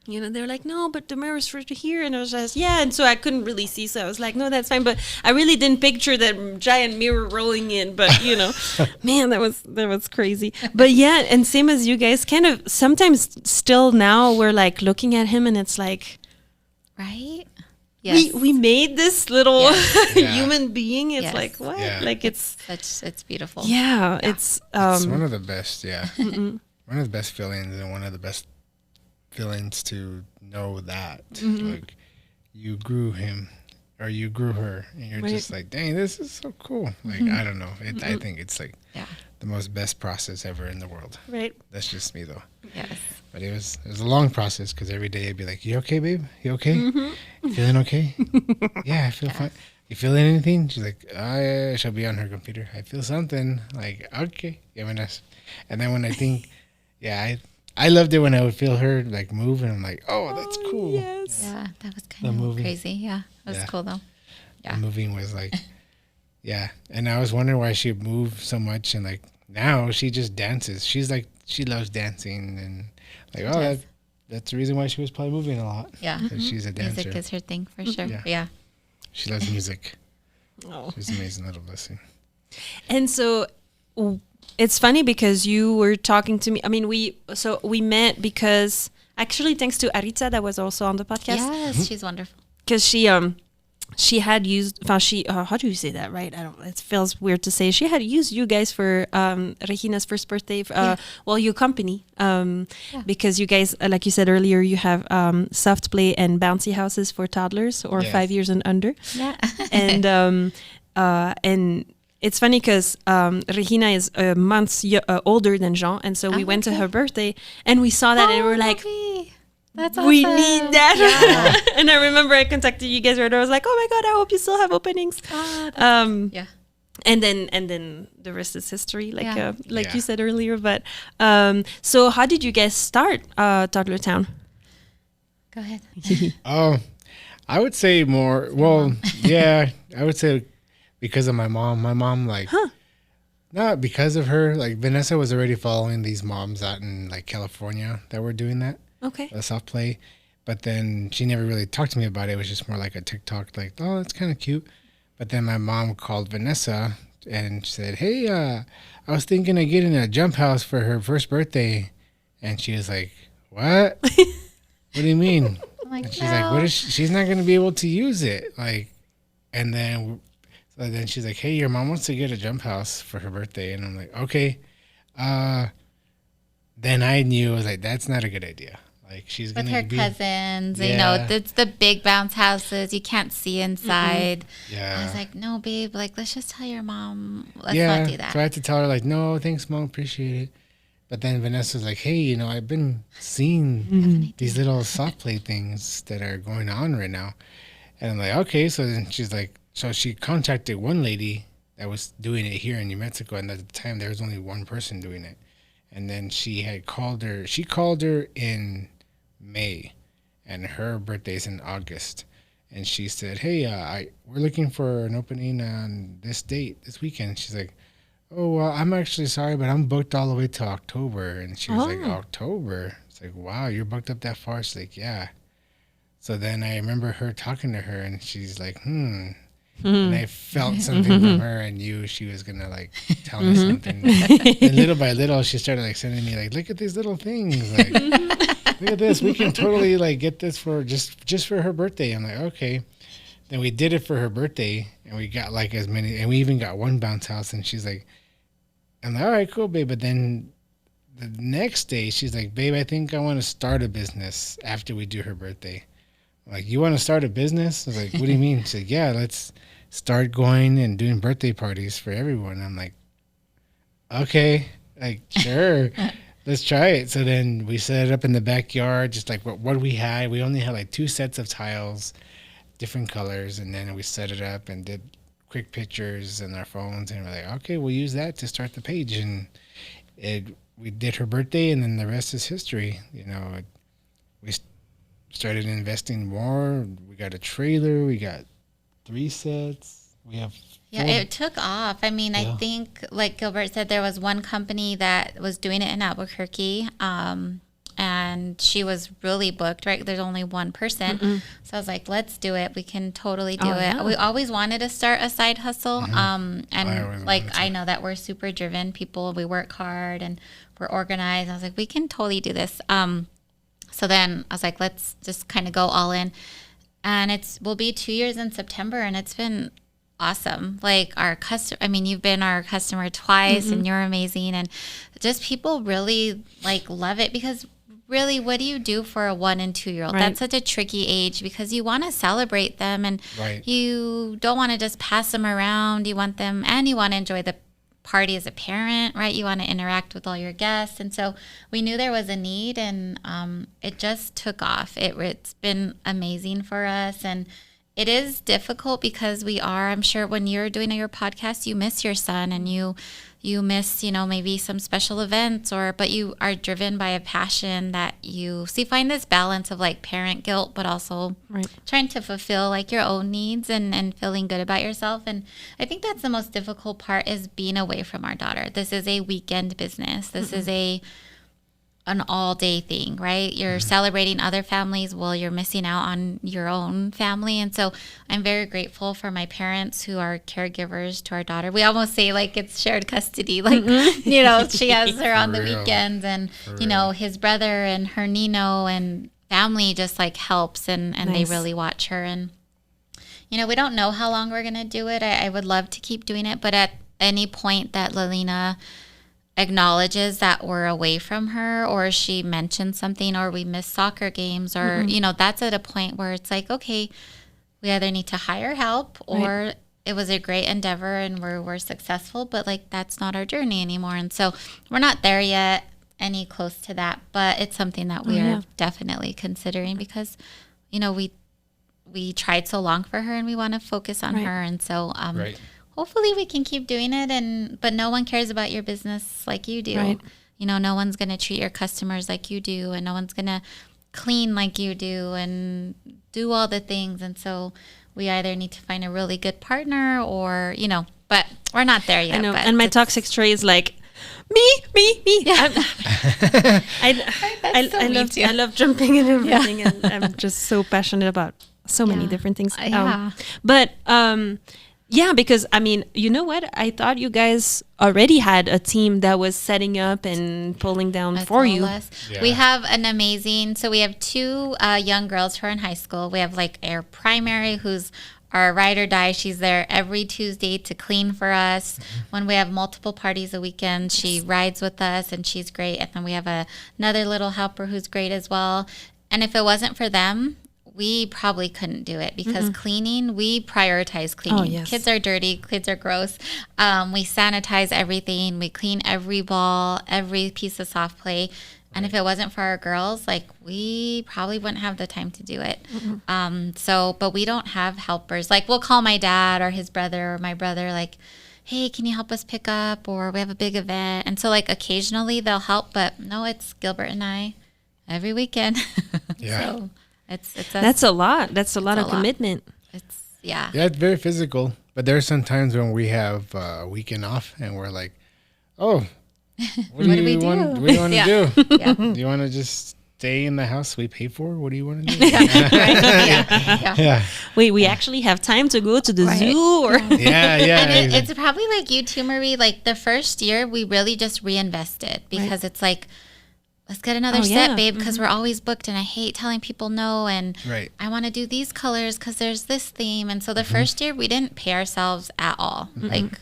A: they were like, no, but the mirror's for here. And I was just, and so I couldn't really see. So I was like, no, that's fine. But I really didn't picture that giant mirror rolling in. But, man, that was crazy. But yeah, and same as you guys, kind of sometimes still now we're like looking at him and it's like,
B: right? Yes.
A: We made this little
C: Yeah.
A: human being. It's
B: Yes.
A: like, what?
C: Yeah.
A: Like it's
B: beautiful.
A: it's
C: It's one of the best, one of the best feelings and one of the best feelings to know that like you grew him or you grew her and you're just like, dang, this is so cool. Like I don't know. I think it's like the most best process ever in the world.
A: right.
C: That's just me though.
B: Yes.
C: But it was a long process because every day I'd be like, you okay, babe? You okay? You feeling okay? Yeah, I feel fine. You feeling anything? She's like, she'll be on her computer. I feel something. Like, okay. Yeah, and then when I think, I loved it when I would feel her like move and I'm like, oh, that's cool.
A: Yes.
B: Yeah, that was kind of crazy. Yeah, it was cool though. Yeah.
C: The moving was like, and I was wondering why she would move so much and like now she just dances. She's like, she loves dancing and like, that's the reason why she was probably moving a lot.
B: Yeah.
C: 'Cause she's a dancer.
B: Music is her thing for sure. Yeah.
C: She loves music.
A: Oh.
C: She's an amazing little blessing.
A: And so it's funny because you were talking to me. I mean, we met because actually thanks to Aritza that was also on the podcast.
B: Yes, she's wonderful.
A: Because she had used, how do you say that, right? I don't, it feels weird to say. She had used you guys for Regina's first birthday, your company, because you guys, like you said earlier, you have soft play and bouncy houses for toddlers or 5 years and under.
B: Yeah.
A: And it's funny because Regina is months older than Jean, and so we went to her birthday and we saw that and we were like,
B: that's awesome.
A: we need that. And I remember I contacted you guys right away. I was like, oh my God, I hope you still have openings.
B: Yeah.
A: And then the rest is history, like you said earlier. But so how did you guys start Toddler Town?
B: Go ahead.
C: I would say more. Well, I would say because of my mom. My mom, like, not because of her. Like Vanessa was already following these moms out in like California that were doing that.
A: Okay.
C: Soft play, but then she never really talked to me about it. It was just more like a TikTok, like, oh, that's kind of cute. But then my mom called Vanessa and said, "Hey, I was thinking of getting a jump house for her first birthday," and she was like, "What? What do you mean?"
B: Like,
C: And she's like, "What is she's not going to be able to use it?" Like, and then so then she's like, "Hey, your mom wants to get a jump house for her birthday," and I'm like, "Okay." Then I knew, I was like, that's not a good idea. Like, she's
B: with
C: gonna
B: her cousins, you know, it's the big bounce houses. You can't see inside.
C: Yeah.
B: I was like, no, babe, like, let's just tell your mom. Let's not do that.
C: So I had to tell her, like, no, thanks, Mom, appreciate it. But then Vanessa was like, hey, you know, I've been seeing these little soft play things that are going on right now. And I'm like, okay. So then she's like, so she contacted one lady that was doing it here in New Mexico. And at the time, there was only one person doing it. And then she called her in May, and her birthday's in August. And she said, hey, we're looking for an opening on this date, this weekend. She's like, oh, well, I'm actually sorry, but I'm booked all the way to October. And she was like, October? It's like, wow, you're booked up that far? She's like, yeah. So then I remember her talking to her, and she's like, and I felt something from her. I knew she was going to, like, tell me something. And little by little, she started, like, sending me, like, look at these little things. Like, look at this. We can totally, like, get this for just for her birthday. I'm like, okay. Then we did it for her birthday, and we got, like, as many. And we even got one bounce house. And she's like, I'm like, all right, cool, babe. But then the next day, she's like, babe, I think I want to start a business after we do her birthday. I'm like, you want to start a business? I was like, what do you mean? She's like, yeah, let's start going and doing birthday parties for everyone. I'm like, okay, like, sure, let's try it. So then we set it up in the backyard, just like what we had. We only had like 2 sets of tiles, different colors, and then we set it up and did quick pictures in our phones, and we're like, okay, we'll use that to start the page. And we did her birthday, and then the rest is history. You know, we started investing more. We got a trailer. We got 3 sets. We have
B: it took off. I mean, I think, like Gilbert said, there was one company that was doing it in Albuquerque, and she was really booked, right? There's only one person. So I was like, let's do it. We can totally do it. Yeah. We always wanted to start a side hustle. And I know that we're super driven people. We work hard and we're organized. I was like, we can totally do this. So then I was like, let's just kind of go all in. And will be 2 years in September, and it's been awesome. Like you've been our customer twice, and you're amazing. And just people really like love it, because really, what do you do for a 1 and 2 year old? Right. That's such a tricky age, because you want to celebrate them, and you don't want to just pass them around. You want them, and you want to enjoy the party as a parent, right? You want to interact with all your guests. And so we knew there was a need, and it just took off. It's been amazing for us. And it is difficult because I'm sure when you're doing your podcast, you miss your son, and you miss, maybe some special events, but you are driven by a passion that so you find this balance of like parent guilt, but also trying to fulfill like your own needs and feeling good about yourself. And I think that's the most difficult part, is being away from our daughter. This is a weekend business. This is an all-day thing, right? You're celebrating other families while you're missing out on your own family. And so I'm very grateful for my parents, who are caregivers to our daughter. We almost say like it's shared custody, like, she has her on the weekends, and, his brother and her Nino and family just like helps, and they really watch her. And, we don't know how long we're going to do it. I would love to keep doing it, but at any point that Lalina acknowledges that we're away from her, or she mentions something, or we miss soccer games, or that's at a point where it's like, okay, we either need to hire help, or it was a great endeavor and we're successful, but like that's not our journey anymore. And so we're not there yet, any close to that, but it's something that we are definitely considering, because we tried so long for her, and we want to focus on her. And so hopefully we can keep doing it, but no one cares about your business like you do. Right. No one's going to treat your customers like you do, and no one's going to clean like you do and do all the things. And so we either need to find a really good partner, or, but we're not there yet.
A: I know. And my toxic trait is like, me. Yeah. I love jumping and everything, and I'm just so passionate about so many different things. Yeah, because I mean, you know what? I thought you guys already had a team that was setting up and pulling down
B: That's
A: for
B: all
A: you.
B: us.
C: Yeah.
B: We have an amazing, so we have two young girls who are in high school. We have like our primary who's our ride or die. She's there every Tuesday to clean for us. When we have multiple parties a weekend, she rides with us and she's great. And then we have another little helper who's great as well. And if it wasn't for them, we probably couldn't do it because cleaning, we prioritize cleaning.
A: Oh, yes.
B: Kids are dirty, kids are gross. We sanitize everything. We clean every ball, every piece of soft play. And if it wasn't for our girls, like we probably wouldn't have the time to do it. But we don't have helpers. Like we'll call my dad or his brother or my brother, like, hey, can you help us pick up? Or we have a big event. And so like occasionally they'll help, but no, it's Gilbert and I every weekend.
C: Yeah.
B: So it's us.
A: That's a lot. That's a lot of
B: a lot.
A: commitment.
B: It's yeah.
C: Yeah, it's very physical. But there are some times when we have a weekend off and we're like, oh, what do you want to
B: Yeah.
C: do?
B: Yeah.
C: Do you want to just stay in the house we pay for? What do you want to do?
B: Yeah.
C: Yeah.
A: Wait, we actually have time to go to the
B: Right.
A: zoo? Or
C: Yeah, yeah.
B: And it's probably like you too, Marie. Like the first year, we really just reinvested because it's like, let's get another set,
A: yeah.
B: babe, because we're always booked and I hate telling people no. And
C: Right.
B: I want to do these colors because there's this theme. And so the first year, we didn't pay ourselves at all. Like,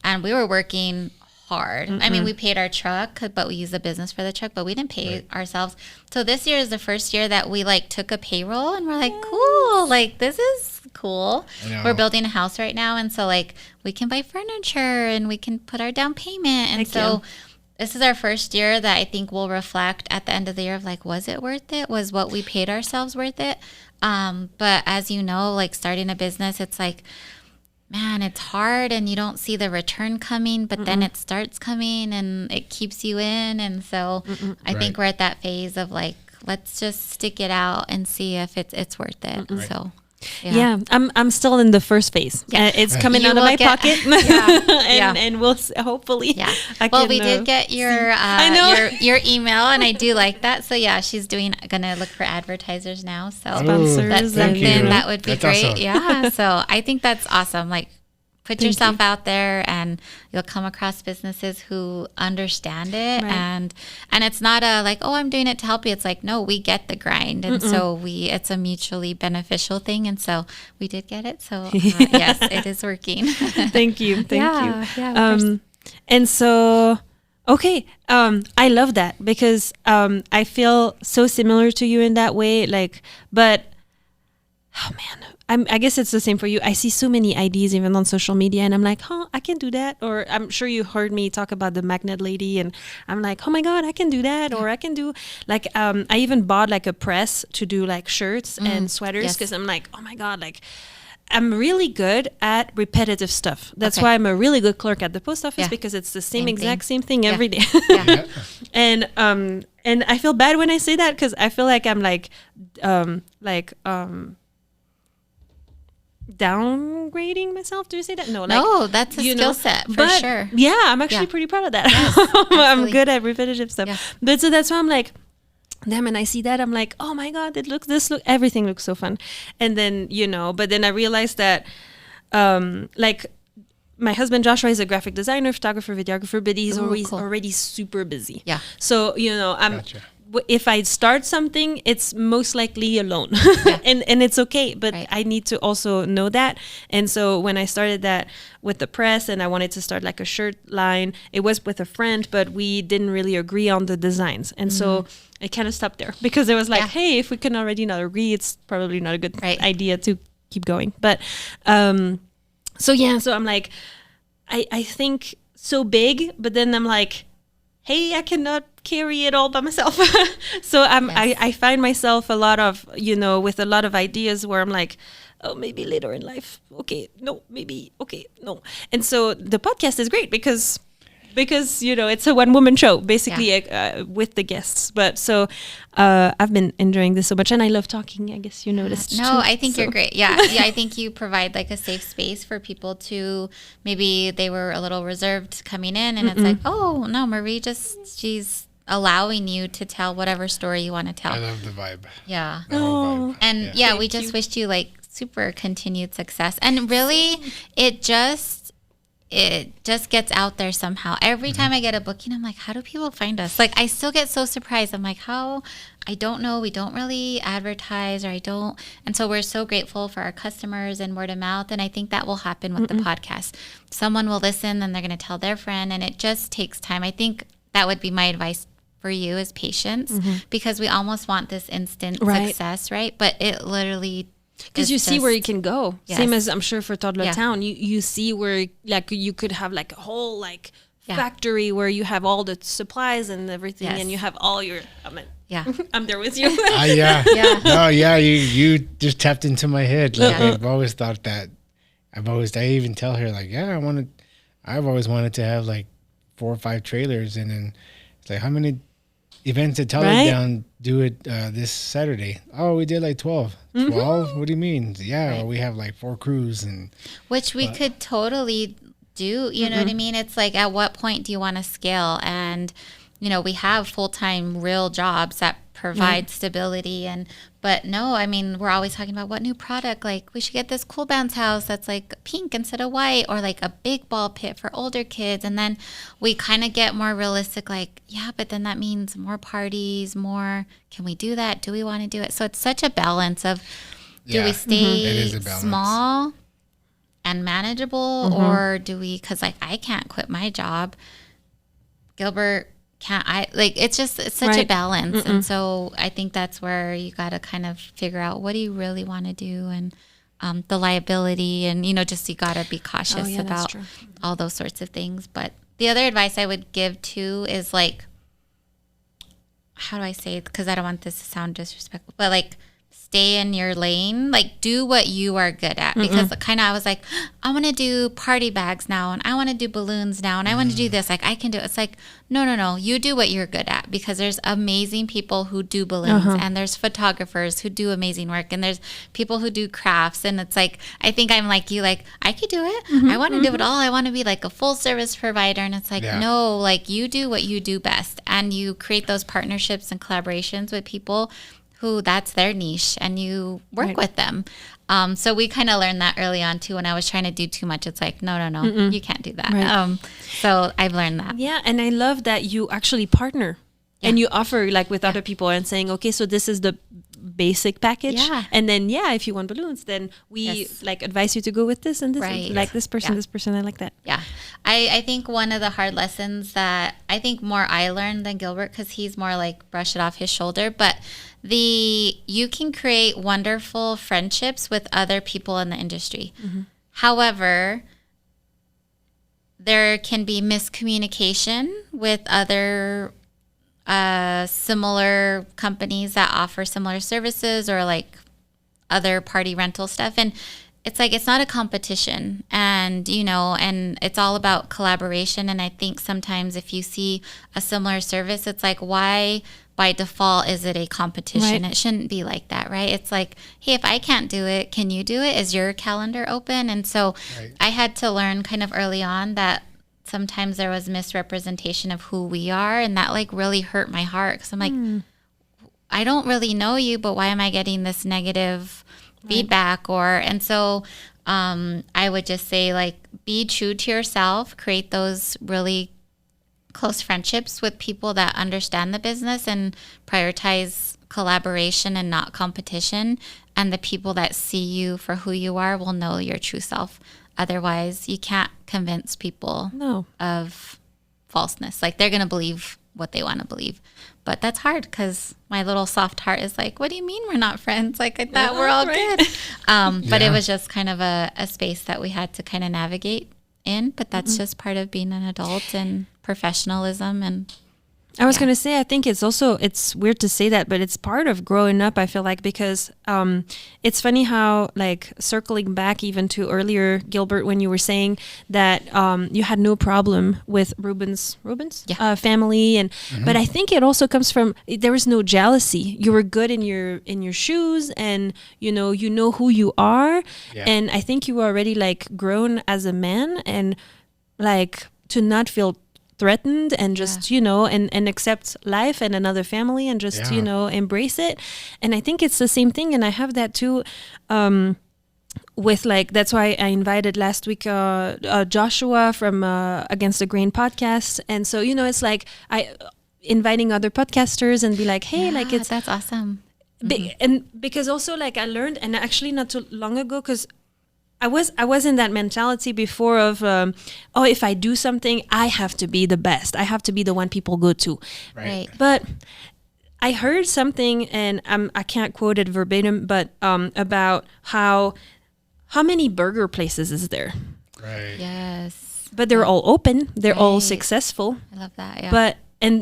B: and we were working hard. I mean, we paid our truck, but we used the business for the truck, but we didn't pay ourselves. So this year is the first year that we like took a payroll and we're like, cool, like this is cool.
C: I know.
B: We're building a house right now. And so like we can buy furniture and we can put our down payment. And
A: Heck
B: so this is our first year that I think we'll reflect at the end of the year of like, was it worth it? Was what we paid ourselves worth it? But as you know, like starting a business, it's like, man, it's hard and you don't see the return coming, but then it starts coming and it keeps you in. And so I think we're at that phase of like, let's just stick it out and see if it's worth it. So
A: yeah, I'm still in the first phase.
B: Yeah.
A: It's coming
B: You
A: out of
B: will
A: my
B: get-
A: pocket,
B: Yeah.
A: and we'll hopefully.
B: yeah.
A: I
B: Well,
A: can,
B: we did get your
A: I know.
B: your email, and I do like that. So yeah, she's gonna look for advertisers now. So
A: Sponsors
B: that's
A: thank
B: something
A: you.
B: that would be
C: That's
B: great.
C: awesome.
B: Yeah. So I think that's awesome. Like put
A: Thank
B: yourself
A: you.
B: out there and you'll come across businesses who understand it.
A: Right.
B: And it's not a like, oh, I'm doing it to help you. It's like, no, we get the grind. And so it's a mutually beneficial thing. And so we did get it. So yes, it is working.
A: Thank you, thank you.
B: Yeah. Of course.
A: And so, okay, I love that because I feel so similar to you in that way. Like, but oh man, I guess it's the same for you. I see so many ideas even on social media, and I'm like, huh, I can do that. Or I'm sure you heard me talk about the magnet lady, and I'm like, oh my god, I can do that. Or I can do like I even bought like a press to do like shirts and sweaters
B: yes.
A: because I'm like, oh my god, like. I'm really good at repetitive stuff. That's
B: Okay.
A: why I'm a really good clerk at the post office
B: Yeah.
A: because it's the
B: Same
A: same thing
B: Yeah.
A: every day.
B: Yeah.
A: And I feel bad when I say that because I feel like I'm downgrading myself. Do you say that? No, like,
B: No, that's a
A: you
B: skill
A: know,
B: set for
A: but
B: sure.
A: Yeah, I'm actually
B: Yeah.
A: pretty proud of that. I'm
B: absolutely.
A: good at repetitive stuff.
B: Yeah.
A: But so that's why I'm like, damn, and I see that, I'm like, oh my god, everything looks so fun. And then, but then I realized that like my husband Joshua is a graphic designer, photographer, videographer, but he's
B: Ooh,
A: always
B: cool.
A: already super busy.
B: Yeah.
A: So, I'm
C: Gotcha.
A: if I start something, it's most likely alone. and it's okay, but
B: Right.
A: I need to also know that. And so when I started that with the press and I wanted to start like a shirt line, it was with a friend, but we didn't really agree on the designs. And so I kind of stopped there because it was like,
B: Yeah.
A: hey, if we can already not agree, it's probably not a good
B: Right.
A: idea to keep going. But so I'm like, I think so big, but then I'm like, hey, I cannot carry it all by myself. So
B: Yes.
A: I find myself a lot of, with a lot of ideas where I'm like, oh, maybe later in life. Okay, no, maybe, okay, no. And so the podcast is great because it's a one-woman show basically with the guests. But so I've been enjoying this so much, and I love talking. I guess you noticed.
B: No,
A: too.
B: I think
A: So-
B: you're great. Yeah. I think you provide like a safe space for people to maybe they were a little reserved coming in and it's like, oh no, Marie she's allowing you to tell whatever story you want to tell.
C: I love the vibe.
B: Yeah.
C: The whole vibe.
B: And we just wished you like super continued success. And really, it just gets out there somehow. Every time I get a booking, I'm like, how do people find us? Like, I still get so surprised. I'm like, how? I don't know. We don't really advertise, or I don't. And so we're so grateful for our customers and word of mouth. And I think that will happen with the podcast. Someone will listen, then they're going to tell their friend, and it just takes time. I think that would be my advice for you, is patience, because we almost want this instant success, right? But it literally,
A: because you see where you can go.
B: Yes.
A: Same as I'm sure for Toddler Town, you see where like you could have like a whole like factory where you have all the supplies and everything, and you have all your. I'm there with you.
C: No, you just tapped into my head. Like I've always thought that. I even tell her like, I've always wanted to have like 4 or 5 trailers, and then it's like, how many events did Toddler Town do it this Saturday? Oh, we did like 12. 12? What do you mean? Well, we have like 4 crews, and
B: which we could totally do. You know what I mean? It's like, at what point do you want to scale? And we have full-time real jobs that provide stability, but no, I mean, we're always talking about what new product, like we should get this cool bounce house that's like pink instead of white, or like a big ball pit for older kids. And then we kind of get more realistic, like, but then that means more parties, can we do that? Do we want to do it? So it's such a balance of, do we stay small and manageable, or do we, because like I can't quit my job, Gilbert can't, it's such a balance. And so I think that's where you got to kind of figure out, what do you really want to do, and the liability, and just, you got to be cautious about all those sorts of things. But the other advice I would give too is like, how do I say it, because I don't want this to sound disrespectful, but like, stay in your lane, like do what you are good at. Because kind of I was like, I want to do party bags now, and I want to do balloons now, and I want to do this, like I can do it. It's like, no, you do what you're good at, because there's amazing people who do balloons, and there's photographers who do amazing work, and there's people who do crafts. And it's like, I think I'm like you, like I could do it. I want to do it all. I want to be like a full service provider. And it's like, no, like you do what you do best, and you create those partnerships and collaborations with people who that's their niche, and you work with them. So we kind of learned that early on too. When I was trying to do too much, it's like, no, you can't do that. So I've learned that.
A: Yeah, and I love that you actually partner and you offer like with other people and saying, okay, so this is the basic package, and then if you want balloons, then we like advise you to go with this and this, and like this person, this person. I like that.
B: I think one of the hard lessons that I think more I learned than Gilbert, because he's more like brush it off his shoulder, but you can create wonderful friendships with other people in the industry. However, there can be miscommunication with other similar companies that offer similar services, or like other party rental stuff. And it's like, it's not a competition, and and it's all about collaboration. And I think sometimes if you see a similar service, it's like, why by default is it a competition? It shouldn't be like that, right? It's like, hey, if I can't do it, can you do it? Is your calendar open? And so I had to learn kind of early on that sometimes there was misrepresentation of who we are, and that like really hurt my heart, because I'm like, I don't really know you, but why am I getting this negative feedback? And so I would just say, like, be true to yourself, create those really close friendships with people that understand the business and prioritize collaboration and not competition. And the people that see you for who you are will know your true self. Otherwise, you can't convince people of falseness. Like, they're going to believe what they want to believe. But that's hard, because my little soft heart is like, what do you mean we're not friends? Like, I thought we're all good. But it was just kind of a space that we had to kind of navigate in. But that's just part of being an adult and professionalism. And
A: I was going to say, I think it's weird to say that, but it's part of growing up, I feel like, because it's funny how, like, circling back even to earlier, Gilbert, when you were saying that you had no problem with Ruben's family, and but I think it also comes from, there was no jealousy. You were good in your shoes, and you know who you are, and I think you were already like grown as a man, and like to not feel threatened, and just and accept life and another family, and just embrace it. And I think it's the same thing, and I have that too with like, that's why I invited last week Joshua from Against the Grain podcast. And so, you know, it's like inviting other podcasters and be like, hey, like
B: that's awesome.
A: And because also like I learned, and actually not too long ago, because I was in that mentality before of, if I do something, I have to be the best. I have to be the one people go to.
B: Right.
A: But I heard something, and I can't quote it verbatim, but about how many burger places is there?
C: Right.
B: Yes.
A: But they're all open. They're all successful.
B: I love that. Yeah.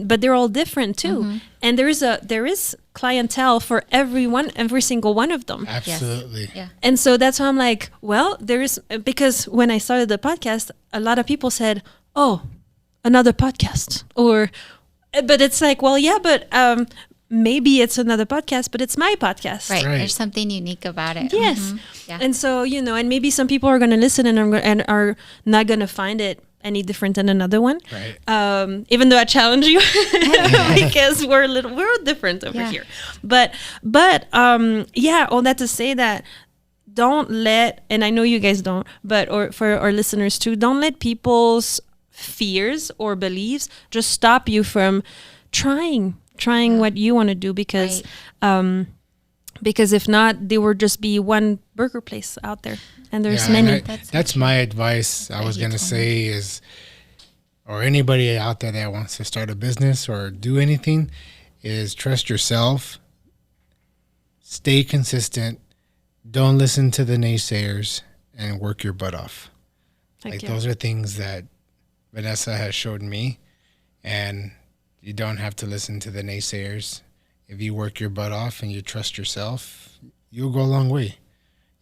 A: But they're all different too. And there is clientele for every single one of them.
C: Absolutely.
B: Yes. Yeah.
A: And so that's why I'm like, well, because when I started the podcast, a lot of people said, oh, another podcast, but it's like, well, yeah, but maybe it's another podcast, but it's my podcast.
B: Right.
C: Right.
B: There's something unique about it.
A: Yes.
B: Yeah.
A: And so, you know, and maybe some people are going to listen and are not going to find it any different than another one.
C: Right.
A: Even though I challenge you because we're different over here. But yeah, all that to say that don't let, and I know you guys don't, or for our listeners too, don't let people's fears or beliefs just stop you from trying what you want to do, because if not, there will just be one burger place out there, and there's many.
C: That's my advice. I was going to say is, or anybody out there that wants to start a business or do anything, is trust yourself, stay consistent, don't listen to the naysayers, and work your butt off. Those are things that Vanessa has showed me, and you don't have to listen to the naysayers. If you work your butt off and you trust yourself, you'll go a long way.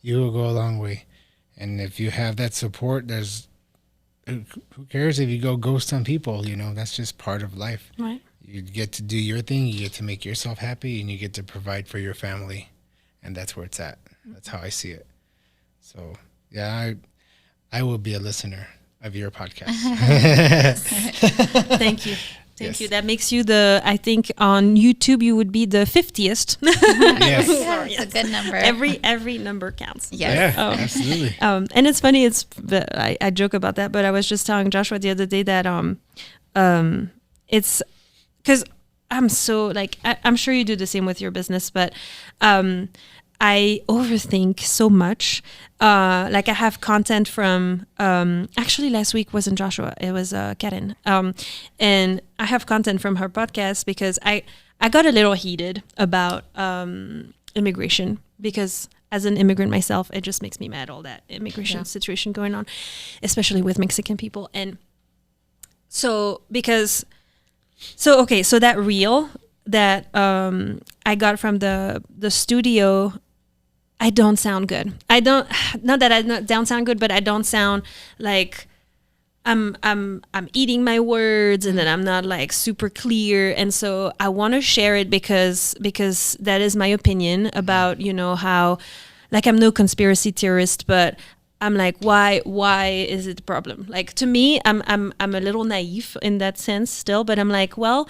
C: You will go a long way. And if you have that support, who cares if you go ghost on people? You know, that's just part of life.
A: Right.
C: You get to do your thing. You get to make yourself happy, and you get to provide for your family. And that's where it's at. That's how I see it. So, yeah, I will be a listener of your podcast.
A: Thank you. Thank you. That makes you I think on YouTube you would be the 50th.
C: Yes.
B: It's a good number.
A: Every number counts.
B: Yes.
C: Yeah, absolutely.
A: And it's funny, I joke about that, but I was just telling Joshua the other day that it's because I'm so like, I'm sure you do the same with your business, but I overthink so much. Like I have content from, actually last week wasn't Joshua, it was Karen. And I have content from her podcast because I got a little heated about immigration, because as an immigrant myself, it just makes me mad, all that immigration situation going on, especially with Mexican people. And so that reel that I got from the studio, I don't sound good. Not that I don't sound good, but I don't sound like I'm eating my words, and then I'm not like super clear. And so I want to share it because that is my opinion about, you know, how, like, I'm no conspiracy theorist, but I'm like, why is it a problem? Like, to me, I'm a little naive in that sense still, but I'm like, well,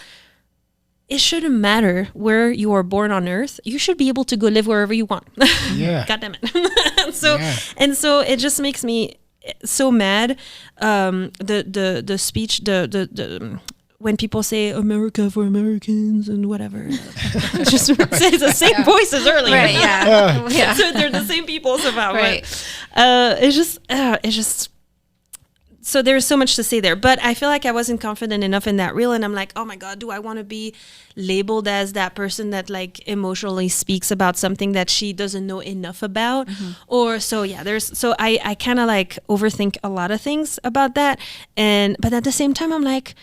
A: it shouldn't matter where you are born on earth. You should be able to go live wherever you want.
C: Yeah.
A: God damn it. And so it just makes me so mad. The speech, the when people say America for Americans and whatever, it's just it's the same voices earlier.
B: Right, yeah.
A: So they're the same people somehow.
B: Right.
A: But, it's just. So there's so much to say there, but I feel like I wasn't confident enough in that reel, and I'm like, oh my God, do I want to be labeled as that person that like emotionally speaks about something that she doesn't know enough about? Or so I kind of like overthink a lot of things about that, but at the same time I'm like,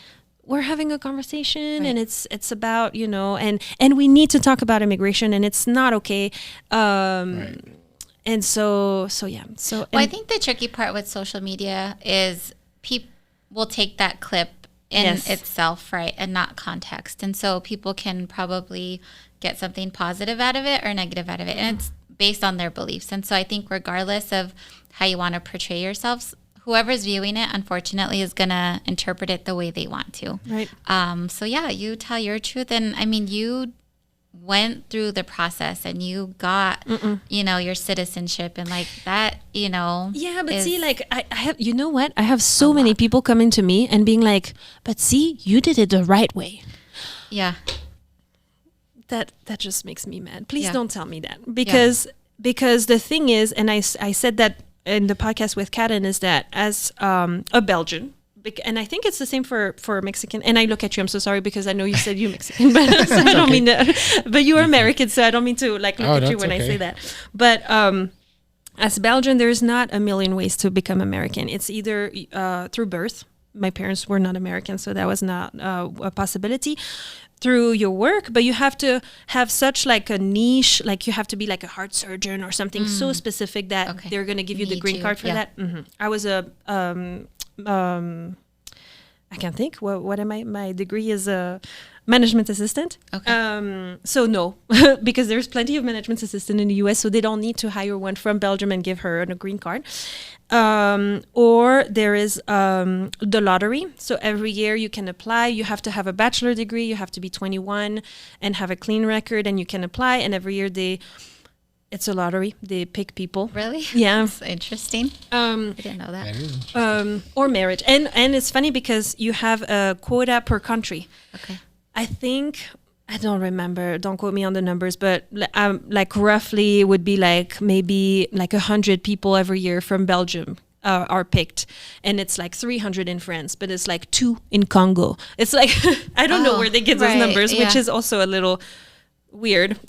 A: we're having a conversation, and it's about, you know, and we need to talk about immigration, and it's not okay.
C: Right.
A: And so yeah. So
B: I think the tricky part with social media is people will take that clip in itself, right, and not context. And so people can probably get something positive out of it or negative out of it. And it's based on their beliefs. And so I think regardless of how you want to portray yourselves, whoever's viewing it, unfortunately, is going to interpret it the way they want to.
A: Right.
B: So yeah, you tell your truth. And I mean, went through the process and you got, your citizenship and like that,
A: Yeah, but see, like I have, you know what? I have so many people coming to me and being like, but see, you did it the right way.
B: Yeah.
A: That just makes me mad. Please don't tell me that because the thing is, and I said that in the podcast with Karen, is that as a Belgian, and I think it's the same for Mexican. And I look at you. I'm so sorry because I know you said you Mexican, but so I don't mean that. But you're American, so I don't mean to like look at you when I say that. But as Belgian, there's not a million ways to become American. It's either through birth. My parents were not American, so that was not a possibility. Through your work, but you have to have such like a niche, like you have to be like a heart surgeon or something so specific that they're going to give you the green card for that. I was a I can't think what am I, my degree is a management assistant. So no, because there's plenty of management assistant in the US, so they don't need to hire one from Belgium and give her a green card. Or there is the lottery. So every year you can apply. You have to have a bachelor degree. You have to be 21 and have a clean record, and you can apply. And every year it's a lottery. They pick people.
B: Really?
A: Yeah.
B: That's interesting. I didn't know that.
A: Or marriage. And it's funny because you have a quota per country.
B: Okay.
A: I think, I don't remember, don't quote me on the numbers, but like roughly it would be like maybe like 100 people every year from Belgium are picked. And it's like 300 in France, but it's like 2 in Congo. It's like, I don't know where they get those numbers, which is also a little weird.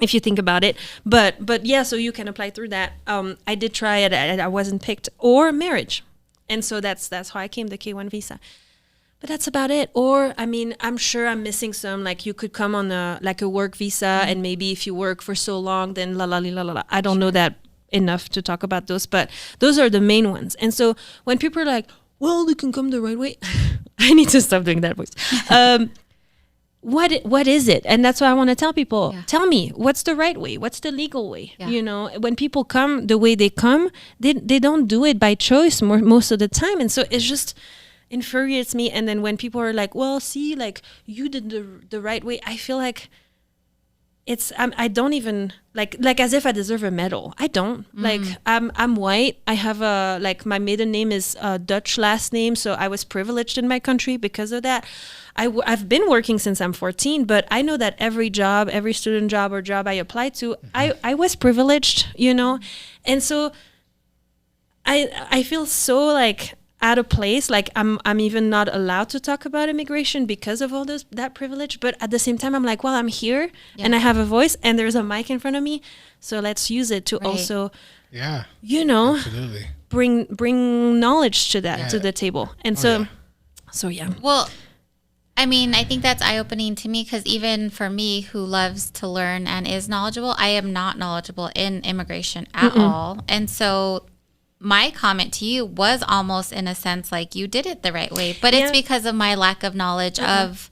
A: If you think about it, but yeah, so you can apply through that. I did try it, I wasn't picked, or marriage, and so that's how I came the K1 visa. But that's about it. Or I mean, I'm sure I'm missing some. Like you could come on a work visa, and maybe if you work for so long, then la la la la la. I don't know that enough to talk about those, but those are the main ones. And so when people are like, "Well, you can come the right way," I need to stop doing that voice. What is it? And that's what I want to tell people. Tell me, what's the right way? What's the legal way? You know, when people come the way they come, they don't do it by choice most of the time. And so it's just infuriates me. And then when people are like, well, see, like you did the right way, I feel like I don't even like as if I deserve a medal. I don't. Like I'm white. I have my maiden name is a Dutch last name, so I was privileged in my country because of that. I've been working since I'm 14, but I know that every job, every student job or job I applied to, I was privileged, you know, and so I feel so like out of place. Like I'm even not allowed to talk about immigration because of all that privilege. But at the same time, I'm like, well, I'm here and I have a voice and there's a mic in front of me. So let's use it to also, you know,
C: absolutely.
A: bring knowledge to that, to the table. And so yeah.
B: Well, I mean, I think that's eye-opening to me because even for me who loves to learn and is knowledgeable, I am not knowledgeable in immigration at all. And so my comment to you was almost in a sense like you did it the right way, but it's because of my lack of knowledge of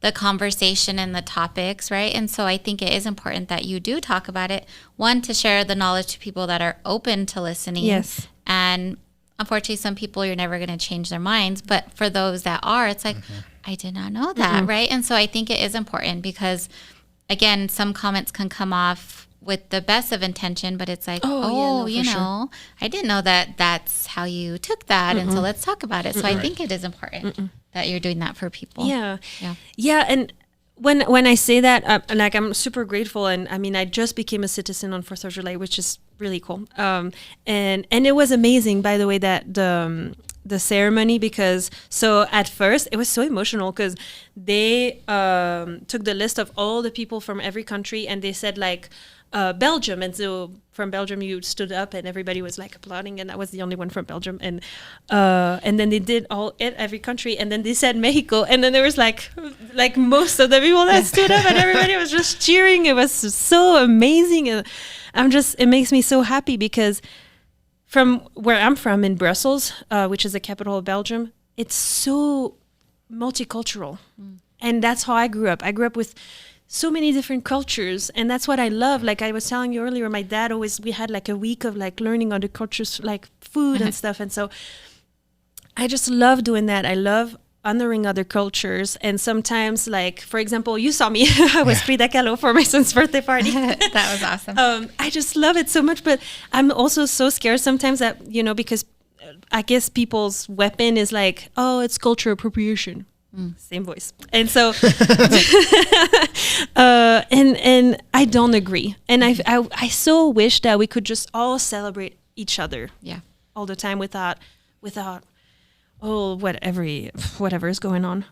B: the conversation and the topics, right? And so I think it is important that you do talk about it. One, to share the knowledge to people that are open to listening. Yes. And unfortunately, some people, you're never going to change their minds. But for those that are, it's like, I did not know that, right? And so I think it is important because, again, some comments can come off with the best of intention, but it's like, you know, I didn't know that that's how you took that. And so let's talk about it. So I think it is important that you're doing that for people. Yeah.
A: And when I say that, like I'm super grateful. And I mean, I just became a citizen on 4th of July, which is really cool. And it was amazing, by the way, that the ceremony, because so at first it was so emotional because they took the list of all the people from every country and they said like Belgium, and so from Belgium you stood up and everybody was like applauding, and I was the only one from Belgium, and then they did every country, and then they said Mexico, and then there was like most of the people that stood up and everybody was just cheering. It was so amazing, and it makes me so happy because from where I'm from in Brussels, which is the capital of Belgium, it's so multicultural. And that's how I grew up. I grew up with so many different cultures, and that's what I love. Like I was telling you earlier, my dad we had like a week of like learning other cultures, like food and stuff. And so I just love doing that. I love honoring other cultures. And sometimes, like, for example, you saw me, I was Frida Kahlo for my son's birthday party.
B: That was awesome.
A: I just love it so much, but I'm also so scared sometimes that, because I guess people's weapon is like, oh, it's culture appropriation. Same voice. And so, and I don't agree. And I so wish that we could just all celebrate each other.
B: Yeah.
A: All the time without whatever is going on.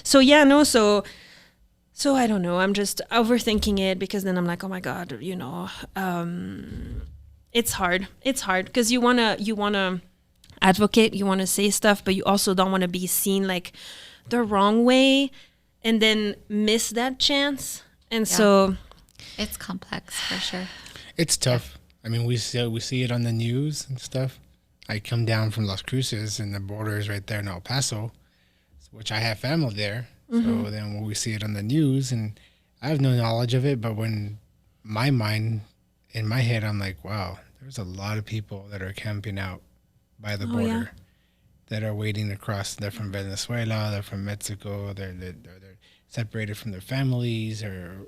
A: So I don't know. I'm just overthinking it because then I'm like, oh my God, it's hard. It's hard because you wanna advocate, you wanna say stuff, but you also don't want to be seen like the wrong way and then miss that chance. And so
B: it's complex for sure.
C: It's tough. I mean, we see it on the news and stuff. I come down from Las Cruces, and the border is right there in El Paso, which I have family there. So then when we see it on the news, and I have no knowledge of it, but when in my head, I'm like, wow, there's a lot of people that are camping out by the border that are waiting to cross. They're from Venezuela, they're from Mexico, they're separated from their families, and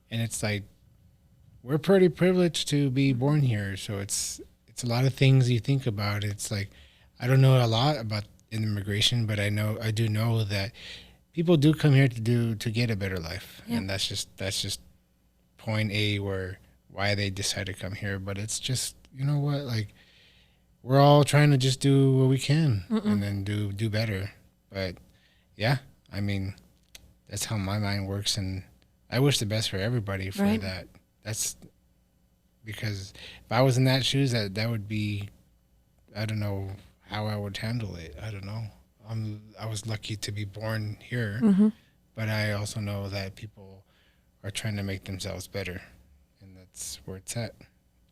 C: it's like, we're pretty privileged to be born here. So it's a lot of things you think about. It's like, I don't know a lot about immigration, but I do know that people do come here to get a better life. And that's just point A why they decide to come here. But it's just, you know what, like, we're all trying to just do what we can and then do better. But yeah, I mean, that's how my mind works, and I wish the best for everybody for that. That's because if I was in that shoes, that would be, I don't know how I would handle it. I don't know. I was lucky to be born here, but I also know that people are trying to make themselves better, and that's where it's at.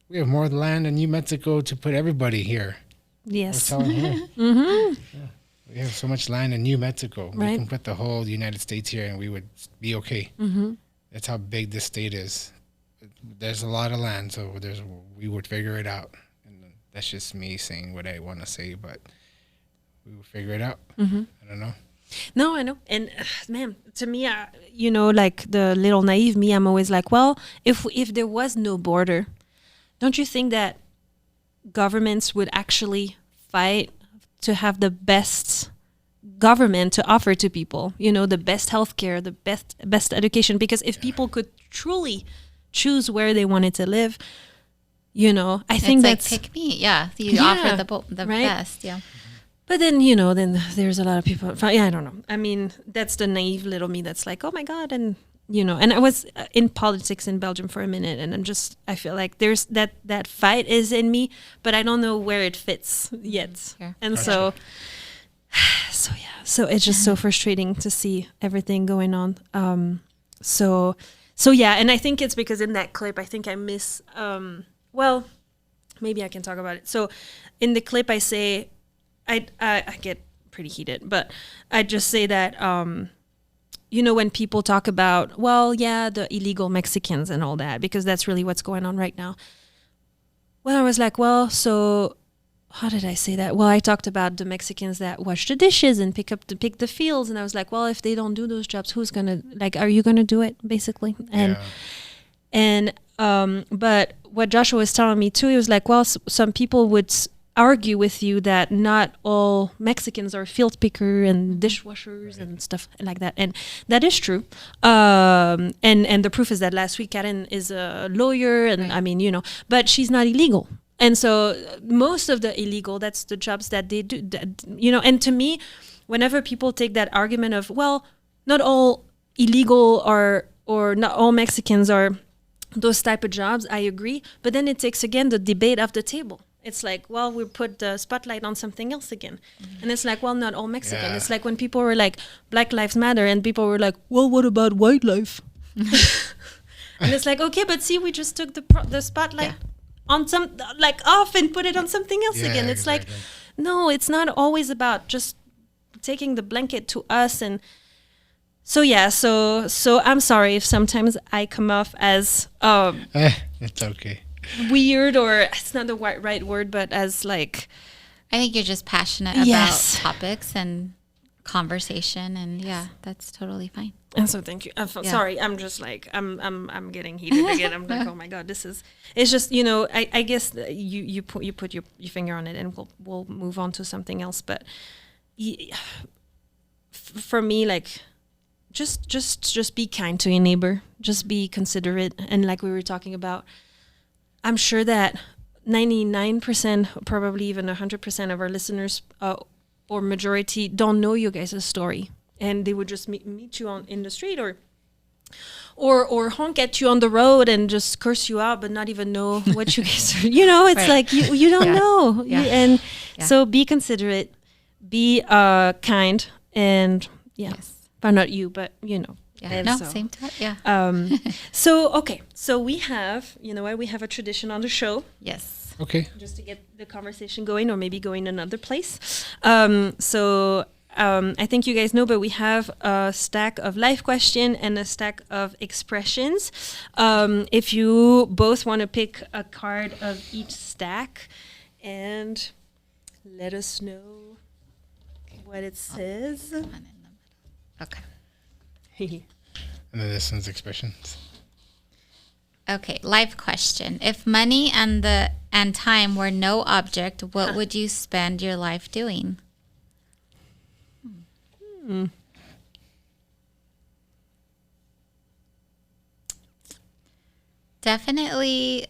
C: We have more land in New Mexico to put everybody here.
A: Yes.
C: Here. Yeah. We have so much land in New Mexico.
A: Right.
C: We can put the whole United States here, and we would be okay. That's how big this state is. There's a lot of land, so we would figure it out. And that's just me saying what I want to say, but we will figure it out. I don't know.
A: No, I know. And man, to me, like the little naive me, I'm always like, well, if there was no border, don't you think that governments would actually fight to have the best government to offer to people? The best healthcare, the best education. Because if people could truly choose where they wanted to live, I think that's
B: like, pick me. Yeah, you offer the best. Yeah.
A: But then, then there's a lot of people. Yeah, I don't know. I mean, that's the naive little me that's like, oh my God. And, and I was in politics in Belgium for a minute, and I feel like there's that fight is in me, but I don't know where it fits yet.
B: Yeah.
A: And
C: gotcha.
A: so it's just so frustrating to see everything going on. So yeah, and I think it's because in that clip, I think I miss, well, maybe I can talk about it. So in the clip, I say, I get pretty heated, but I just say that, when people talk about, well, yeah, the illegal Mexicans and all that, because that's really what's going on right now. Well, I was like, well, so how did I say that? Well, I talked about the Mexicans that wash the dishes and pick the fields. And I was like, well, if they don't do those jobs, who's going to, are you going to do it, basically? But what Joshua was telling me too, he was like, well, some people would argue with you that not all Mexicans are field picker and dishwashers and stuff like that. And that is true. And the proof is that last week Karen is a lawyer, and I mean, but she's not illegal. And so most of the illegal, that's the jobs that they do, and to me, whenever people take that argument of, well, not all illegal or not all Mexicans are those type of jobs, I agree. But then it takes, again, the debate off the table. It's like, well, we put the spotlight on something else again. And it's like, well, not all Mexican. Yeah. It's like when people were like, Black Lives Matter, and people were like, well, what about white life? And it's like, okay, but see, we just took the spotlight on some, like, off and put it on something else again. It's like, no, it's not always about just taking the blanket to us. And so, so I'm sorry if sometimes I come off as
C: it's okay,
A: weird, or it's not the right word, but as like,
B: I think you're just passionate about topics, and conversation, and that's totally fine.
A: And so thank you. Sorry, I'm just like I'm getting heated again. I'm like, oh my god, it's just I guess you put your finger on it, and we'll move on to something else. But for me, like just be kind to your neighbor, just be considerate, and like we were talking about, I'm sure that 99%, probably even 100% of our listeners or majority don't know you guys' story. And they would just meet you in the street or honk at you on the road and just curse you out, but not even know what you guys are. It's like you don't know. So be considerate, be kind, and but not you, but
B: Same time.
A: So we have, we have a tradition on the show.
B: Yes.
C: Okay.
A: Just to get the conversation going, or maybe going another place. I think you guys know, but we have a stack of life question and a stack of expressions. If you both want to pick a card of each stack and let us know what it says.
B: Okay.
C: And then this one's expressions.
B: Okay, life question. If money and time were no object, what would you spend your life doing? Definitely.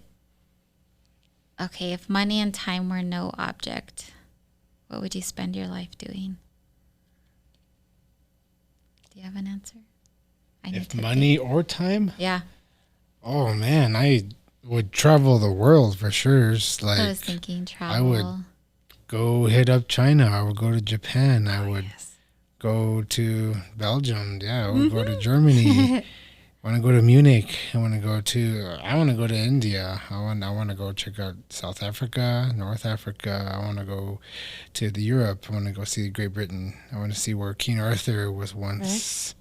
B: Okay, if money and time were no object, what would you spend your life doing? Do you have an answer?
C: If money or time?
B: Yeah.
C: Oh man, I would travel the world for sure.
B: I was thinking travel.
C: I would go hit up China. I would go to Japan. I would go to Belgium. Yeah, I would go to Germany. I want to go to Munich. I want to go to India. I want to go check out South Africa, North Africa. I want to go to Europe. I want to go see Great Britain. I want to see where King Arthur was once.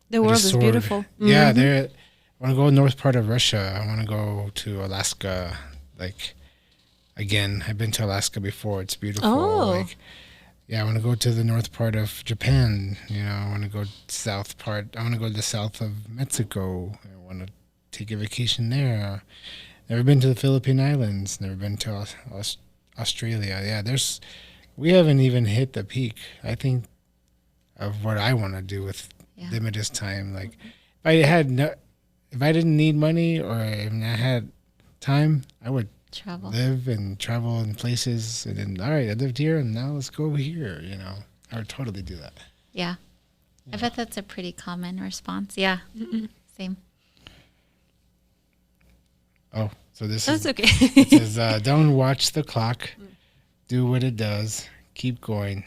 A: The world is beautiful.
C: Yeah, there. I want to go north part of Russia. I want to go to Alaska. Like, again, I've been to Alaska before. It's beautiful.
A: Oh.
C: I want to go to the north part of Japan. I want to go south part. I want to go to the south of Mexico. I want to take a vacation there. Never been to the Philippine Islands. Never been to Australia. Yeah, we haven't even hit the peak, I think, of what I want to do with limited time. Like, if I didn't need money or if I had time, I would live and travel in places. And then, all right, I lived here, and now let's go over here. I would totally do that.
B: Yeah. I bet that's a pretty common response. Yeah. Same.
C: Oh, so
A: That's okay.
C: It says, don't watch the clock. Do what it does. Keep going.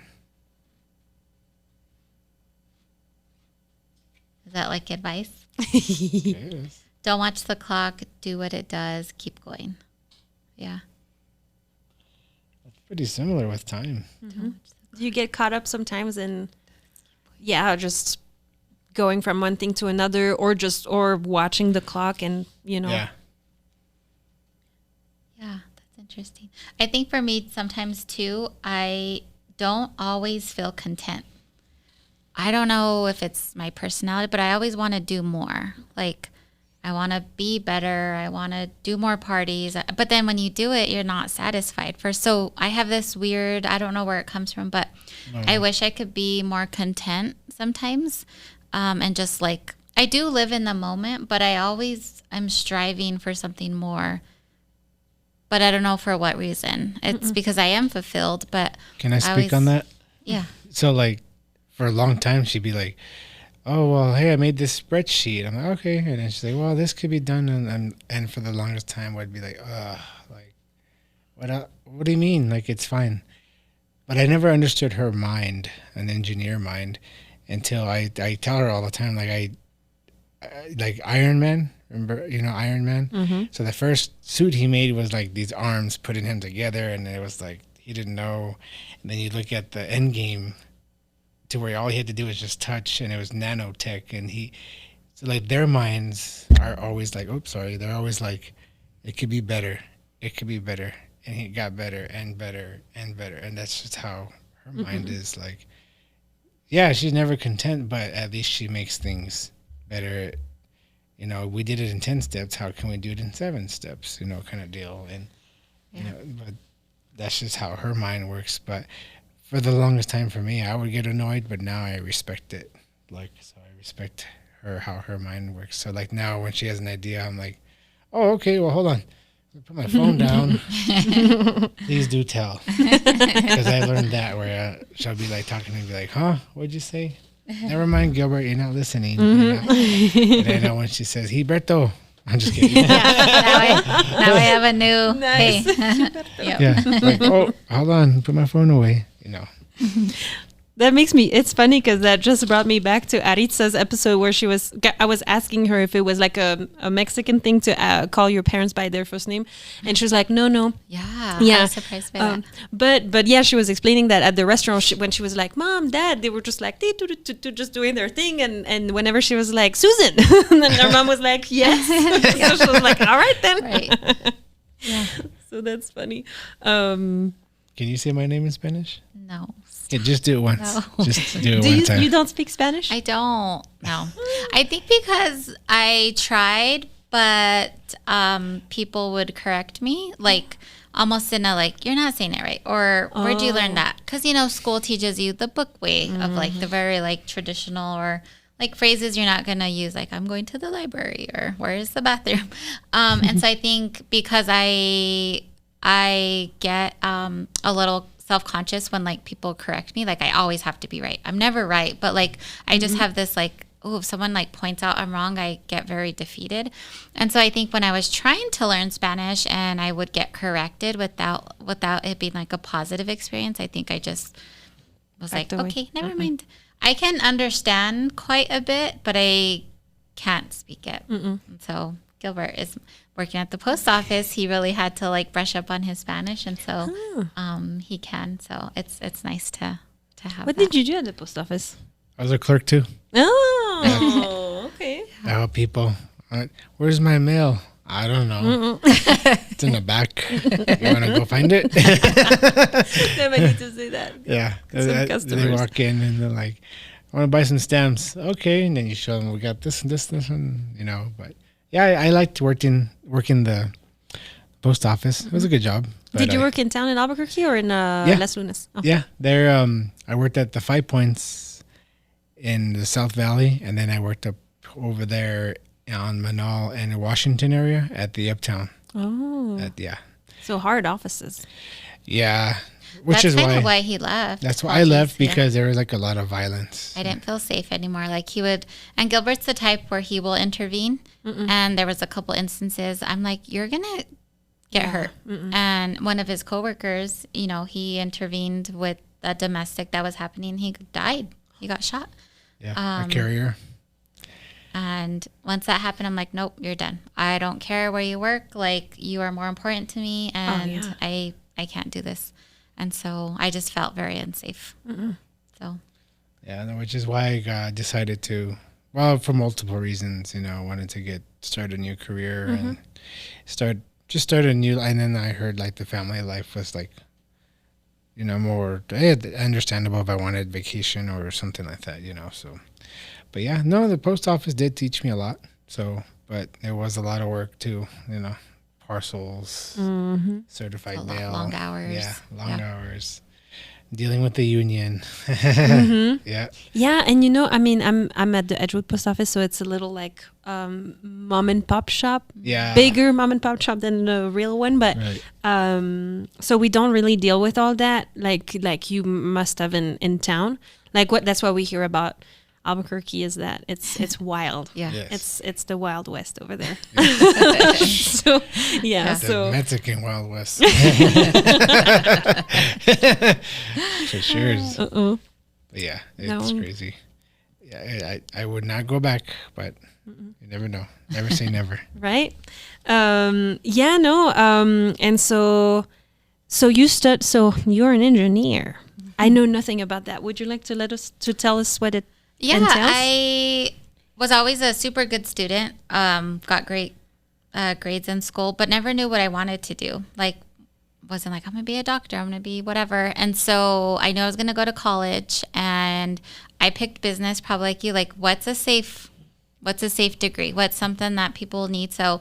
B: Is that like advice?
C: Yes.
B: Don't watch the clock. Do what it does. Keep going. Yeah.
C: It's pretty similar with time.
A: Do you get caught up sometimes in, just going from one thing to another, or watching the clock and,
C: Yeah.
B: Yeah, that's interesting. I think for me, sometimes too, I don't always feel content. I don't know if it's my personality, but I always want to do more. Like, I want to be better. I want to do more parties. But then when you do it, you're not satisfied. So I have this weird, I don't know where it comes from, but I wish I could be more content sometimes. And just like, I do live in the moment, but I'm striving for something more. But I don't know for what reason. It's because I am fulfilled, but...
C: Can I speak on that?
B: Yeah.
C: So, like, for a long time, she'd be like, oh, well, hey, I made this spreadsheet. I'm like, okay. And then she's like, well, this could be done. And for the longest time, I'd be like, what do you mean? Like, it's fine. But I never understood her mind, an engineer mind, until I tell her all the time, like, like Iron Man. Remember, Iron Man? Mm-hmm. So the first suit he made was like these arms putting him together, and it was like he didn't know. And then you look at the end game to where all he had to do was just touch, and it was nanotech. And so like their minds are always like, they're always like, it could be better. It could be better. And he got better and better and better. And that's just how her mind is like. yeah, she's never content, but at least she makes things better. You know, we did it in 10 steps. How can we do it in 7 steps? You know, kind of deal. And, you know, but that's just how her mind works. But for the longest time for me, I would get annoyed, but now I respect it. Like, so I respect her, how her mind works. So, like, now when she has an idea, I'm like, oh, okay, well, hold on. Put my phone down. Please do tell. Because I learned that where she'll be like talking to me, be like, huh? What'd you say? Never mind, Gilbert, you're not listening. You know? And I know when she says, Hiberto. I'm just kidding.
B: now I have a new,
A: Nice.
B: hey. Yep.
C: Yeah. Like, oh, hold on. Put my phone away. You know.
A: That makes me, it's funny because that just brought me back to Aritza's episode where I was asking her if it was like a Mexican thing to call your parents by their first name. And she was like, no.
B: Yeah.
A: Yeah.
B: I was surprised by that.
A: But yeah, she was explaining that at the restaurant when she was like, Mom, Dad, they were just like, just doing their thing. And whenever she was like, Susan, and then her mom was like, yes. So she was like, all right then.
B: Right. Yeah.
A: So that's funny.
C: Can you say my name in Spanish?
B: No.
C: Yeah, just do it once.
B: No.
C: Just do it one time.
A: You don't speak Spanish?
B: I don't. No. I think because I tried, but people would correct me, like almost in a like, you're not saying it right, or where'd you learn that? Because you know, school teaches you the book way of like the very like traditional or like phrases you're not gonna use, like I'm going to the library or where is the bathroom, and so I think because I get a little self-conscious when like people correct me, like I always have to be right. I'm never right, but like I just have this like, oh, if someone like points out I'm wrong, I get very defeated. And so I think when I was trying to learn Spanish and I would get corrected without it being like a positive experience, I think I just was like, okay, never mind. I can understand quite a bit, but I can't speak it. And so Gilbert is working at the post office. He really had to like brush up on his Spanish, and so he can. So it's nice to have.
A: What
B: that.
A: did you do at the post office?
C: I was a clerk too.
A: Oh, okay.
C: I help people. Where's my mail? I don't know. It's in the back. You want to go find it?
A: I need to say that.
C: Yeah.
A: Some customers.
C: They walk in and they're like, I want to buy some stamps. Okay. And then you show them, we got this and this, and you know, but yeah, I liked working the post office. It was a good job.
A: Did you work in town in Albuquerque or in Las Lunas? Oh.
C: Yeah. There, I worked at the 5 Points in the South Valley, and then I worked up over there on Manal and Washington area at the Uptown.
A: Oh. So hard offices.
C: Yeah. Which
B: That's
C: is
B: kind of why he left.
C: That's why I left, because there was like a lot of violence.
B: I didn't feel safe anymore. Like he would, and Gilbert's the type where he will intervene. And there was a couple instances. I'm like, you're gonna get hurt. And one of his coworkers, you know, he intervened with a domestic that was happening. He died. He got shot.
C: Yeah, a carrier.
B: And once that happened, I'm like, nope, you're done. I don't care where you work. Like, you are more important to me, and I can't do this. And so I just felt very unsafe. So. Yeah,
C: no, which is why I decided to, well, for multiple reasons, you know, I wanted to start a new career and start a new, and then I heard like the family life was like, you know, more understandable if I wanted vacation or something like that, you know, so. But yeah, no, the post office did teach me a lot. So, but it was a lot of work too, you know, parcels, certified mail.
B: Long hours.
C: Yeah, long hours. Dealing with the union. Yeah.
A: Yeah, and you know, I mean, I'm at the Edgewood post office, so it's a little like mom and pop shop.
C: Yeah.
A: Bigger mom and pop shop than the real one, but so we don't really deal with all that like you must have in town. Like that's what we hear about Albuquerque is that it's wild.
B: Yeah.
C: Yes.
A: It's the Wild West over there.
B: So
C: The Mexican Wild West. For sure. But yeah, it's crazy. Yeah, I would not go back, but you never know. Never say never.
A: Right? And so you're an engineer. I know nothing about that. Would you like to tell us what it entails?
B: I was always a super good student. Got great grades in school, but never knew what I wanted to do. Like wasn't like, I'm going to be a doctor, I'm going to be whatever. And so I knew I was going to go to college, and I picked business, probably like you, like what's a safe degree? What's something that people need? So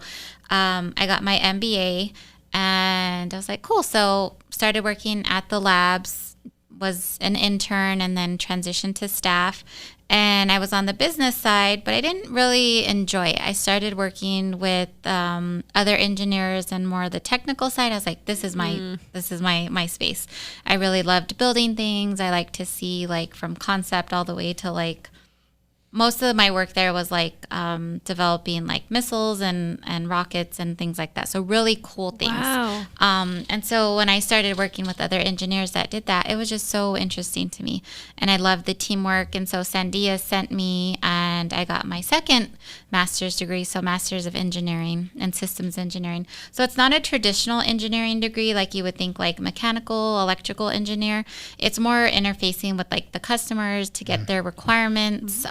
B: I got my MBA, and I was like, cool. So started working at the labs, was an intern, and then transitioned to staff. And I was on the business side, but I didn't really enjoy it. I started working with other engineers and more of the technical side. I was like, this is my space. I really loved building things. I like to see like from concept all the way to like, most of my work there was like developing like missiles and rockets and things like that. So really cool things.
A: Wow.
B: And so when I started working with other engineers that did that, it was just so interesting to me. And I loved the teamwork. And so Sandia sent me, and I got my second master's degree. So Master's of Engineering and Systems Engineering. So it's not a traditional engineering degree like you would think, like mechanical, electrical engineer. It's more interfacing with like the customers to get their requirements,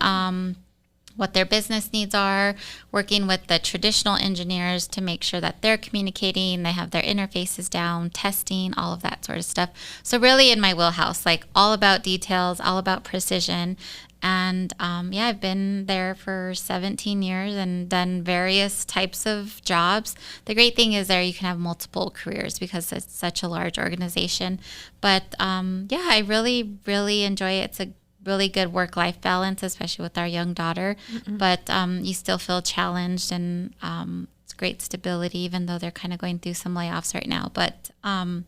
B: what their business needs are, working with the traditional engineers to make sure that they're communicating, they have their interfaces down, testing, all of that sort of stuff. So really in my wheelhouse, like all about details, all about precision. And I've been there for 17 years and done various types of jobs. The great thing is there you can have multiple careers because it's such a large organization. But I really, really enjoy it. It's a really good work-life balance, especially with our young daughter. But you still feel challenged, and it's great stability, even though they're kind of going through some layoffs right now. But I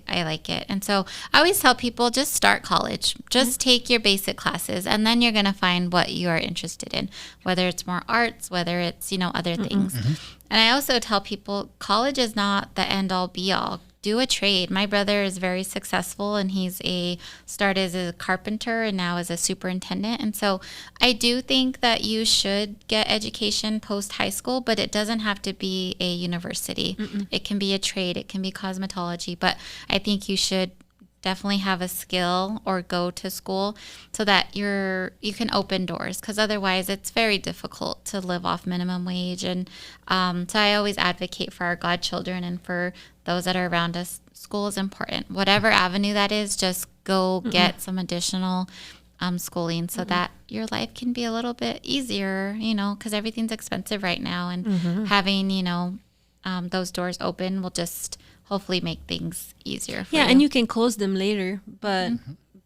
B: like it. And so I always tell people, just start college. Just take your basic classes, and then you're going to find what you are interested in, whether it's more arts, whether it's, other things. And I also tell people, college is not the end-all, be-all. Do a trade. My brother is very successful, and he's started as a carpenter and now as a superintendent. And so I do think that you should get education post high school, but it doesn't have to be a university. It can be a trade. It can be cosmetology, but I think you should definitely have a skill or go to school so that you can open doors, because otherwise it's very difficult to live off minimum wage. And so I always advocate for our godchildren and for those that are around us. School is important. Whatever avenue that is, just go get some additional schooling so that your life can be a little bit easier, because everything's expensive right now. And having, those doors open will just hopefully make things easier for you.
A: And you can close them later, but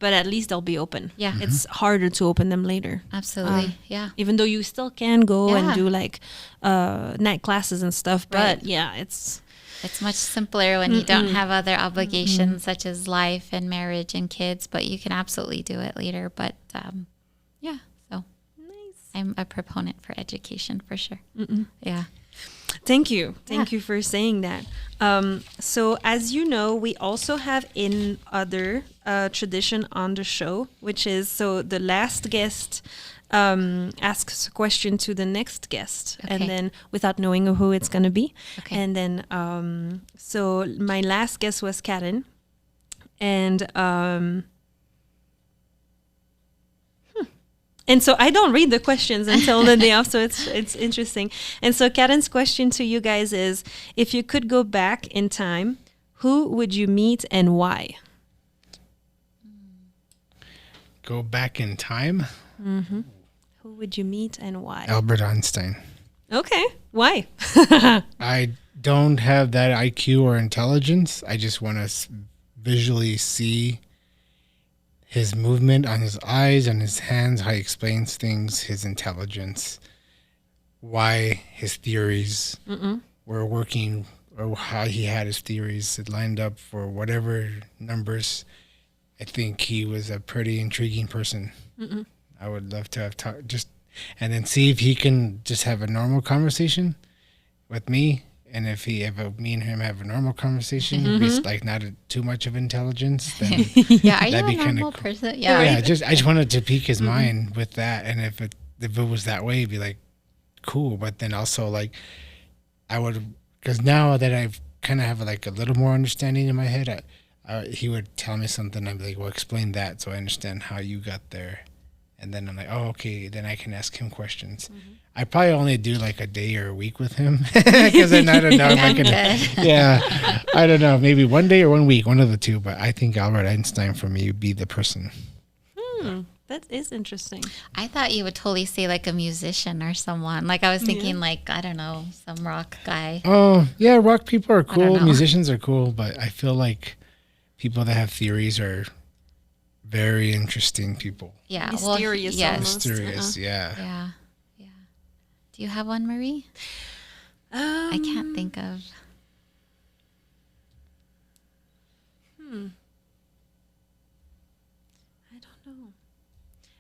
A: at least they'll be open.
B: Yeah.
A: It's harder to open them later.
B: Absolutely.
A: Even though you still can go and do like night classes and stuff, but
B: it's much simpler when you don't have other obligations such as life and marriage and kids, but you can absolutely do it later. But so nice. I'm a proponent for education for sure. Yeah.
A: Thank you. Thank you for saying that. So as you know, we also have another tradition on the show, which is, so the last guest asks a question to the next guest, and then without knowing who it's going to be. And then, so my last guest was Karen, and so I don't read the questions until the day off, so it's interesting. And so Karen's question to you guys is, if you could go back in time, who would you meet and why?
C: Go back in time?
A: Who would you meet and why?
C: Albert Einstein.
A: Okay. Why?
C: I don't have that IQ or intelligence. I just want to visually see his movement on his eyes, on his hands, how he explains things, his intelligence, why his theories were working, or how he had his theories lined up for whatever numbers. I think he was a pretty intriguing person. I would love to have and then see if he can just have a normal conversation with me. And if me and him have a normal conversation, it's like not too much of intelligence, then
B: are you a normal person?
C: I just wanted to pique his mind with that. And if it was that way, it'd be like, cool. But then also like, I would, because now that I've kind of have like a little more understanding in my head, he would tell me something. I'd be like, well, explain that so I understand how you got there. And then I'm like, oh, okay. Then I can ask him questions. I probably only do like a day or a week with him because then I don't know if I can. Yeah, I don't know. Maybe 1 day or 1 week, one of the two. But I think Albert Einstein for me would be the person.
A: That is interesting.
B: I thought you would totally say like a musician or someone. Like I was thinking like, I don't know, some rock guy.
C: Oh, yeah. Rock people are
B: don't
C: cool.
B: know.
C: Musicians are cool. But I feel like people that have theories are very interesting people.
B: Yeah.
A: Mysterious
B: Well, yes.
A: almost.
C: Mysterious. Yeah.
B: Yeah. Yeah. Do you have one, Marie? I can't think of.
A: I don't know.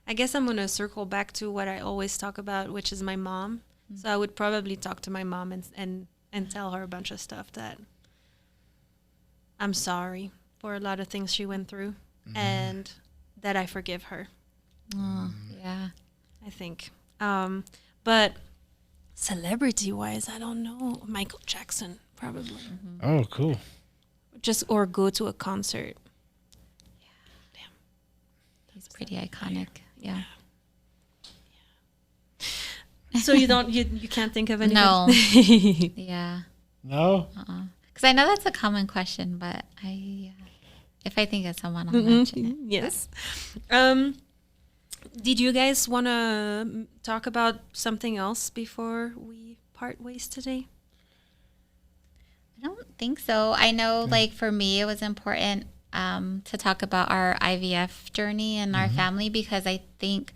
A: I guess I'm going to circle back to what I always talk about, which is my mom. So I would probably talk to my mom and tell her a bunch of stuff that I'm sorry for a lot of things she went through and that I forgive her,
B: Oh, yeah.
A: I think. But celebrity-wise, I don't know. Michael Jackson, probably.
C: Oh, cool.
A: Or go to a concert.
B: He's pretty iconic. Yeah.
A: So you can't think of anything?
B: No. Yeah.
C: No?
B: Because I know that's a common question, but if I think of someone, I'll mention it.
A: Yes. Did you guys want to talk about something else before we part ways today?
B: I don't think so. I know, like, for me, it was important to talk about our IVF journey and our family because I think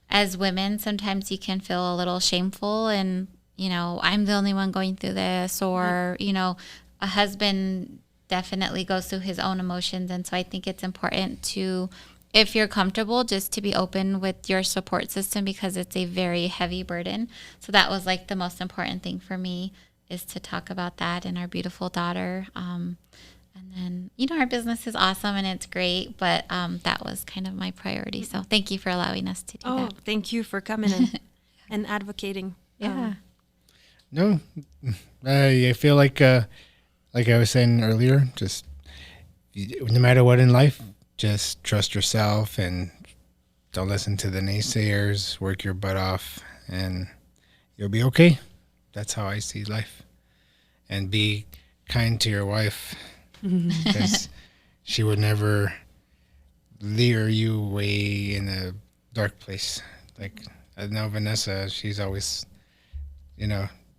B: as women, sometimes you can feel a little shameful and, I'm the only one going through this or, a husband definitely goes through his own emotions. And so I think it's important to, if you're comfortable, just to be open with your support system because it's a very heavy burden. So that was like the most important thing for me is to talk about that and our beautiful daughter. And then, our business is awesome and it's great, but that was kind of my priority. So thank you for allowing us to do that.
A: Thank you for coming in and advocating.
B: Yeah.
C: No. I feel like I was saying earlier, just no matter what in life, just trust yourself and don't listen to the naysayers, work your butt off, and you'll be okay. That's how I see life. And be kind to your wife because she would never lure you away in a dark place. Like I know Vanessa, she's always,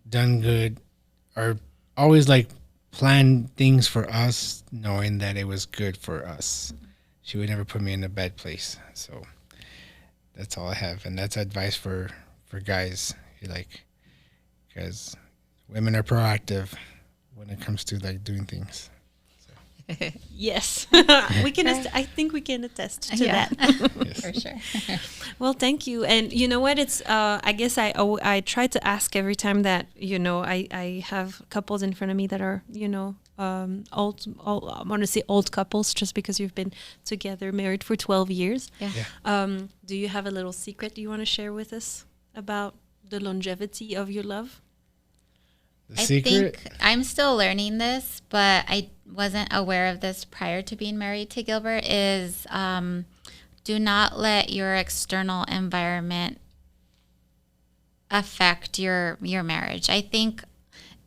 C: done good or always like planned things for us knowing that it was good for us. She would never put me in a bad place. So that's all I have. And that's advice for guys. Because women are proactive when it comes to like doing things.
A: Yes, we can. I think we can attest to that.
C: Yes.
B: For sure.
A: Well, thank you. And you know what? It's. I guess I try to ask every time that I have couples in front of me that are old. I want to say old couples, just because you've been together, married for 12 years.
B: Yeah.
A: Do you have a little secret you want to share with us about the longevity of your love?
C: The secret?
B: I think I'm still learning this, but I wasn't aware of this prior to being married to Gilbert, is do not let your external environment affect your marriage. I think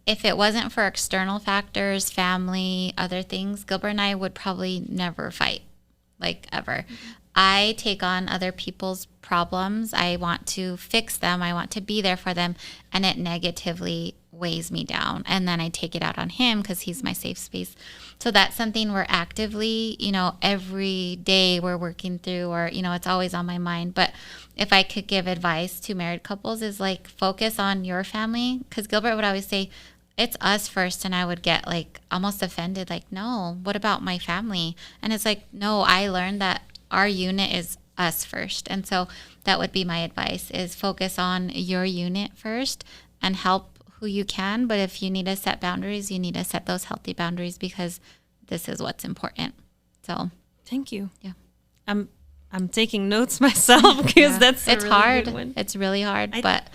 B: if it wasn't for external factors, family, other things, Gilbert and I would probably never fight, like ever. I take on other people's problems. I want to fix them. I want to be there for them. And it negatively weighs me down. And then I take it out on him because he's my safe space. So that's something we're actively, every day we're working through, or, it's always on my mind. But if I could give advice to married couples is like focus on your family. Because Gilbert would always say, it's us first. And I would get like almost offended. Like, no, what about my family? And it's like, no, I learned that our unit is us first. And so that would be my advice is focus on your unit first and help who you can. But if you need to set boundaries, you need to set those healthy boundaries because this is what's important. So
A: thank you.
B: Yeah.
A: I'm taking notes myself because that's
B: it's
A: really
B: hard.
A: good one.
B: It's really hard, but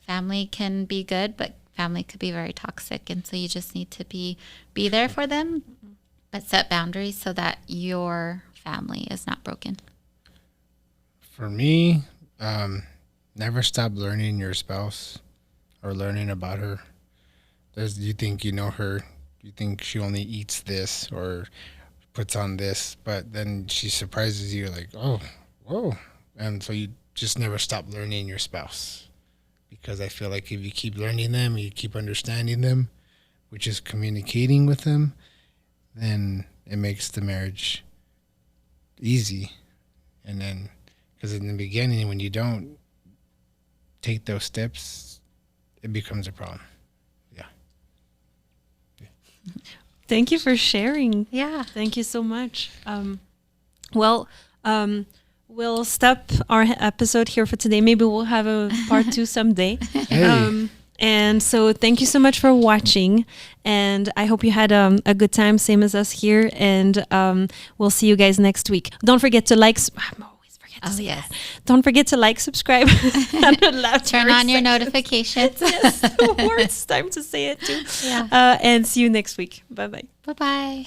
B: family can be good, but family could be very toxic. And so you just need to be there for them, but set boundaries so that your family is not broken.
C: For me, never stop learning your spouse or learning about her. You think you know her, you think she only eats this or puts on this, but then she surprises you like, oh, whoa. And so you just never stop learning your spouse, because I feel like if you keep learning them, you keep understanding them, which is communicating with them, then it makes the marriage easy. And then, because in the beginning, when you don't take those steps, it becomes a problem. Yeah.
A: Thank you for sharing.
B: Yeah.
A: Thank you so much. We'll stop our episode here for today. Maybe we'll have a part 2 someday.
C: Hey.
A: And so thank you so much for watching. And I hope you had a good time, same as us here. And we'll see you guys next week. Don't forget to like. I'm always forget to say that. Don't forget to like, subscribe.
B: Turn on your notifications.
A: Yes, the worst time to say it too.
B: Yeah.
A: And see you next week. Bye-bye.
B: Bye-bye.